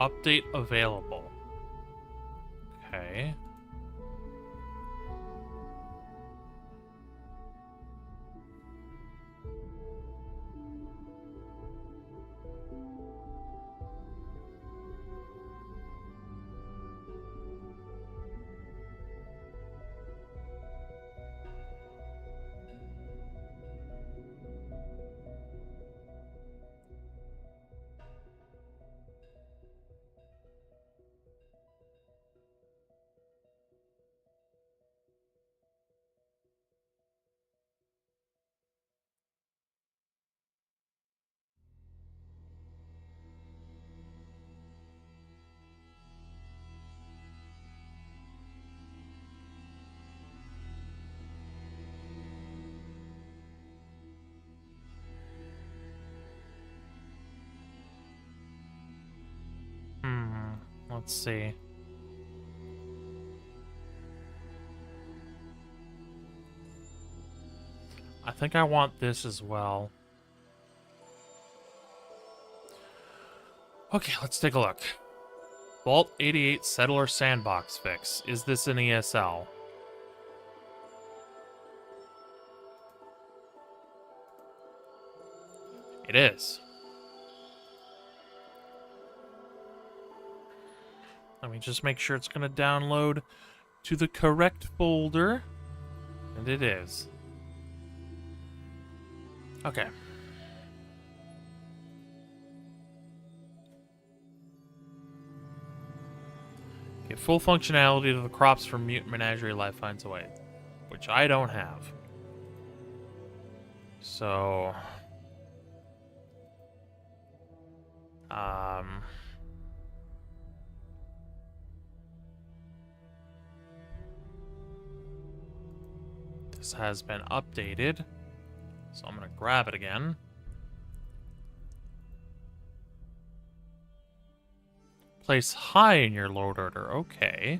Update available. Okay. Let's see. I think I want this as well. Okay, let's take a look. Vault 88 Settler Sandbox fix. Is this an ESL? It is. Let me just make sure it's going to download to the correct folder. And it is. Okay. Get full functionality to the crops from Mutant Menagerie Life Finds a Way, which I don't have. So... This has been updated, so I'm going to grab it again. Place high in your load order, okay.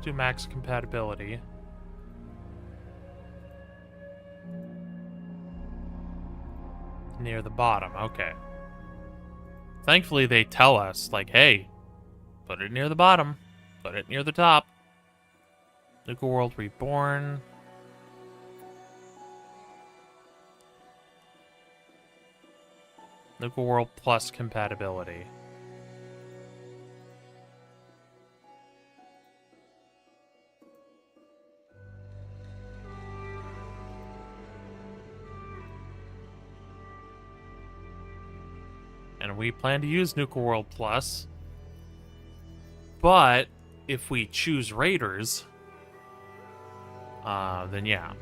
do max compatibility. Near the bottom, okay. Thankfully, they tell us, like, hey, put it near the bottom. Put it near the top. Nuka World Reborn. Nuka World Plus compatibility. And we plan to use Nuka World Plus. But if we choose Raiders, then yeah.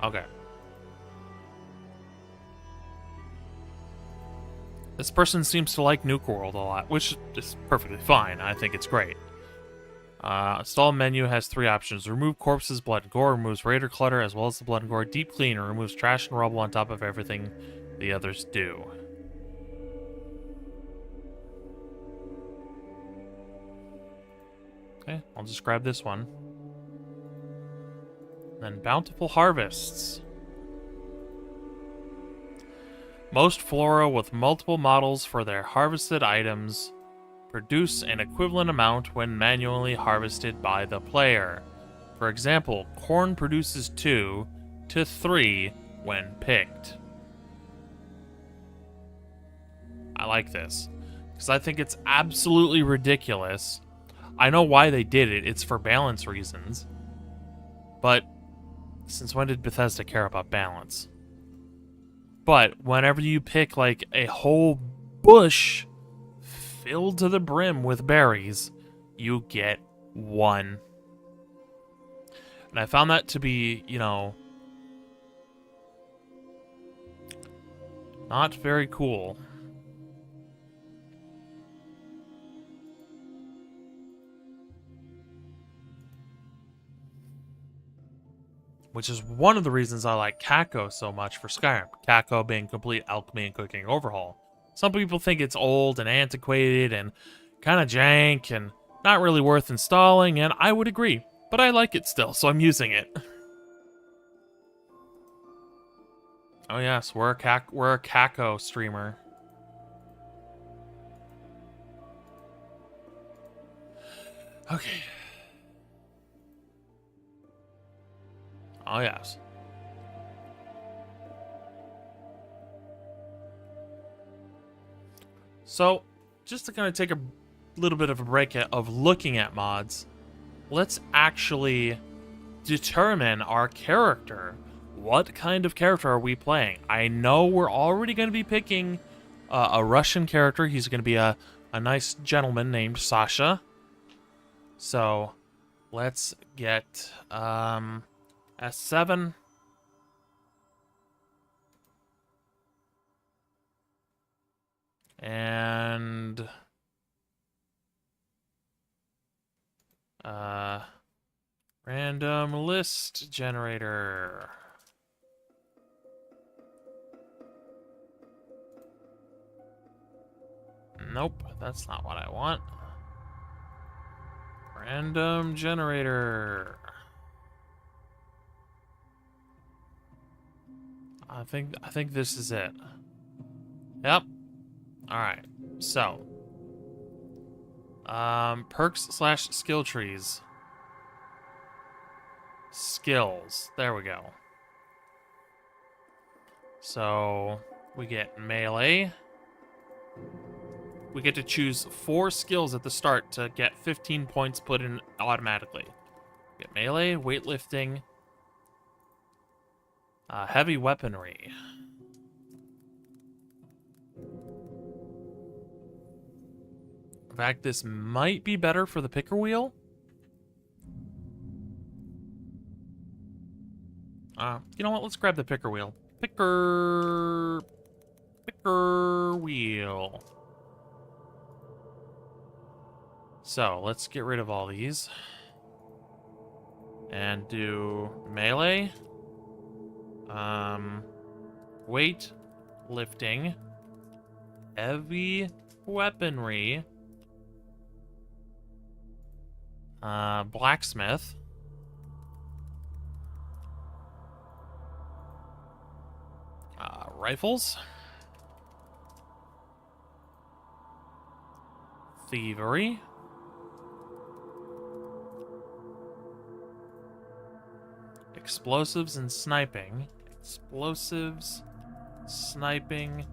Okay. This person seems to like Nuka World a lot, which is perfectly fine. I think it's great. Install menu has 3 options. Remove corpses, blood, and gore. Removes raider clutter, as well as the blood and gore. Deep clean, or removes trash and rubble on top of everything the others do. Okay, I'll just grab this one. Then bountiful harvests. Most flora with multiple models for their harvested items produce an equivalent amount when manually harvested by the player. For example, corn produces 2 to 3 when picked. I like this, because I think it's absolutely ridiculous. I know why they did it, it's for balance reasons. But since when did Bethesda care about balance? But whenever you pick like a whole bush filled to the brim with berries, you get 1. And I found that to be, you know, not very cool. Which is one of the reasons I like Kako so much for Skyrim. Kako being complete alchemy and cooking overhaul. Some people think it's old and antiquated and kind of jank and not really worth installing, and I would agree. But I like it still, so I'm using it. Oh yes, we're a Kako streamer. Okay. Oh, yes. So, just to kind of take a little bit of a break of looking at mods, let's actually determine our character. What kind of character are we playing? I know we're already going to be picking a Russian character. He's going to be a nice gentleman named Sasha. So, let's get... S7. And random list generator. Nope, that's not what I want. Random generator. I think this is it. Yep. Alright. So. Perks / skill trees. Skills. There we go. So we get melee. We get to choose 4 skills at the start to get 15 points put in automatically. We get melee, weightlifting, heavy weaponry. In fact, this might be better for the picker wheel. You know what? Let's grab the picker wheel. Picker wheel. So, let's get rid of all these. And do melee. Weight lifting. Heavy weaponry. Blacksmith. Rifles. Thievery. Explosives and sniping. Explosives, sniping.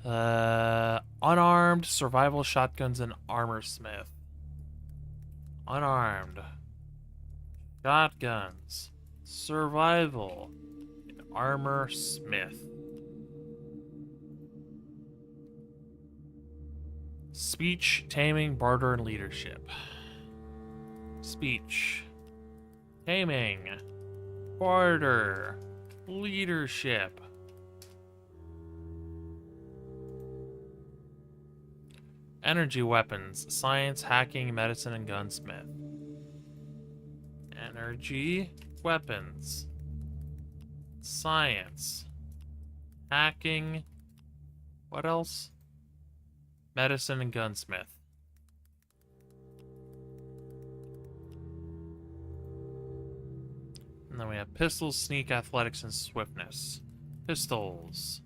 Unarmed, survival, shotguns, and armor smith. Unarmed. Shotguns. Survival. And armor smith. Speech, taming, barter, and leadership. Speech. Taming. Barter. Leadership. Energy weapons. Science, hacking, medicine, and gunsmith. Energy weapons. Science. Hacking. What else? Medicine and gunsmith. And then we have pistols, sneak, athletics, and swiftness. Pistols.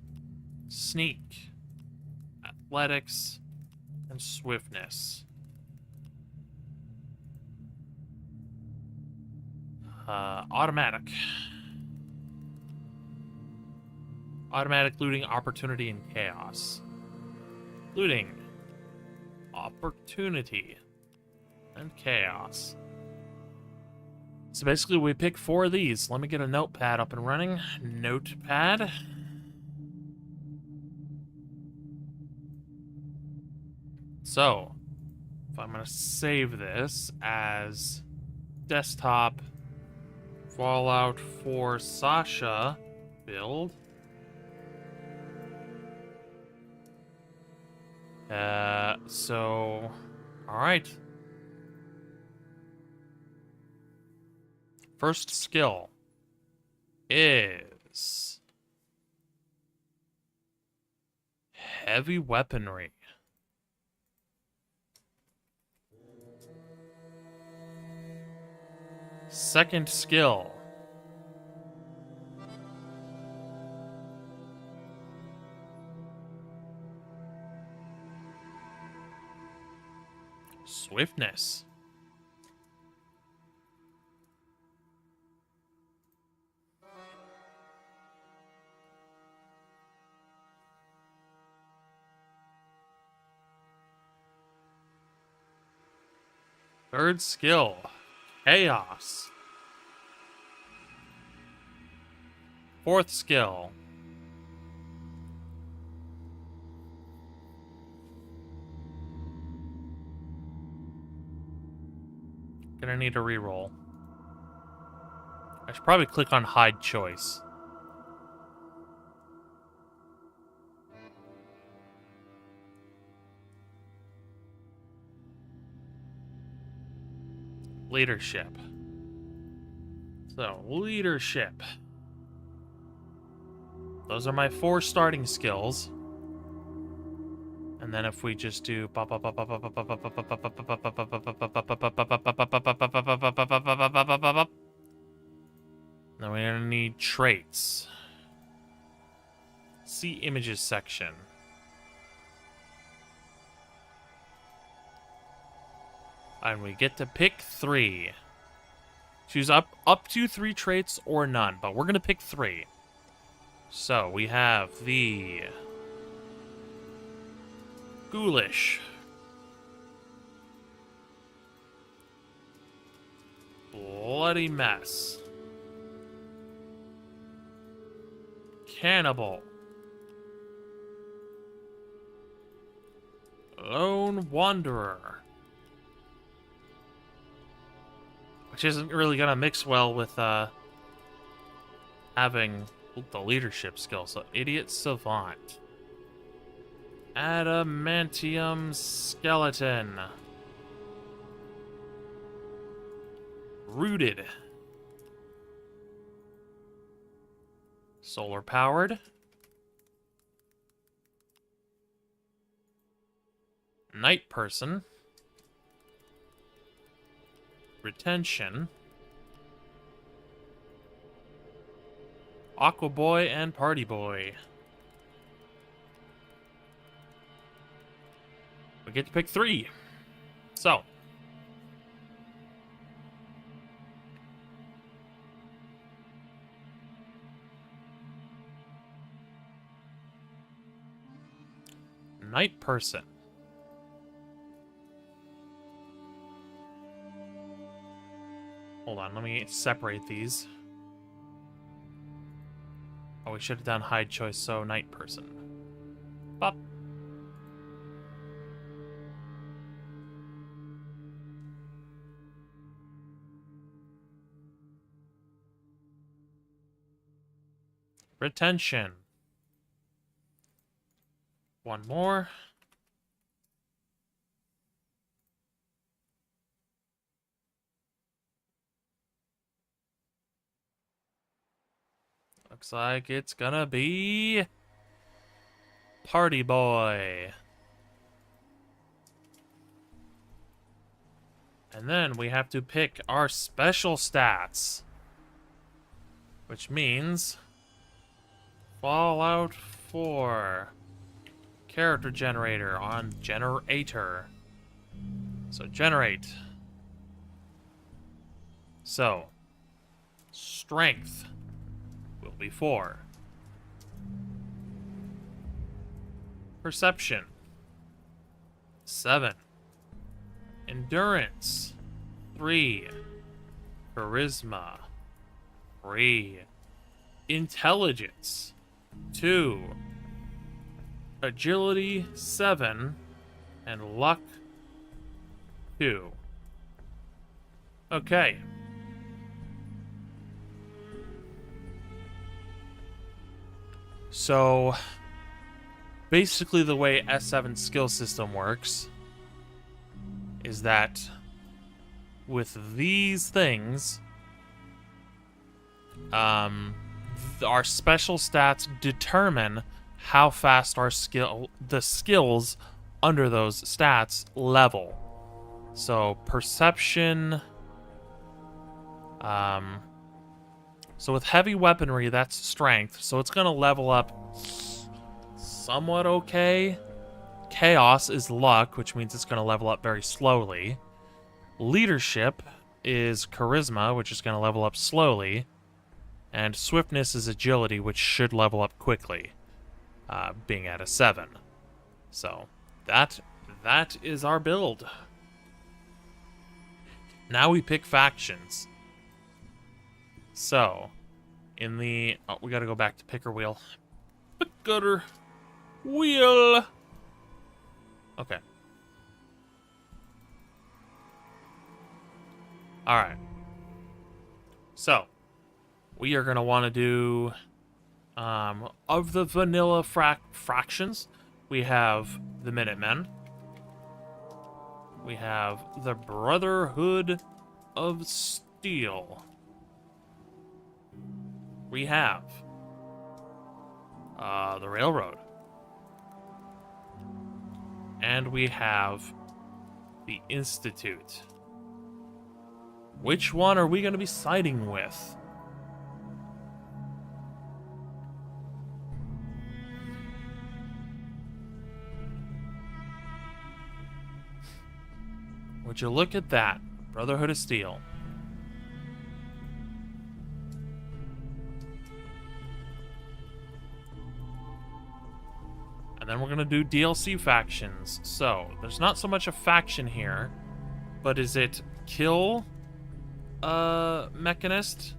Sneak. Athletics. And swiftness. Automatic. Automatic looting, opportunity, and chaos. Looting. Opportunity. And chaos. So basically we pick 4 of these. Let me get a notepad up and running. Notepad. So, if I'm going to save this as desktop Fallout 4 Sasha build. Alright. First skill is heavy weaponry. Second skill. Swiftness. Third skill. Chaos. Fourth skill. Gonna need a reroll. I should probably click on hide choice. Leadership. So, leadership. Those are my 4 starting skills. And then if we just do then we're gonna need traits. See images section. And we get to pick 3. Choose up to 3 traits or none, but we're gonna pick 3. So we have the Ghoulish, Bloody Mess, Cannibal, Lone Wanderer, which isn't really gonna mix well with having the leadership skill. So Idiot Savant, Adamantium Skeleton, Rooted, Solar Powered, Night person. Retention. Aqua boy and party boy. We get to pick 3. So. Night person. Hold on, let me separate these. Oh, we should have done hide choice, so night person. Bop. Retention. One more. Looks like it's gonna be Party Boy. And then we have to pick our special stats. Which means Fallout 4 character generator on generator. So generate. So strength will be 4. Perception 7. Endurance 3. Charisma 3. Intelligence 2. Agility 7. And luck 2. Okay. So, basically the way S7 skill system works is that with these things, our special stats determine how fast the skills under those stats level. So perception, so with heavy weaponry, that's strength, so it's gonna level up somewhat okay. Chaos is luck, which means it's gonna level up very slowly. Leadership is charisma, which is gonna level up slowly. And swiftness is agility, which should level up quickly, being at a 7. So that is our build. Now we pick factions. So, in the... Oh, we gotta go back to picker wheel. Picker wheel! Okay. Alright. So, we are gonna want to do... of the vanilla fractions, we have the Minutemen. We have the Brotherhood of Steel. We have the Railroad. And we have the Institute. Which one are we going to be siding with? Would you look at that? Brotherhood of Steel. And then we're going to do DLC factions. So, there's not so much a faction here, but is it kill Mechanist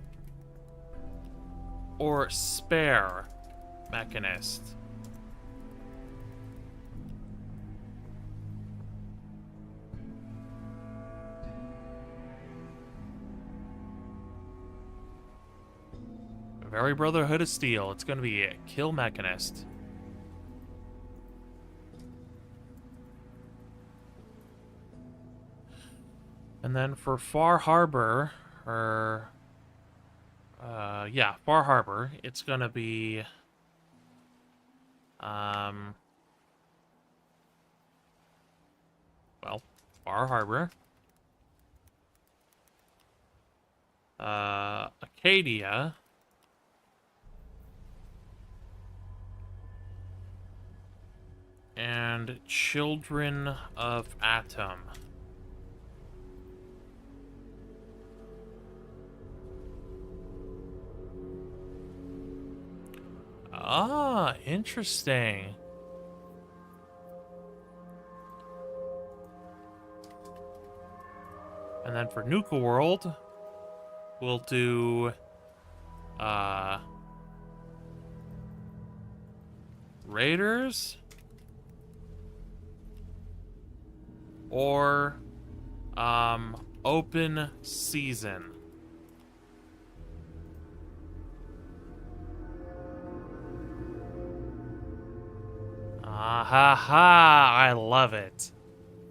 or spare Mechanist? Very Brotherhood of Steel. It's going to be a kill Mechanist. And then for Far Harbor, or... yeah, Far Harbor, it's going to be... well, Far Harbor. Acadia. And Children of Atom. Ah, interesting. And then for Nuka World, we'll do Raiders or open season. Ah ha ha, I love it.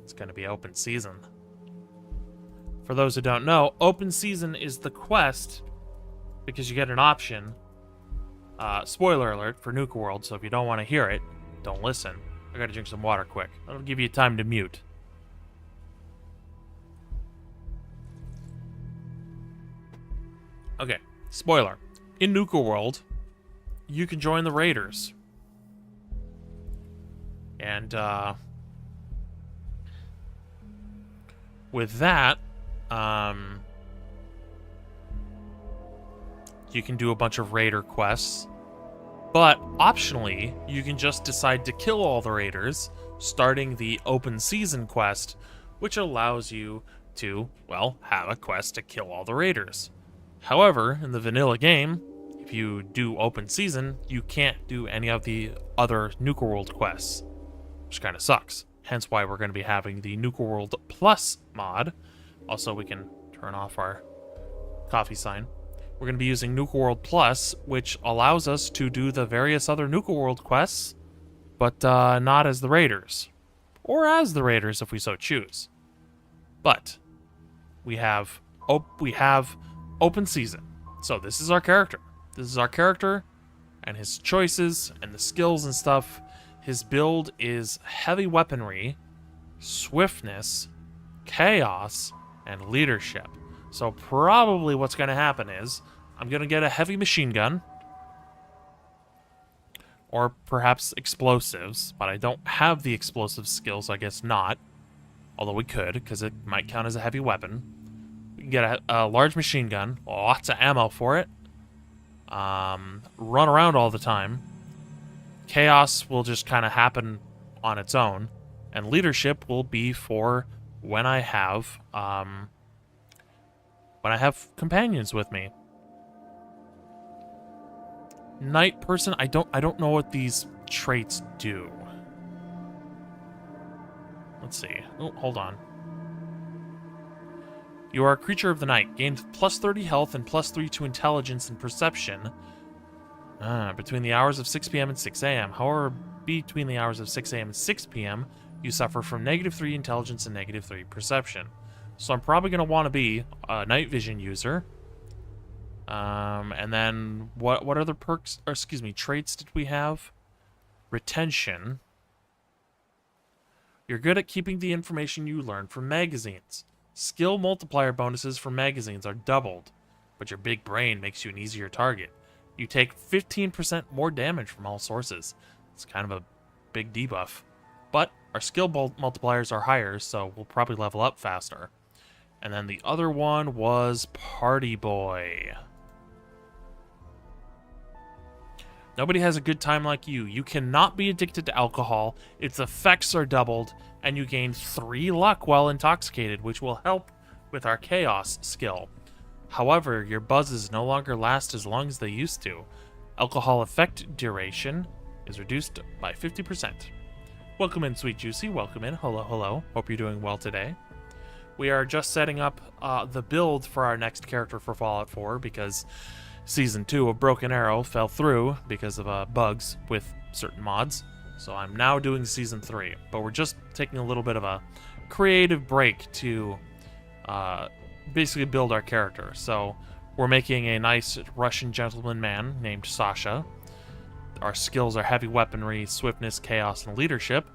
It's gonna be open season. For those who don't know, open season is the quest because you get an option. Spoiler alert for Nuka World, so if you don't want to hear it, don't listen. I gotta drink some water quick. That'll give you time to mute. Okay, spoiler. In Nuka World, you can join the Raiders. And, with that, you can do a bunch of Raider quests. But, optionally, you can just decide to kill all the Raiders, starting the open season quest, which allows you to, well, have a quest to kill all the Raiders. However, in the vanilla game, if you do open season, you can't do any of the other Nuka World quests, which kind of sucks. Hence why we're going to be having the Nuka World Plus mod. Also, we can turn off our coffee sign. We're going to be using Nuka World Plus, which allows us to do the various other Nuka World quests, but not as the Raiders. Or as the Raiders if we so choose. But we have open season. So this is our character. This is our character and his choices and the skills and stuff. His build is heavy weaponry, swiftness, chaos, and leadership. So probably what's going to happen is I'm going to get a heavy machine gun or perhaps explosives, but I don't have the explosive skills, I guess not. Although we could, because it might count as a heavy weapon. We can get a large machine gun, lots of ammo for it, run around all the time. Chaos will just kind of happen on its own, and leadership will be for when I have companions with me. Night person, I don't know what these traits do. Let's see. Oh, hold on. You are a creature of the night. Gain plus 30 health and plus 3 to intelligence and perception. Between the hours of 6 p.m. and 6 a.m. However, between the hours of 6 a.m. and 6 p.m., you suffer from -3 intelligence and -3 perception. So I'm probably going to want to be a night vision user. And then what other perks, or excuse me, traits did we have? Retention. You're good at keeping the information you learn from magazines. Skill multiplier bonuses from magazines are doubled, but your big brain makes you an easier target. You take 15% more damage from all sources. It's kind of a big debuff. But our skill multipliers are higher, so we'll probably level up faster. And then the other one was Party Boy. Nobody has a good time like you. You cannot be addicted to alcohol. Its effects are doubled, and you gain 3 luck while intoxicated, which will help with our chaos skill. However, your buzzes no longer last as long as they used to. Alcohol effect duration is reduced by 50%. Welcome in, Sweet Juicy. Welcome in. Hello, hello. Hope you're doing well today. We are just setting up the build for our next character for Fallout 4 because Season 2 of Broken Arrow fell through because of bugs with certain mods. So I'm now doing Season 3. But we're just taking a little bit of a creative break to basically build our character. So we're making a nice Russian gentleman man named Sasha. Our skills are heavy weaponry, swiftness, chaos, and leadership.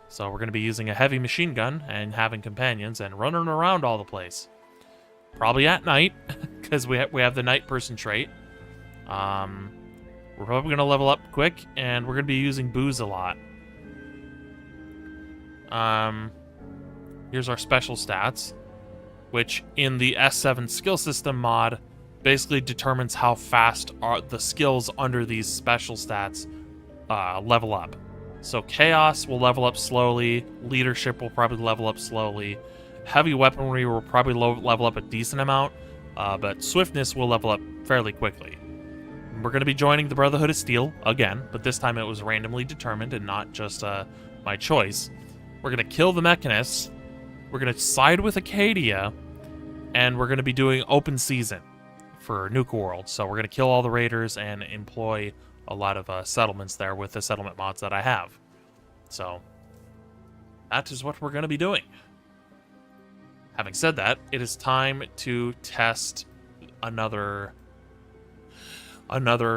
So we're going to be using a heavy machine gun and having companions and running around all the place. Probably at night, because we have the night person trait. We're probably going to level up quick, and we're going to be using booze a lot. Here's our special stats, which in the S7 skill system mod basically determines how fast the skills under these special stats level up. So Chaos will level up slowly, Leadership will probably level up slowly, Heavy Weaponry will probably level up a decent amount, but Swiftness will level up fairly quickly. We're going to be joining the Brotherhood of Steel again, but this time it was randomly determined and not just my choice. We're going to kill the Mechanists, we're going to side with Acadia, and we're going to be doing open season for Nuka World. So we're going to kill all the raiders and employ a lot of settlements there with the settlement mods that I have. So that is what we're going to be doing. Having said that, it is time to test another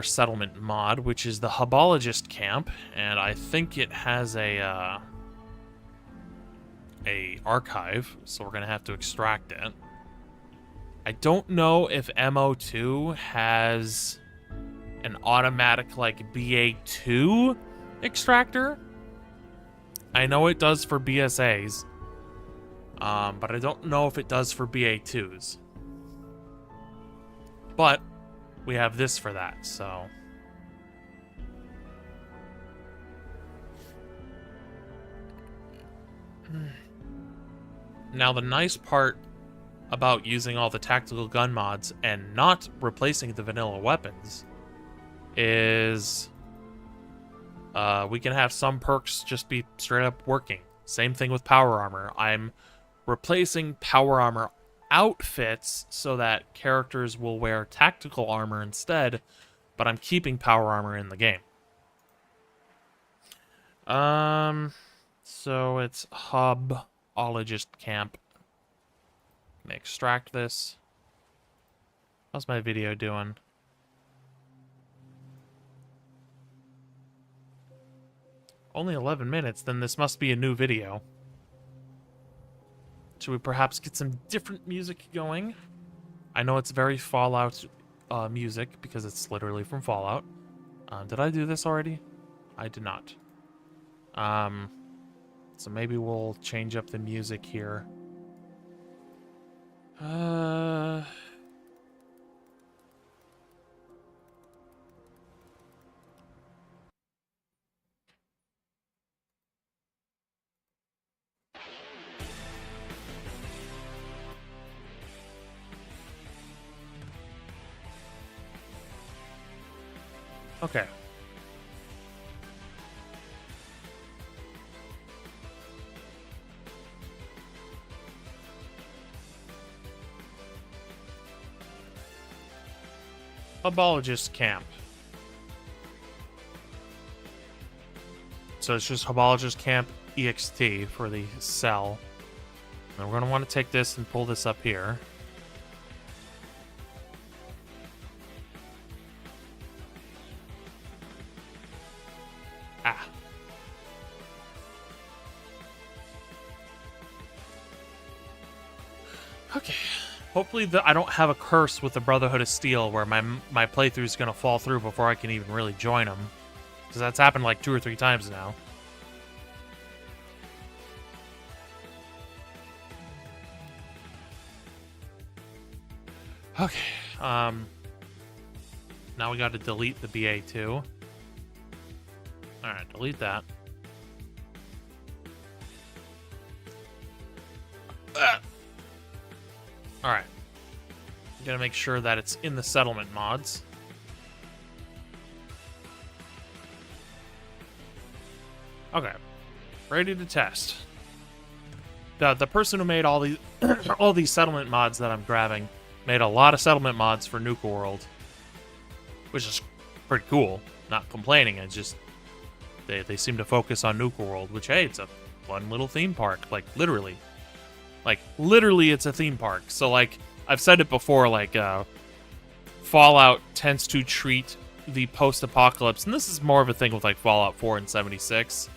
settlement mod, which is the Hubologist camp, and I think it has a archive, so we're going to have to extract it. I don't know if MO2 has an automatic, like, BA2 extractor. I know it does for BSAs, but I don't know if it does for BA2s. But we have this for that, so... Now, the nice part about using all the tactical gun mods and not replacing the vanilla weapons is we can have some perks just be straight up working. Same thing with power armor. I'm replacing power armor outfits so that characters will wear tactical armor instead, but I'm keeping power armor in the game. So it's Hubologist camp. Let me extract this. How's my video doing? Only 11 minutes, then this must be a new video. Should we perhaps get some different music going? I know it's very Fallout music, because it's literally from Fallout. Did I do this already? I did not. So maybe we'll change up the music here. Okay. Hubologist camp. So it's just Hubologist camp EXT for the cell. And we're going to want to take this and pull this up here. Ah. Okay. Hopefully I don't have a curse with the Brotherhood of Steel where my playthrough is going to fall through before I can even really join them. Because that's happened like 2 or 3 times now. Okay. Now we got to delete the BA2. Alright, delete that. Alright. I'm gonna make sure that it's in the settlement mods. Okay. Ready to test. The person who made all these all these settlement mods that I'm grabbing made a lot of settlement mods for Nuka World. Which is pretty cool. Not complaining, it's just they seem to focus on Nuka World, which, hey, it's a fun little theme park. Like, literally. Like, literally, it's a theme park. So, like, I've said it before, like, Fallout tends to treat the post-apocalypse, and this is more of a thing with, like, Fallout 4 and 76.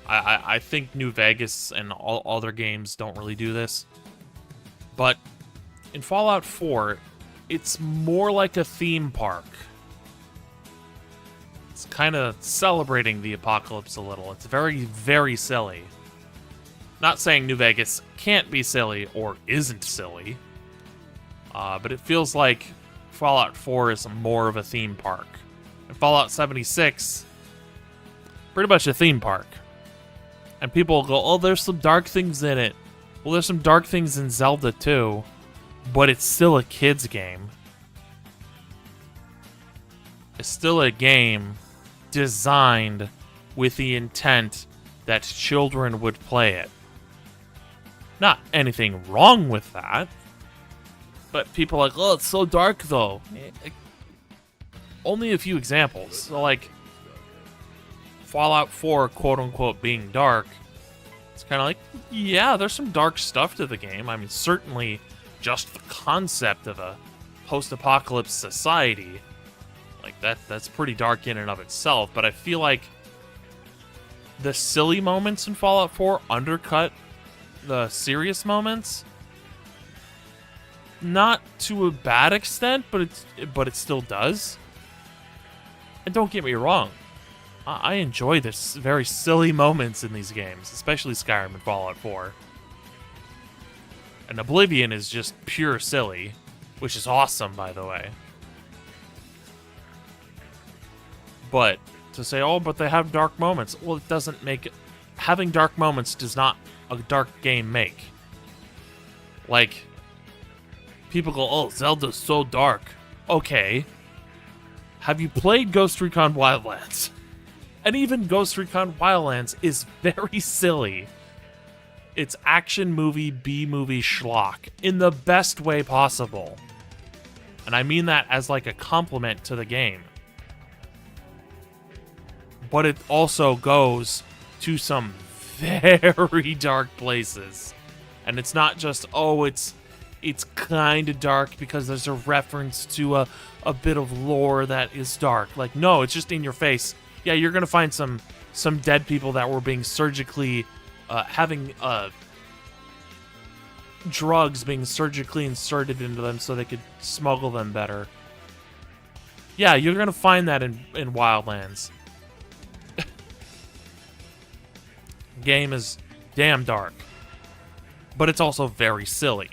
I think New Vegas and all other games don't really do this. But in Fallout 4, it's more like a theme park. It's kind of celebrating the apocalypse a little. It's very, very silly. Not saying New Vegas can't be silly or isn't silly, but it feels like Fallout 4 is more of a theme park. And Fallout 76, pretty much a theme park. And people go, oh, there's some dark things in it. Well, there's some dark things in Zelda too, but it's still a kid's game. It's still a game designed with the intent that children would play it. Not anything wrong with that, but people are like, oh, it's so dark though. Only a few examples. So, like, Fallout 4, quote-unquote, being dark, it's kind of like, yeah, there's some dark stuff to the game. I mean, certainly just the concept of a post-apocalypse society, like, that's pretty dark in and of itself, but I feel like the silly moments in Fallout 4 undercut the serious moments. Not to a bad extent, but it still does. And don't get me wrong, I enjoy this very silly moments in these games, especially Skyrim and Fallout 4. And Oblivion is just pure silly, which is awesome, by the way. But to say, oh, but they have dark moments, well, it doesn't make... Having dark moments does not a dark game make. Like, people go, oh, Zelda's so dark. Okay. Have you played Ghost Recon Wildlands? And even Ghost Recon Wildlands is very silly. It's action movie, B-movie schlock in the best way possible. And I mean that as like a compliment to the game. But it also goes to some very dark places. And it's not just, oh, it's kind of dark because there's a reference to a bit of lore that is dark. Like, no, it's just in your face. Yeah, you're going to find some dead people that were being surgically, having drugs being surgically inserted into them so they could smuggle them better. Yeah, you're going to find that in Wildlands. Game is damn dark. But it's also very silly.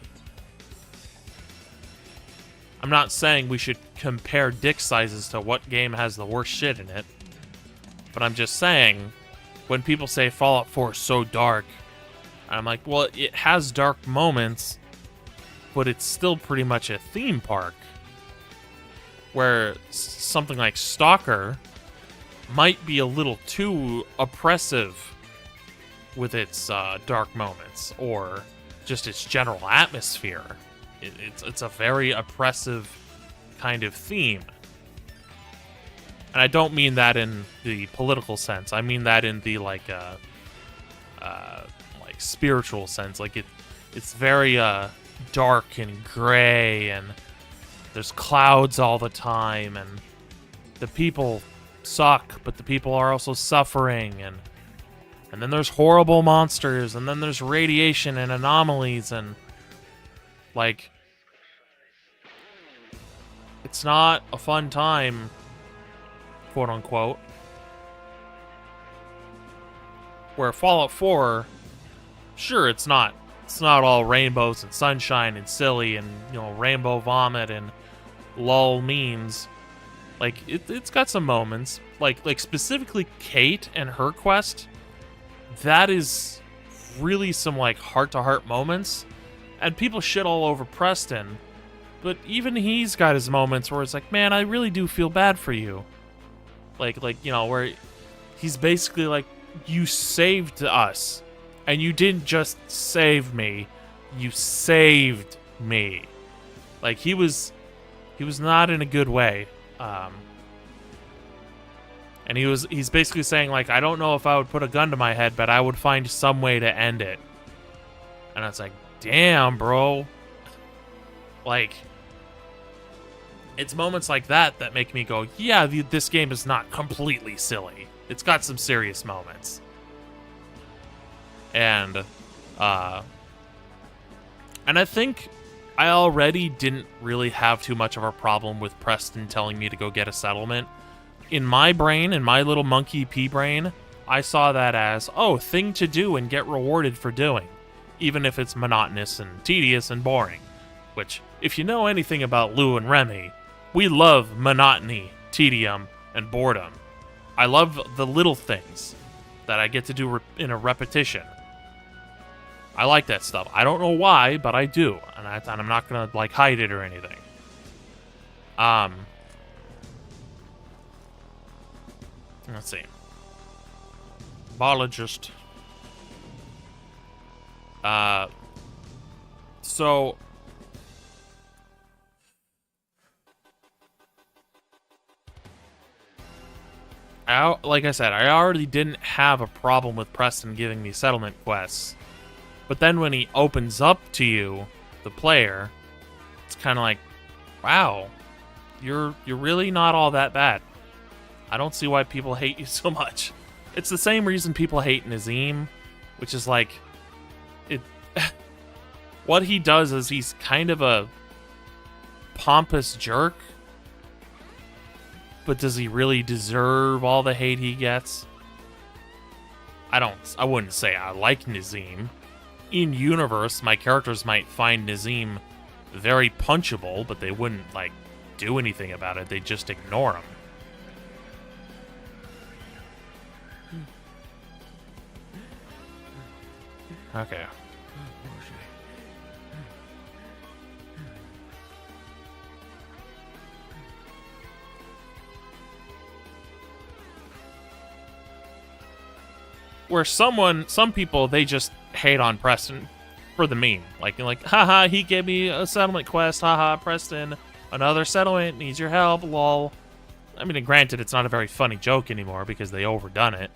I'm not saying we should compare dick sizes to what game has the worst shit in it. But I'm just saying, when people say Fallout 4 is so dark, I'm like, well, it has dark moments, but it's still pretty much a theme park. Where something like Stalker might be a little too oppressive with its dark moments, or just its general atmosphere. It's a very oppressive kind of theme. And I don't mean that in the political sense. I mean that in the like spiritual sense. Like it's very dark and gray, and there's clouds all the time, and the people suck, but the people are also suffering, and then there's horrible monsters, and then there's radiation and anomalies, and like, it's not a fun time, quote unquote. Where Fallout 4, sure, it's not all rainbows and sunshine and silly and, you know, rainbow vomit and lol memes. Like, it's got some moments, like specifically Kate and her quest. That is really some like heart-to-heart moments, and people shit all over Preston, but even he's got his moments where it's like, man, I really do feel bad for you. Like you know, where he's basically like, you saved us, and you didn't just save me, you saved me. Like, he was not in a good way. And he's basically saying, like, I don't know if I would put a gun to my head, but I would find some way to end it. And it's like, damn, bro. Like, it's moments like that that make me go, yeah, this game is not completely silly. It's got some serious moments. And I think I already didn't really have too much of a problem with Preston telling me to go get a settlement. In my brain, in my little monkey pea brain, I saw that as, oh, thing to do and get rewarded for doing, even if it's monotonous and tedious and boring. Which, if you know anything about Lou and Remy, we love monotony, tedium, and boredom. I love the little things that I get to do in a repetition. I like that stuff. I don't know why, but I do, and I'm not gonna like hide it or anything. Let's see. Biologist. So like I said, I already didn't have a problem with Preston giving me settlement quests. But then when he opens up to you, the player, it's kind of like, wow, you're really not all that bad. I don't see why people hate you so much. It's the same reason people hate Nazim, which is like, what he does is he's kind of a pompous jerk. But does he really deserve all the hate he gets? I wouldn't say I like Nazim. In universe, my characters might find Nazim very punchable, but they wouldn't like do anything about it. They'd just ignore him. Okay. Where some people, they just hate on Preston for the meme. Like, haha, he gave me a settlement quest, haha, Preston, another settlement, needs your help, lol. I mean, granted, it's not a very funny joke anymore because they overdone it.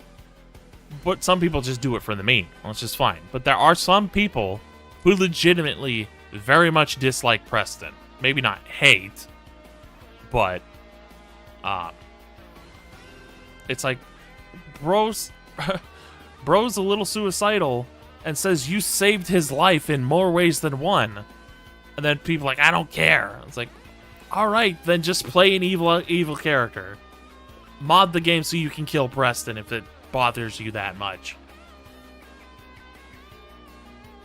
But some people just do it for the meme, which is fine. But there are some people who legitimately very much dislike Preston. Maybe not hate, but it's like, bro's a little suicidal and says you saved his life in more ways than one. And then people are like, I don't care. It's like, alright, then just play an evil character. Mod the game so you can kill Preston if it bothers you that much.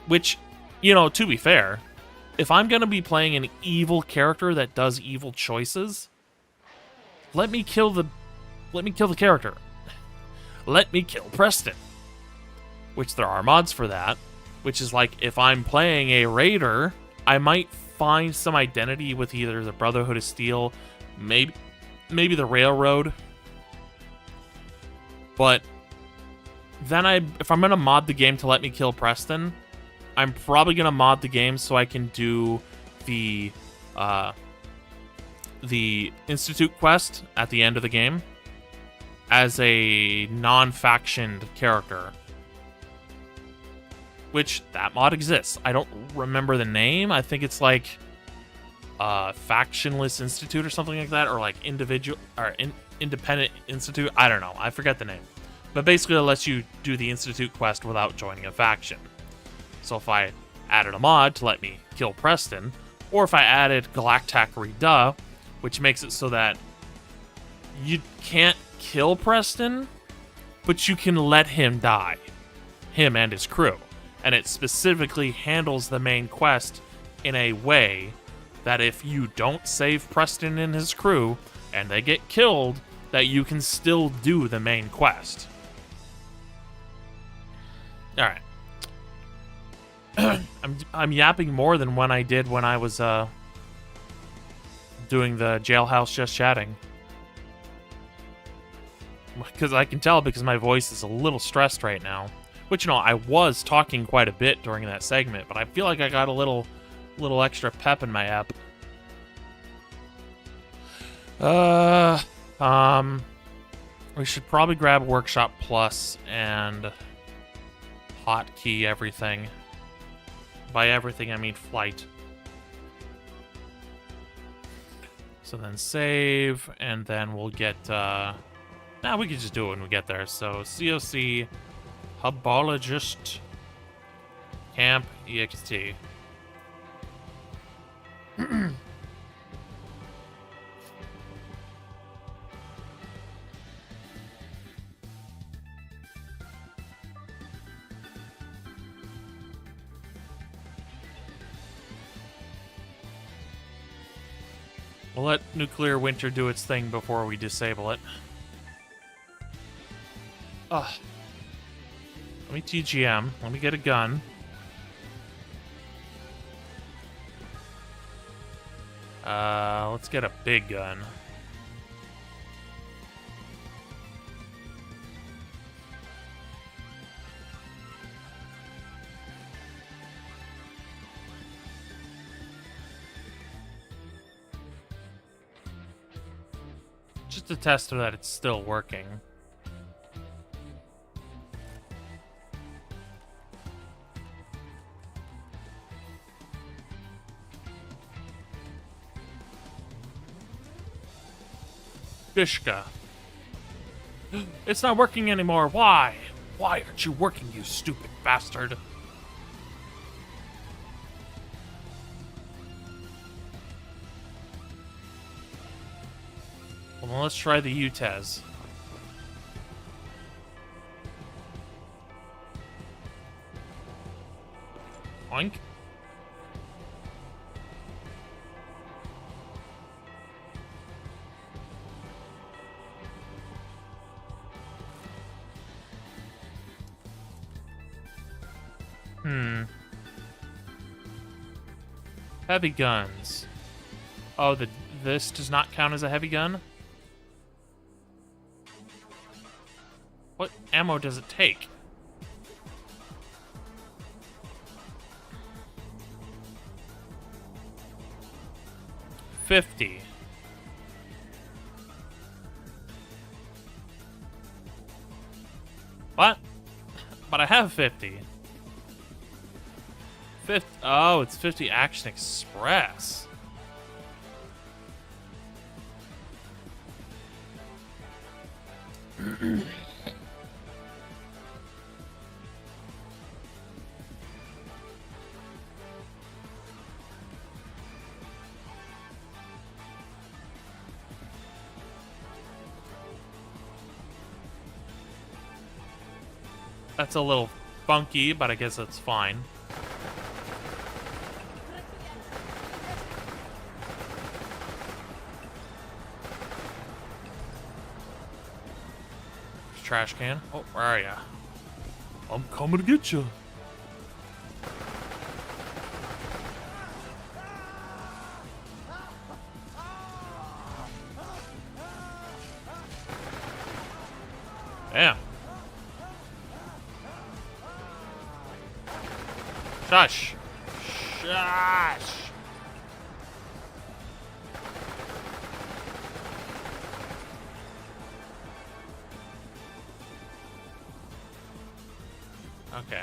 Which, to be fair, if I'm gonna be playing an evil character that does evil choices, let me kill the character. Let me kill Preston. Which there are mods for that. Which is like, if I'm playing a raider, I might find some identity with either the Brotherhood of Steel, maybe the Railroad. But then if I'm gonna mod the game to let me kill Preston, I'm probably gonna mod the game so I can do the Institute quest at the end of the game as a non-factioned character. Which, that mod exists. I don't remember the name. I think it's like Factionless Institute or something like that, or like Independent Institute. I don't know. I forget the name. But basically it lets you do the Institute quest without joining a faction. So if I added a mod to let me kill Preston, or if I added Galactac Reduh, which makes it so that you can't kill Preston, but you can let him die. Him and his crew. And it specifically handles the main quest in a way that if you don't save Preston and his crew, and they get killed, that you can still do the main quest. Alright. I'm yapping more than when I did when I was doing the jailhouse just chatting. Because I can tell because my voice is a little stressed right now. Which, I was talking quite a bit during that segment, but I feel like I got a little extra pep in my app. We should probably grab Workshop Plus and hotkey everything. By everything, I mean flight. So then save, and then we'll get, we can just do it when we get there. So, COC... Hubbologist Camp EXT. We'll let Nuclear Winter do its thing before we disable it. Ugh. Let me TGM. Let me get a gun. Let's get a big gun. Just to test that it's still working. Bishka. It's not working anymore. Why? Why aren't you working, you stupid bastard? Well, let's try the UTES. Oink. Heavy guns. Oh, this does not count as a heavy gun? What ammo does it take? $50. What? But I have 50. 50. Oh, it's 50 Action Express. That's a little funky, but I guess that's fine. Trash can. Oh, where are ya? I'm coming to get you. Damn. Shush. Shush. Okay.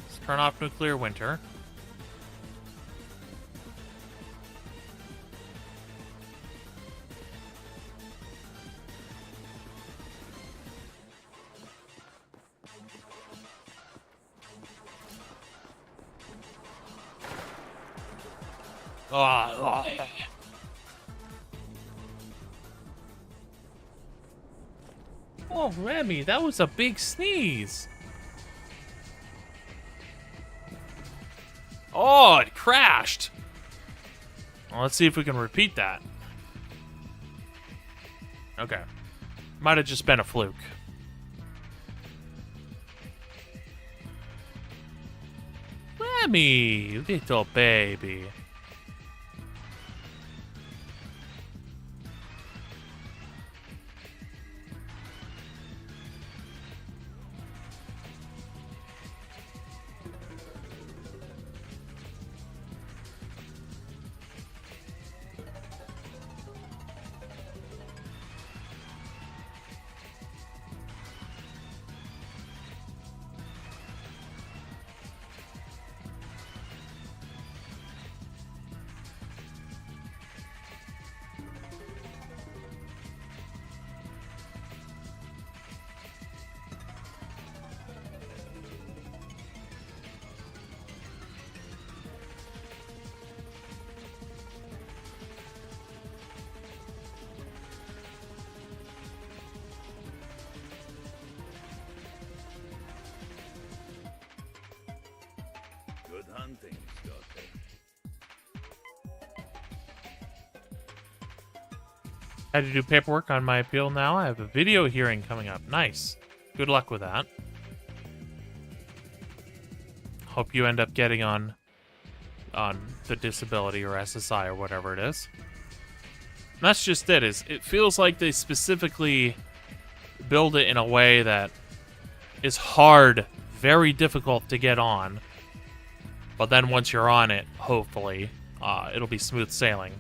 Let's turn off Nuclear Winter. Oh, Remy, that was a big sneeze. Oh, it crashed. Well, let's see if we can repeat that. Okay. Might have just been a fluke. Remy, little baby. Had to do paperwork on my appeal now. I have a video hearing coming up. Nice. Good luck with that. Hope you end up getting on the disability or SSI or whatever it is. And that's just it. It feels like they specifically build it in a way that is hard, very difficult to get on. But then once you're on it, hopefully, it'll be smooth sailing.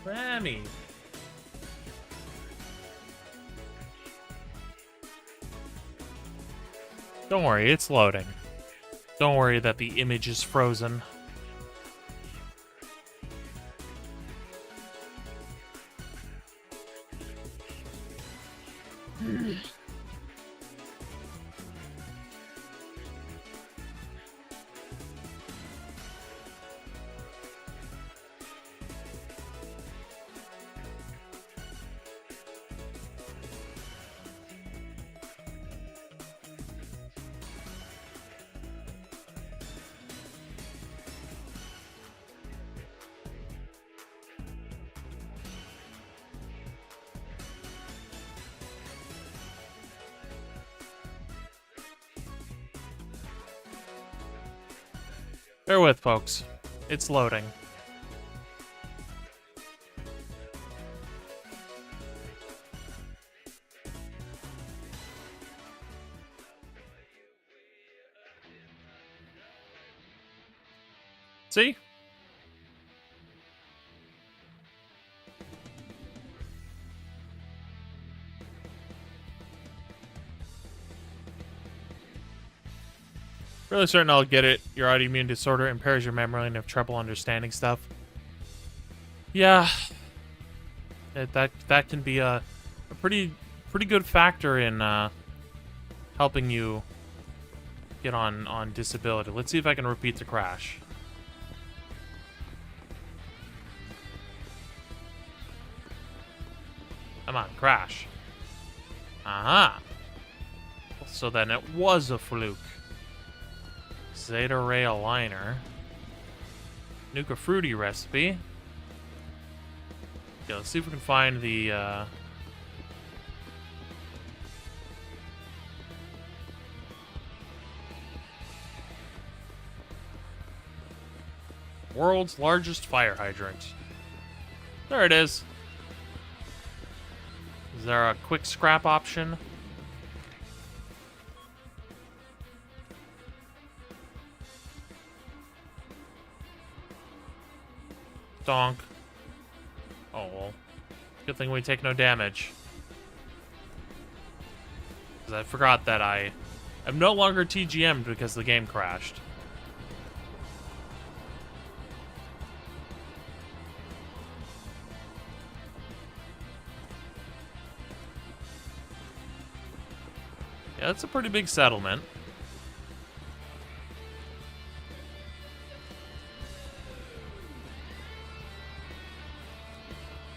Grammy. Don't worry, it's loading. Don't worry that the image is frozen. Bear with, folks. It's loading. See? Really certain I'll get it. Your autoimmune disorder impairs your memory and have trouble understanding stuff. Yeah, that can be a pretty good factor in helping you get on disability. Let's see if I can repeat the crash. Come on, crash. Aha. So then it was a fluke. Zeta Ray aligner. Nuka Fruity recipe. Okay, let's see if we can find the world's largest fire hydrant. There it is. Is there a quick scrap option? Donk. Oh well. Good thing we take no damage. Because I forgot that I am no longer TGM'd because the game crashed. Yeah, that's a pretty big settlement.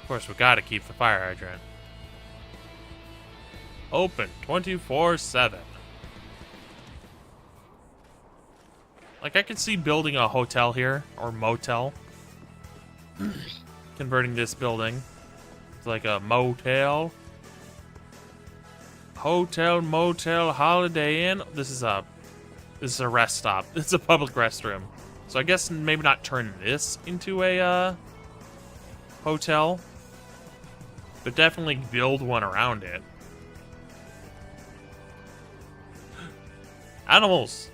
Of course, we gotta keep the fire hydrant open 24/7. Like, I could see building a hotel here, or motel. Converting this building to like a motel. Hotel, motel, Holiday Inn. This is a rest stop. It's a public restroom. So I guess maybe not turn this into a hotel, but definitely build one around it. Animals!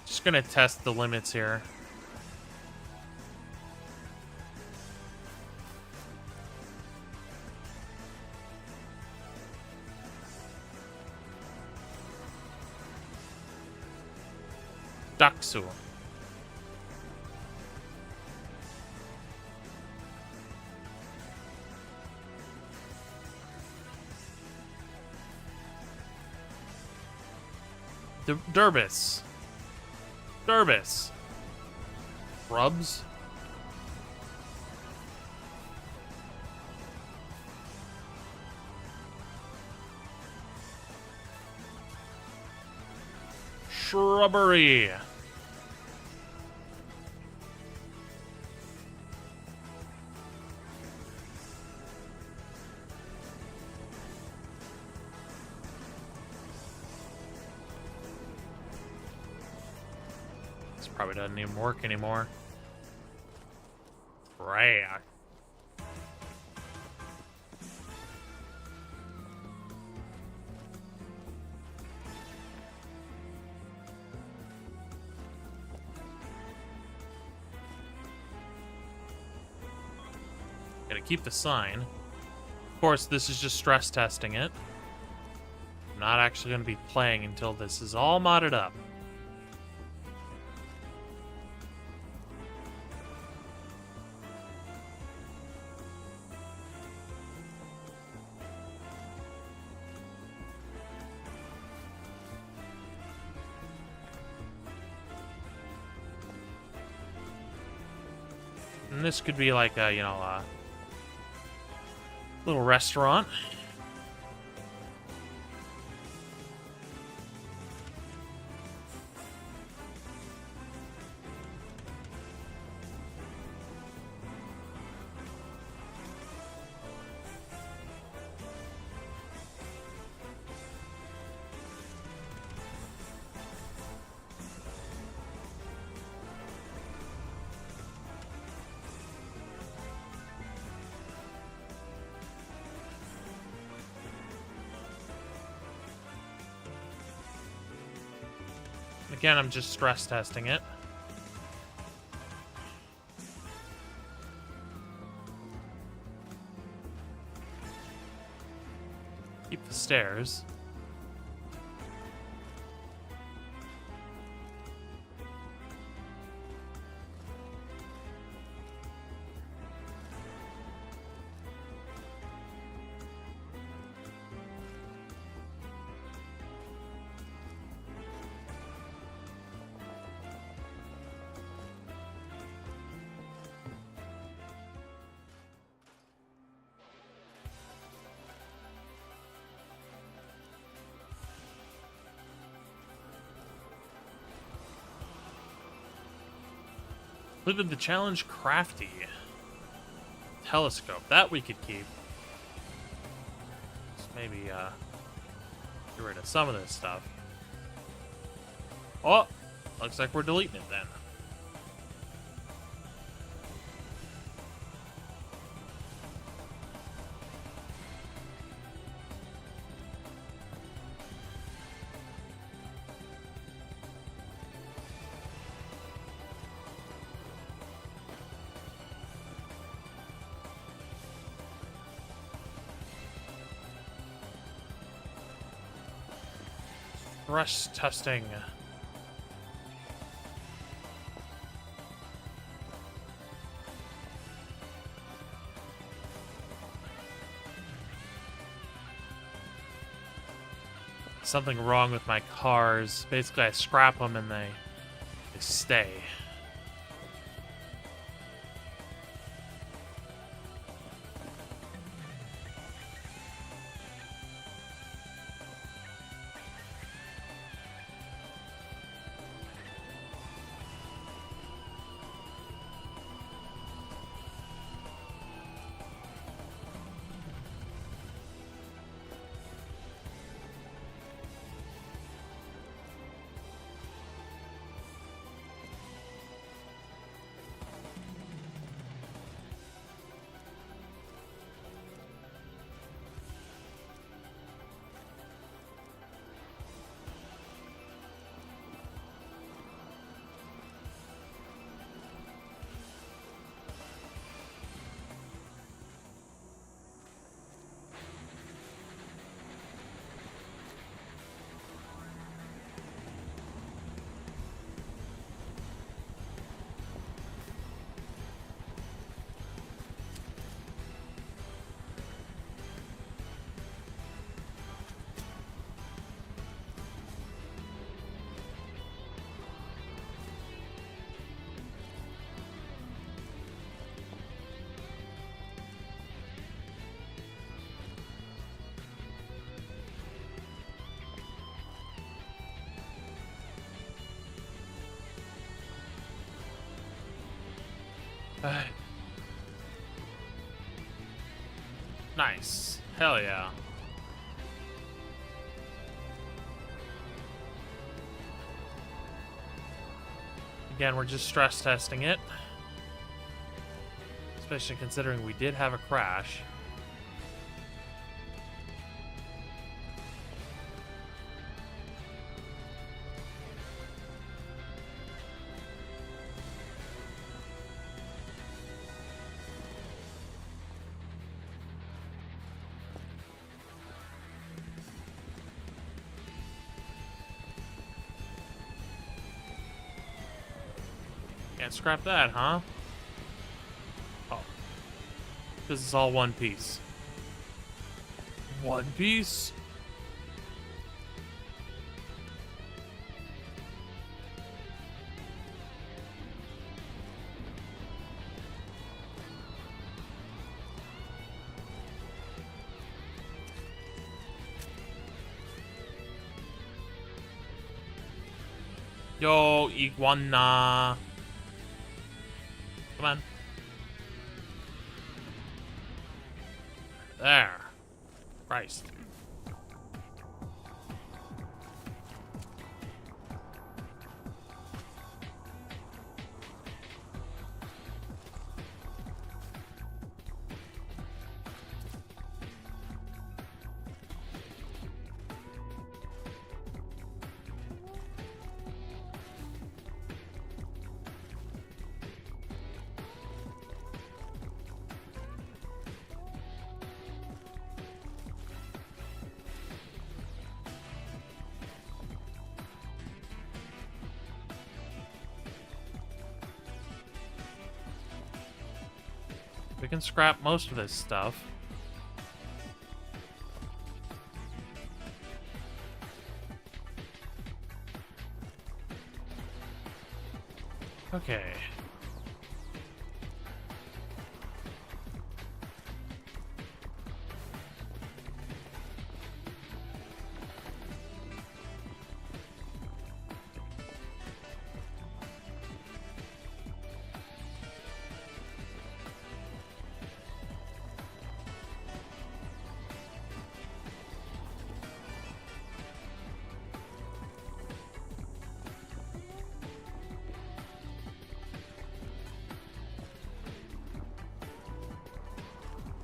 Just gonna test the limits here. Daksu. Durbus. Durbus. Rubs. Shrubbery. This probably doesn't even work anymore. Right. Gotta keep the sign. Of course, this is just stress testing it. I'm not actually gonna be playing until this is all modded up. And this could be like a, you know, a little restaurant. Again, I'm just stress testing it. Keep the stairs. Living the challenge crafty. Telescope. That we could keep. Let's maybe get rid of some of this stuff. Oh! Looks like we're deleting it then. Rush testing. Something wrong with my cars. Basically, I scrap them and they stay. Nice. Hell yeah. Again, we're just stress testing it. Especially considering we did have a crash. Can't scrap that, huh? Oh. This is all one piece. One piece? Yo, iguana. Come on. There. Christ. We can scrap most of this stuff. Okay.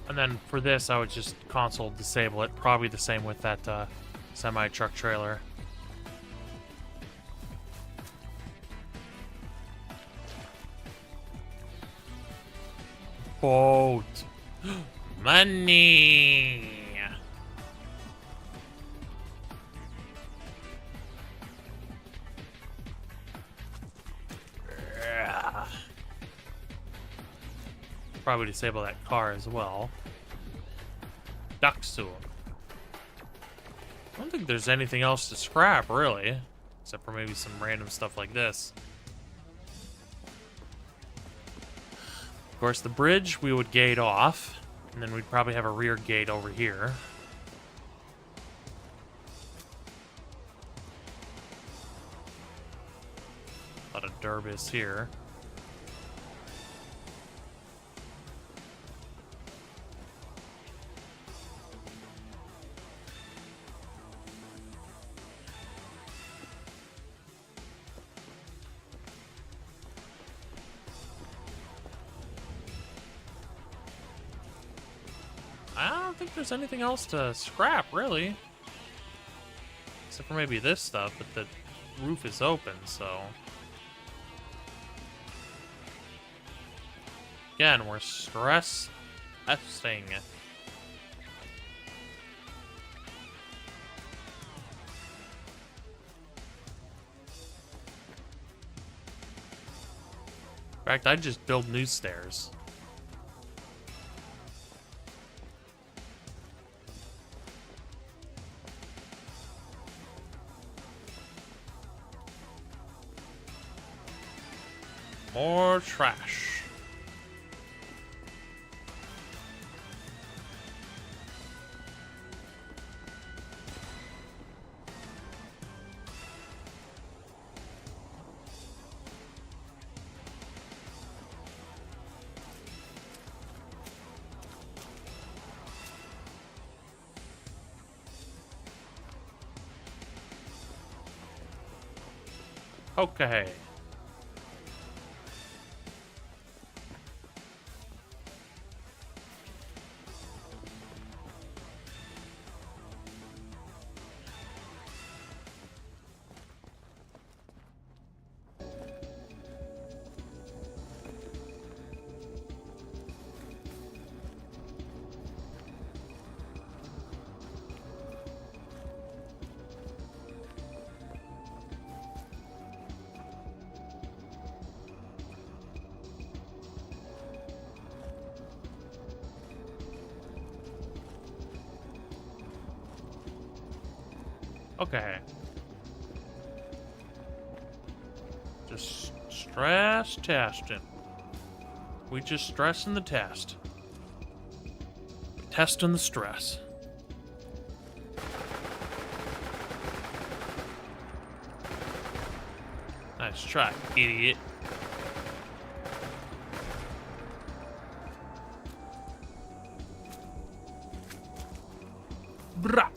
And then for this, I would just console disable it. Probably the same with that semi-truck trailer. Boat. Money. Probably disable that car as well. Duck sewer. I don't think there's anything else to scrap, really. Except for maybe some random stuff like this. Of course, the bridge we would gate off. And then we'd probably have a rear gate over here. A lot of Durbis here. I don't think there's anything else to scrap, really. Except for maybe this stuff, but the roof is open, so... Again, we're stress testing. In fact, I'd just build new stairs. More trash. Okay. Okay. Just stress testing. We just stressing the test. Testing the stress. Nice try, idiot. Brah.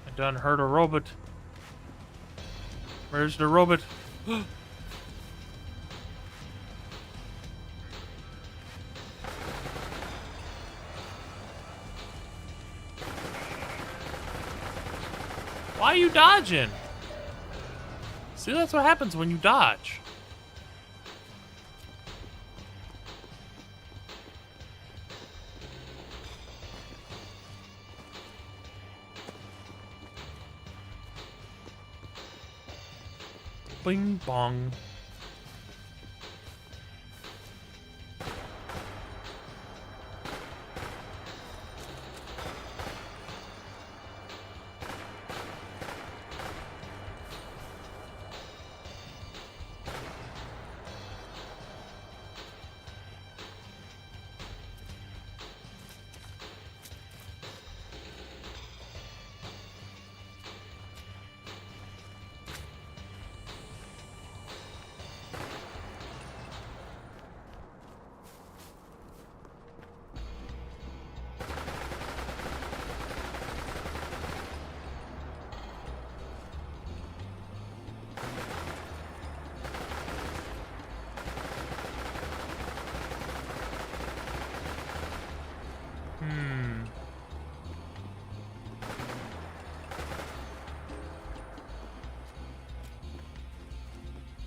I done heard a robot. Where's the robot? Why are you dodging? See, that's what happens when you dodge. Bing bong.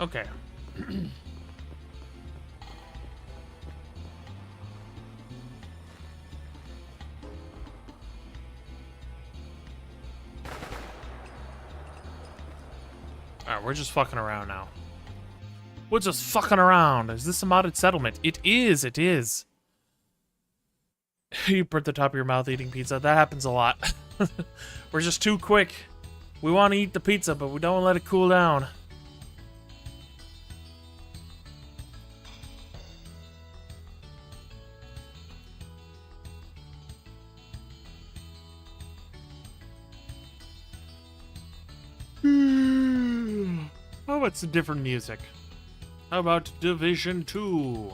Okay. Alright, we're just fucking around now. We're just fucking around. Is this a modded settlement? It is, it is. You burnt the top of your mouth eating pizza. That happens a lot. We're just too quick. We want to eat the pizza, but we don't let it cool down. How about some different music? How about Division 2?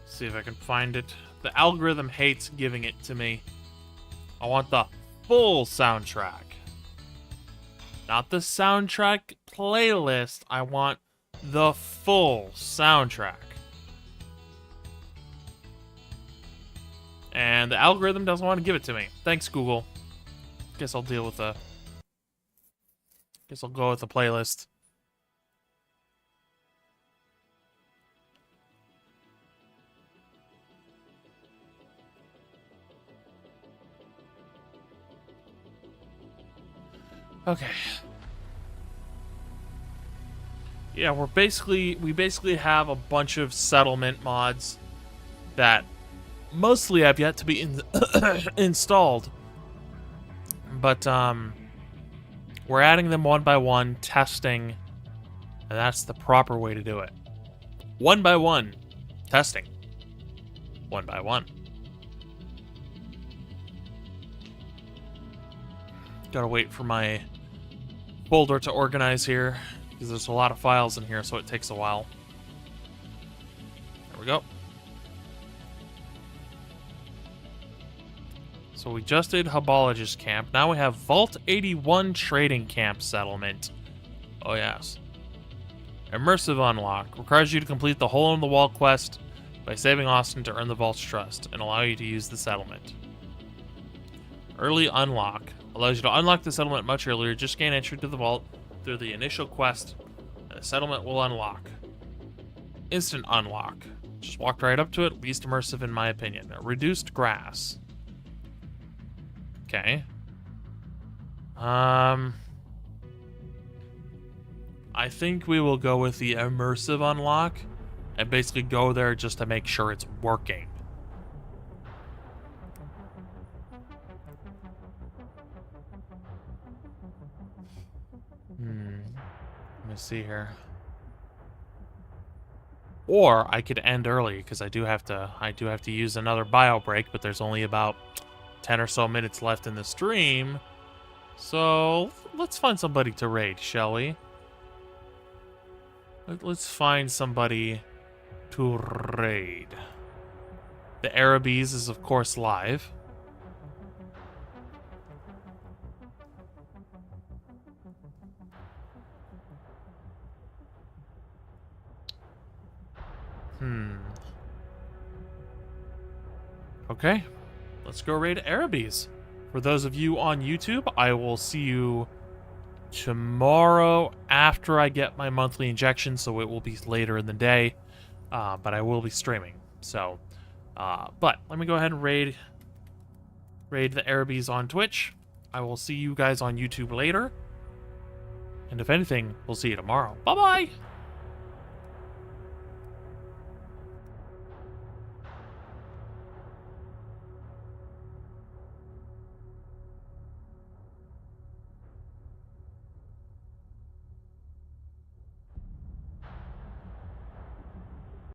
See if I can find it. The algorithm hates giving it to me. I want the full soundtrack. Not the soundtrack playlist. I want the full soundtrack. And the algorithm doesn't want to give it to me. Thanks, Google. Guess I'll deal with the... Guess I'll go with the playlist. Okay. Yeah, we basically have a bunch of settlement mods that mostly have yet to be installed. But we're adding them one by one, testing, and that's the proper way to do it. One by one. testing. One by one. Gotta wait for my folder to organize here, because there's a lot of files in here, so it takes a while. There we go. So we just did Hubologist Camp. Now we have Vault 81 Trading Camp Settlement. Oh yes. Immersive Unlock. Requires you to complete the Hole in the Wall quest by saving Austin to earn the Vault's trust and allow you to use the settlement. Early Unlock. Allows you to unlock the settlement much earlier. Just gain entry to the vault through the initial quest, and the settlement will unlock. Instant Unlock. Just walked right up to it. Least immersive in my opinion. Reduced Grass. Okay. I think we will go with the immersive unlock and basically go there just to make sure it's working. Let me see here. Or I could end early because I do have to use another bio break, but there's only about 10 or so minutes left in the stream. So let's find somebody to raid, shall we? Let's find somebody to raid. The Arabes is of course live. Okay, let's go raid Arabes. For those of you on YouTube, I will see you tomorrow after I get my monthly injection, so it will be later in the day, but I will be streaming. So, but let me go ahead and raid the Arabes on Twitch. I will see you guys on YouTube later, and if anything, we'll see you tomorrow. Bye-bye!